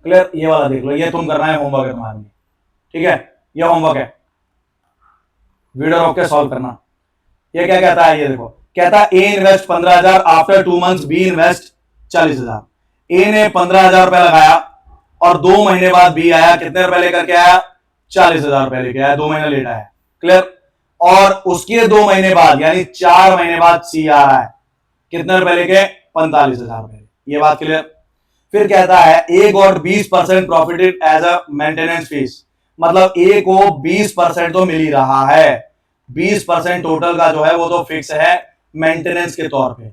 क्लियर? ये वाला देख लो, ये तुम करना है, होमवर्क है तुम्हारे लिए, ठीक है, ये होमवर्क है, वीडियो रोक के सॉल्व करना। ये क्या कहता है, ये देखो, कहता है A invest 15,000 after 2 months, B invest 40,000। A ने 15,000 रुपए लगाया और 2 महीने बाद बी आया, कितने रुपए लेकर के आया, 40,000 रुपए लेके आया, 2 महीने लेट आया। क्लियर? और उसके 2 महीने बाद यानी 4 महीने बाद सी आ रहा है, कितने रुपए लेके, 45,000 रुपए। ये बात क्लियर? फिर कहता है A got 20% profited as a maintenance fees, मतलब ए को 20% तो मिल ही रहा है, 20% टोटल का जो है वो तो फिक्स है मेंटेनेंस के तौर पे,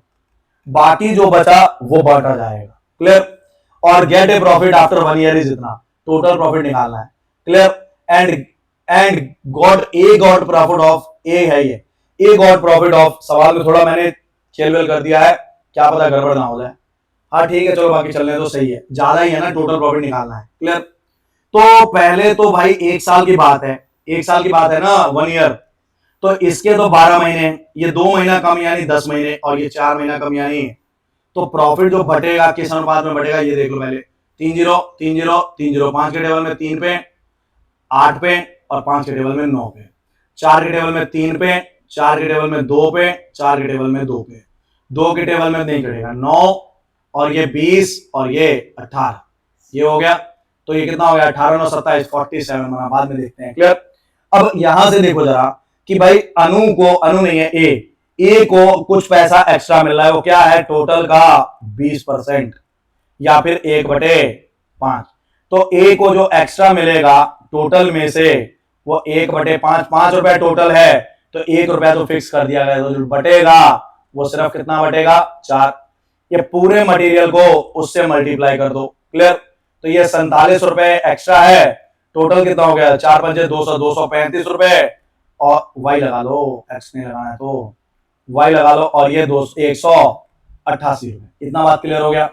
बाकी जो बचा वो बांटा जाएगा। क्लियर? और get a profit after 1 year is इतना, टोटल प्रॉफिट निकालना है। Clear? And got profit of, A है ये, ए गॉट प्रॉफिट ऑफ, सवाल में थोड़ा मैंने खेलवेल कर दिया है, क्या पता गड़बड़ ना हो जाए। हाँ ठीक है, चलो बाकी चलने तो सही है, ज्यादा ही है ना, टोटल प्रॉफिट निकालना है। क्लियर? तो पहले तो भाई 1 साल की बात है, 1 साल की बात है ना, 1 ईयर, तो इसके तो 12 महीने, ये 2 महीना कम यानी 10 महीने, और ये 4 महीना कम यानी, तो प्रॉफिट जो बटेगा किस अनुपात में बटेगा, ये देख लो पहले, 3-0 3-0 3-0, 5 के टेबल में 3 पे, 8 पे, और 5 के टेबल में 9 पे, 4 के टेबल में 3 पे, 4 के टेबल में 2 पे, 4 के टेबल में 2 पे, 2 के टेबल में नहीं चढ़ेगा, 9, और ये 20, और ये 18, ये हो गया। तो ये कितना हो गया, 18 9 27 47, बाद में देखते हैं। क्लियर? अब यहां से देखो जरा कि भाई अनु को, अनु नहीं है, ए को कुछ पैसा एक्स्ट्रा मिल रहा है, वो क्या है, टोटल का 20% या फिर 1/5। तो ए को जो एक्स्ट्रा मिलेगा टोटल में से वो 1/5, 5 रुपए टोटल है, तो 1 रुपया तो फिक्स कर दिया गया, तो जो बटेगा वो सिर्फ कितना बटेगा, 4। ये पूरे मटेरियल को उससे मल्टीप्लाई कर दो। क्लियर? तो ये 47 रुपए एक्स्ट्रा है, टोटल कितना हो गया, 4 5 200, 235 रुपए, और वाई लगा लो, एक्स नहीं लगाना है तो वाई लगा लो, और ये 188 रुपए। इतना बात क्लियर हो गया?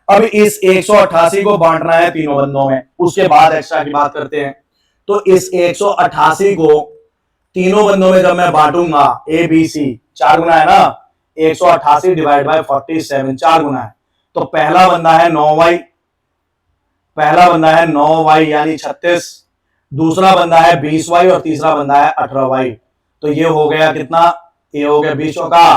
अब इस 188 को बांटना है तीनों बंदों में, उसके बाद एक्स्ट्रा की बात करते हैं। तो इस 188 को तीनों बंदों में जब मैं बांटूंगा, ए बी सी, 4 गुना है ना, 188 डिवाइड बाय 47, 4 गुना है, तो पहला बंदा है 9y, पहला बंदा है 9y यानी 36, दूसरा बंदा है 20y, और तीसरा बंदा है 18y। तो ये हो गया कितना, ये हो गया 20 का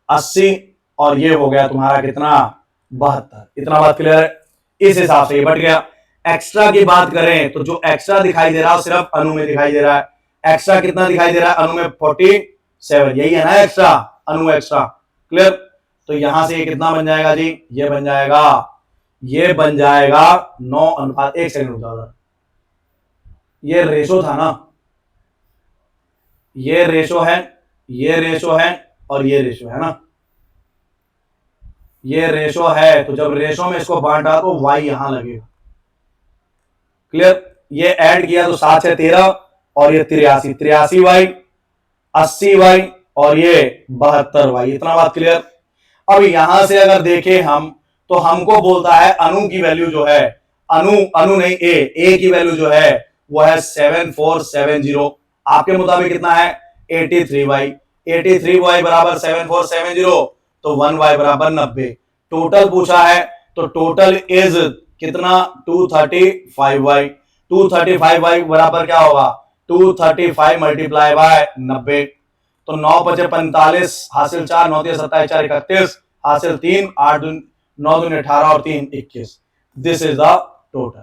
80, और ये हो गया तुम्हारा कितना, 72। इतना बात क्लियर है? इस हिसाब से ये बट गया। एक्स्ट्रा की बात करें तो जो एक्स्ट्रा दिखाई दे रहा है सिर्फ अनु में दिखाई दे रहा है। एक्स्ट्रा कितना दिखाई दे रहा है, अनु में 47, यही है ना एक्स्ट्रा, अनु एक्स्ट्रा। क्लियर? तो यहां से ये कितना बन जाएगा जी, ये बन जाएगा 9:1। एक सेकंड रुक जाओ, ये रेशो था ना, ये रेशो है, ये रेशो है और ये रेशो है ना, ये रेशो है। तो जब रेशो में इसको बांटा तो y यहां लगेगा। क्लियर? ये ऐड किया तो 7 से 13 और ये 83y, 80y और ये 72y। इतना बात क्लियर? अब यहां से अगर देखें हम, तो हमको बोलता है अनु की वैल्यू जो है, अनु नहीं, ए की वैल्यू जो है वो है 7470। आपके मुताबिक कितना है? 83y। 83y बराबर 7470, तो 1y बराबर 90। टोटल पूछा है तो टोटल इज कितना? 235y। 235y बराबर क्या होगा? 235 मल्टीप्लाई बाय 90। तो 9 5 45 हासिल 4, 9 3 27 4 31 हासिल 3, 8 2 9 2 18 और 3 21। This is the total.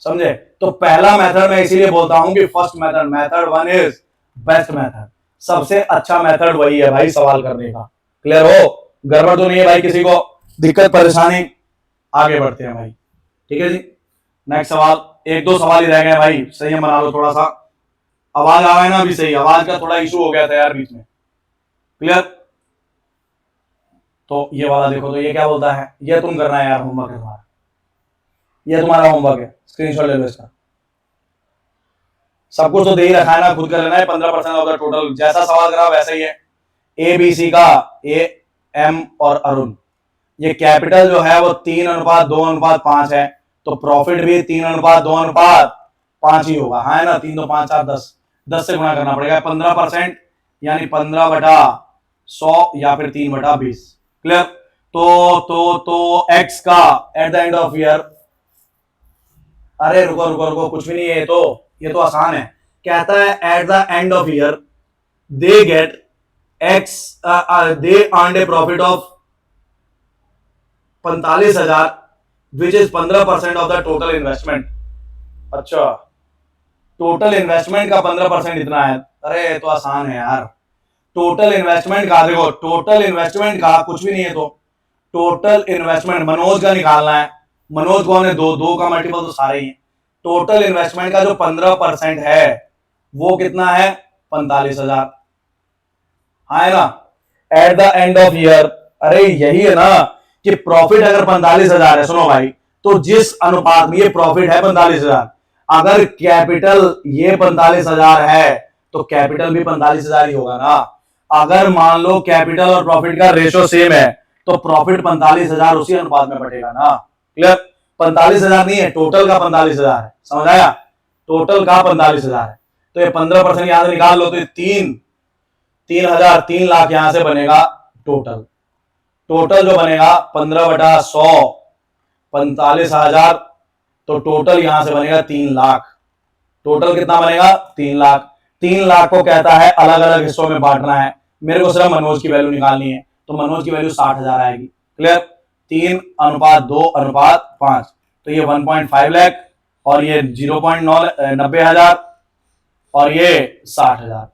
समझे? तो पहला मेथड मैं इसीलिए बोलता हूं कि first method 1 is best method. सबसे अच्छा मेथड वही है भाई सवाल करने का। क्लियर हो? गड़बड़ तो नहीं है भाई? किसी को दिक्कत परेशानी? आगे बढ़ते हैं भाई। ठीक है जी, नेक्स्ट सवाल। 1-2 सवाल ही रह गए भाई, संयम बना लो थोड़ा सा। आवाज आ रहा है ना अभी? सही, आवाज का थोड़ा इशू हो गया था यार बीच में। क्लियर? तो ये वाला देखो, तो ये क्या बोलता है, ये तुम करना है यार, होमवर्क है तुम्हारा, ये तुम्हारा होमवर्क है, स्क्रीनशॉट ले लो इसका। सब कुछ तो दे ही रखा है ना, खुद कर लेना है। 15% ऑफ द टोटल, जैसा सवाल करा वैसा ही है। ए बी सी का, ए एम और अरुण, ये कैपिटल जो है वो 3:2:5 है, तो प्रॉफिट भी 3:2:5 ही होगा। हाँ है ना? 3 2 5 4 10, 10 से गुणा करना पड़ेगा। 15% यानी 15/100 या फिर 3/20। क्लियर? तो एक्स का eight the end of year, अरे रुको कुछ भी नहीं है, ये तो आसान है। कहता है eight the end of year they get x, they earn A profit of 45,000 which is 15% of the total investment. अच्छा, टोटल इन्वेस्टमेंट का 15% इतना है? अरे तो आसान है यार। टोटल इन्वेस्टमेंट का देखो, टोटल इन्वेस्टमेंट का कुछ भी नहीं है, तो टोटल इन्वेस्टमेंट मनोज का निकालना है। मनोज कौन है? 2 का मल्टीपल तो सारे ही है। टोटल इन्वेस्टमेंट का जो 15% है वो कितना है? 45,000। हाँ है ना? Eight the end of year, अरे यही है ना कि प्रॉफिट अगर 45,000 है, सुनो भाई, तो जिस अनुपात में ये प्रॉफिट है 45,000, अगर कैपिटल ये 45,000 है तो कैपिटल भी 45,000 ही होगा ना। अगर मान लो कैपिटल और प्रॉफिट का रेशो सेम है तो प्रॉफिट 45,000 उसी अनुपात में बटेगा ना। क्लियर? 45,000 नहीं है, टोटल का 45,000 है। समझ आया? टोटल का 45,000 है, तो ये 15% यहां से निकाल लो, तो 3 लाख यहां से बनेगा। टोटल जो बनेगा 15/100, 45,000, तो टोटल यहां से बनेगा 3 लाख। टोटल कितना बनेगा? 3 लाख। 3 लाख को कहता है अलग अलग हिस्सों में बांटना है। मेरे को सिर्फ मनोज की वैल्यू निकालनी है, तो मनोज की वैल्यू 60,000 आएगी। क्लियर? 3:2:5, तो ये 1.5 लाख और ये 0.90,000 और ये 60,000।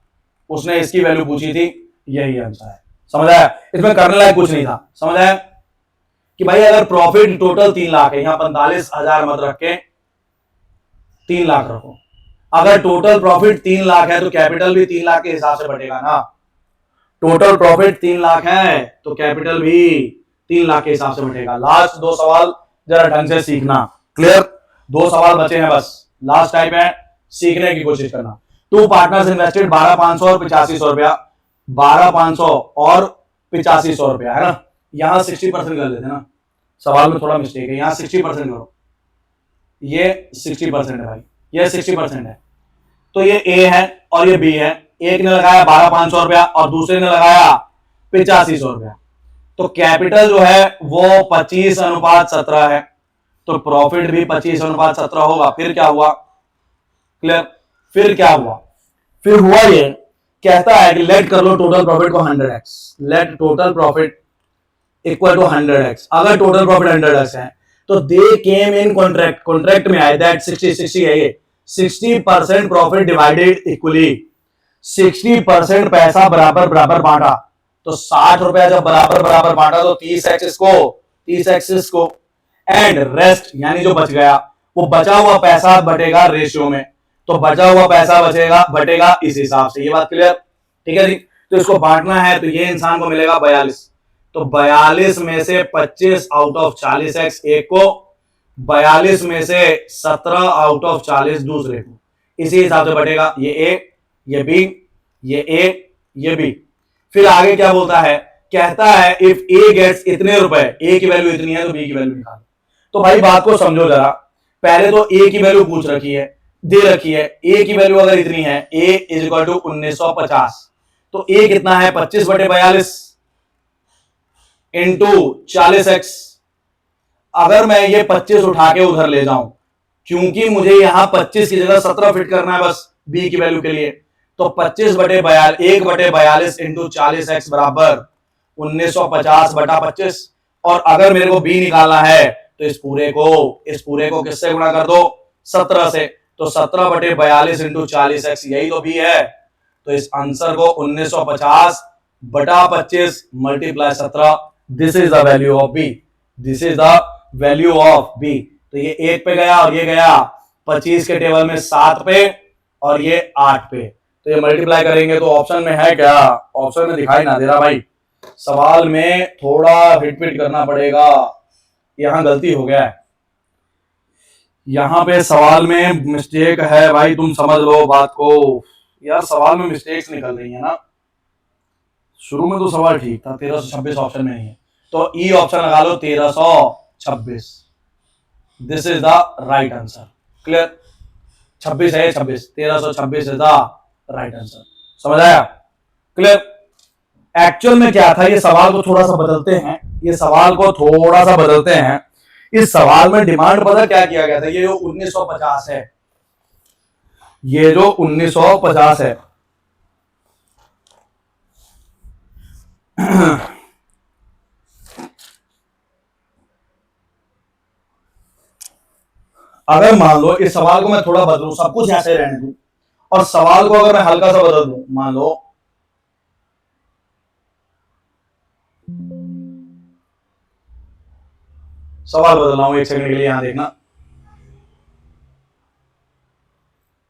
उसने इसकी वैल्यू पूछी थी, यही आंसर है। समझ आया? इसमें करने लायक कुछ नहीं था। समझ आया कि भाई अगर प्रॉफिट टोटल 3 लाख है, यहां 45,000 मत रख के 3 लाख रखो। अगर टोटल प्रॉफिट 3 लाख है तो कैपिटल भी 3 लाख के हिसाब से बढ़ेगा ना। टोटल प्रॉफिट 3 लाख है तो कैपिटल भी 3 लाख के हिसाब से बढ़ेगा। लास्ट 2 सवाल जरा ढंग से सीखना। क्लियर? 2 सवाल बचे हैं बस, लास्ट टाइप है, सीखने की कोशिश करना। 2 पार्टनर्स इन्वेस्टेड 12,500 और 8500 रुपया। 12,500 और 8500 रुपया है ना। यहां 60% कर लेते ना, सवाल में थोड़ा मिस्टेक है, यहां 60% करो। ये 60% है भाई, ये 60% है, तो ये ए है और ये बी है। एक ने लगाया 12,500 रुपया और दूसरे ने लगाया 8500 रुपया। तो कैपिटल जो है वो 25:17 है, तो प्रॉफिट भी 25:17 होगा। फिर क्या हुआ? क्लियर? फिर क्या हुआ? फिर हुआ ये, कहता है कि लेट कर लो टोटल प्रॉफिट को 100x, let total profit equal to 100x। अगर टोटल प्रॉफिट 100x है तो दे केम इन कॉन्ट्रैक्ट में आए दैट 60 है ये 60% प्रॉफिट डिवाइडेड इक्वली, 60% पैसा बराबर बराबर बांटा। तो 60 रुपया जब बराबर बराबर बांटा तो 30x इसको, 30x इसको, एंड रेस्ट यानी जो बच गया वो बचा हुआ पैसा बटेगा रेशियो में, तो बचा हुआ पैसा बटेगा इस हिसाब से। ये बात क्लियर? ठीक है जी। तो इसको बांटना है तो ये इंसान को मिलेगा 42, तो 42 में से 25 आउट ऑफ 40x एक को, 42 में से 17 आउट ऑफ 40 दूसरे को, इसी हिसाब से बटेगा। ये ए, ये बी, ये ए, ये बी। फिर आगे क्या बोलता है, कहता है इफ ए गेट्स इतने रुपए, ए की वैल्यू इतनी है तो बी की वैल्यू निकालो। तो भाई बात को समझो जरा, पहले तो ए की वैल्यू पूछ रखी है, दे रखी है, ए की वैल्यू अगर इतनी है, ए इज इक्वल टू 1950, तो ए कितना है 25/42 इंटू 40x। अगर मैं ये 25 उठा के उधर ले जाऊं, क्योंकि मुझे यहां 25 की जगह 17 फिट करना है बस बी की वैल्यू के लिए, तो 1/42 इंटू 40x बराबर 1950/25। और अगर मेरे को बी निकालना है तो इस पूरे को किससे गुणा कर दो, 17 से, तो 17/42 इंटू 40x यही तो बी है। तो इस आंसर को 1950/25 multiply 17, this is the value of B, this is the value of B. तो ये 1 पे गया और ये गया 25 के टेबल में 7 पे और ये 8 पे, तो ये मल्टीप्लाई करेंगे तो ऑप्शन में है क्या, ऑप्शन में दिखाई ना दे रहा भाई, सवाल में थोड़ा हिट करना पड़ेगा, यहां गलती हो गया है, यहां पे सवाल में मिस्टेक है भाई, तुम समझ लो बात को यार, सवाल में मिस्टेक्स निकल रही है ना। शुरू में तो सवाल ठीक था, 1326 ऑप्शन में नहीं है, तो ई ऑप्शन लगा लो 1326, this is the right answer. Clear? 26 है, 26, 1326 इज द राइट आंसर। समझ आया? क्लियर? एक्चुअल में क्या था, ये सवाल को थोड़ा सा बदलते हैं, इस सवाल में डिमांड पता क्या किया गया था, ये जो 1950 है, ये जो 1950 है अगर मान लो इस सवाल को मैं थोड़ा बदलूं, सब कुछ ऐसे रहने दूं, और सवाल को अगर मैं हल्का सा बदल दूं, मान लो सवाल बदल रहा हूं, एक सेकंड के लिए यहां देखना,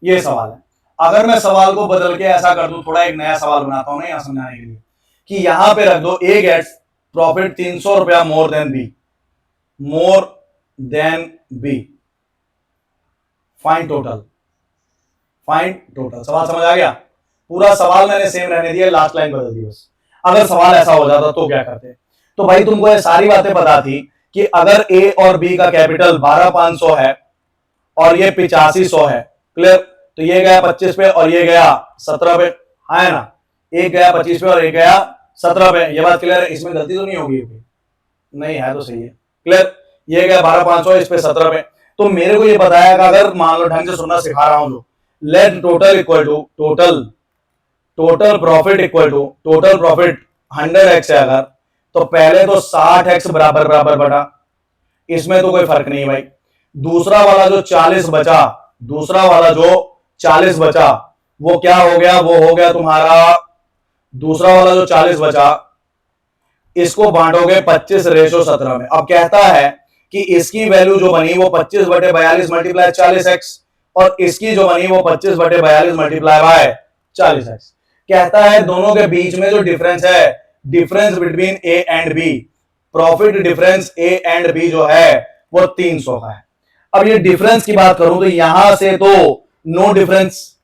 ये सवाल है, अगर मैं सवाल को बदल के ऐसा कर दूं, थोड़ा एक नया सवाल बनाता हूं ना यहां समझाने के लिए, कि यहां पे रख दो ए गेट्स प्रॉफिट 300 रुपया more than B, find total. सवाल समझ आ गया? पूरा सवाल मैंने सेम रहने दिया, लास्ट लाइन बदल दी बस। अगर सवाल ऐसा हो जाता तो क्या करते? तो भाई तुमको ये सारी बातें पता थी कि अगर ए और बी का कैपिटल 12,500 है और ये 8500 है, क्लियर? तो ये गया 25 पे और ये गया 17 पे, है ना? एक गया 25 पे और एक गया 17 पे, ये बात क्लियर है? इसमें गलती तो नहीं होगी? नहीं है तो सही है, क्लियर? ये गया 12,500, इस पे 17 पे, तो मेरे को ये बताया कि अगर मान लो, ढंग से सुनना सिखा रहा हूं तो, let total equal to total profit equal to total profit 100x है अगर, तो पहले तो 60x बराबर बटा, इसमें तो कोई फर्क नहीं भाई। दूसरा वाला जो 40 बचा, वो क्या हो गया, वो हो गया तुम्हारा, दूसरा वाला जो 40 बचा, इसको बांटोगे 25/17 में। अब कहता है कि इसकी वैल्यू जो बनी वो 25/42 मल्टीप्लाई 40x, और इसकी जो बनी वो 25/42 मल्टीप्लाई बाय 40x। कहता है दोनों के बीच में जो डिफरेंस है, difference between A and B, profit difference A and B जो है वो 300 का है। अब ये डिफरेंस की बात करूं तो यहां से तो नो डिफरेंस,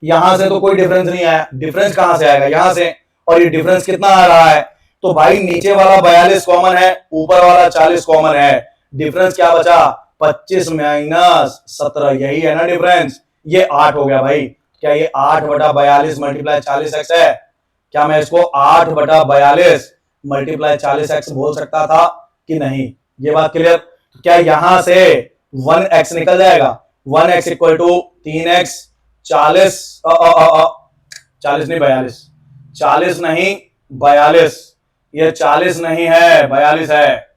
यहां से तो कोई डिफरेंस नहीं आया, डिफरेंस कहां से आएगा, यहां से, और ये डिफरेंस कितना आ रहा है, तो भाई नीचे वाला 42 कॉमन है, ऊपर वाला 40 कॉमन है, डिफरेंस क्या बचा, 25 - 17, यही है ना डिफरेंस, ये 8 हो गया भाई। क्या ये 8/42 मल्टीप्लाई 40x है? क्या मैं इसको 8/42 मल्टीप्लाई 40x बोल सकता था कि नहीं? ये बात क्लियर? क्या यहां से 1x निकल जाएगा, 1x इक्वल टू 3x, 40 नहीं 42, 40 नहीं 42, ये 40 नहीं है 42 है,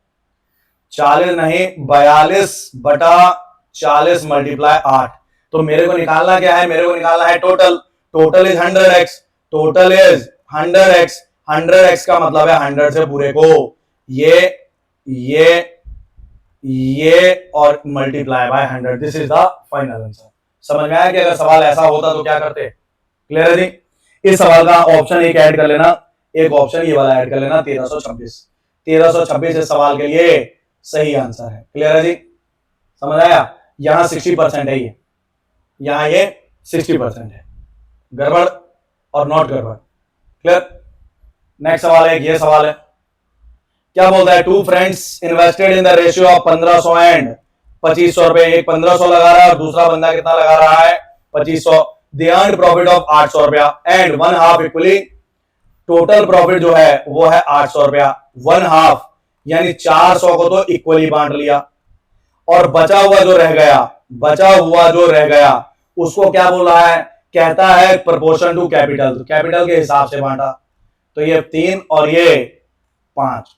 40 नहीं 42/40 मल्टीप्लाई 8। तो मेरे को निकालना क्या है, मेरे को निकालना है टोटल इज 100x, 100x का मतलब है 100 से पूरे को ये और multiply by 100। This is the final answer. समझ में आया कि अगर सवाल ऐसा होता तो क्या करते? क्लियर है जी। इस सवाल का ऑप्शन एक ऐड कर लेना, एक ऑप्शन ये वाला ऐड कर लेना 1326 इस सवाल के लिए सही आंसर है। क्लियर है जी, समझ आया। यहां 60% है, यहां ये 60% है, गड़बड़ और नॉट गड़बड़। क्लियर। नेक्स्ट सवाल है, ये सवाल है, क्या बोलता है? Two friends invested in the ratio of 1500 and 2500 रुपए। एक 1500 लगा रहा है और दूसरा बंदा कितना लगा रहा है? 2500। दे अर्न प्रॉफिट ऑफ 800 रुपया and one half equally. Total profit जो है वो है 800 रुपया, वन हाफ यानी 400 को तो इक्वली बांट लिया, और बचा हुआ जो रह गया उसको क्या बोल रहा है? कहता है प्रोपोर्शन टू कैपिटल। तो कैपिटल के हिसाब से बांटा, तो ये 3 और ये 5।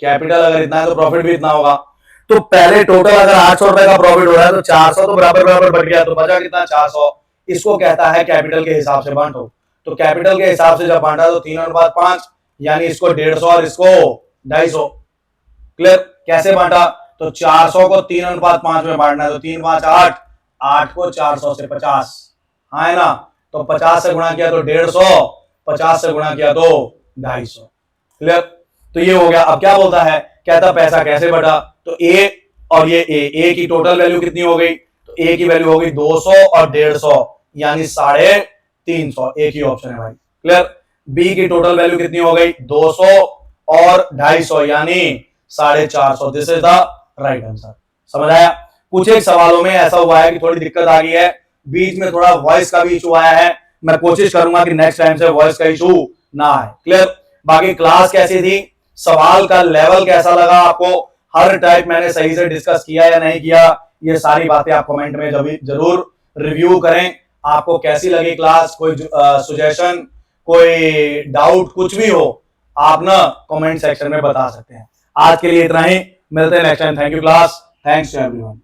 कैपिटल अगर इतना है तो प्रॉफिट भी इतना होगा। तो पहले टोटल अगर 800 रुपए का प्रॉफिट हो रहा है तो 400 तो बराबर बट गया, तो बचा कितना? 400। इसको कहता है कैपिटल के हिसाब से बांटो। तो कैपिटल के हिसाब से जब बांटा तो 3/5 यानी इसको 150 और इसको 250। क्लियर। कैसे बांटा? तो 400 को 3/5 में बांटना है, तो 3 5 8, 8 को 400 से 50, हाँ है ना। तो 50 से गुणा किया तो 150, 50 से गुणा किया तो 250। क्लियर। तो ये हो गया। अब क्या बोलता है? कहता पैसा कैसे बढ़ा? तो ए और ये ए की टोटल वैल्यू कितनी हो गई? तो ए की वैल्यू हो गई 200 और 150 यानी 350। एक ही ऑप्शन है भाई। क्लियर। बी की टोटल वैल्यू कितनी हो गई? 200 और 250 यानी 450। This is the right answer. समझ आया। कुछ एक सवालों में ऐसा हुआ है कि थोड़ी दिक्कत आ गई है, बीच में थोड़ा वॉइस का भी इशू आया है। मैं कोशिश करूंगा कि नेक्स्ट टाइम से वॉइस का इशू ना आए। क्लियर। बाकी क्लास कैसी थी, सवाल का लेवल कैसा लगा आपको, हर टाइप मैंने सही से डिस्कस किया या नहीं किया, ये सारी बातें आप कमेंट में जरूर रिव्यू करें। आपको कैसी लगी क्लास, कोई सुजेशन, कोई डाउट, कुछ भी हो आप ना कमेंट सेक्शन में बता सकते हैं। आज के लिए इतना ही, मिलते हैं next time. Thank you class, thanks to everyone.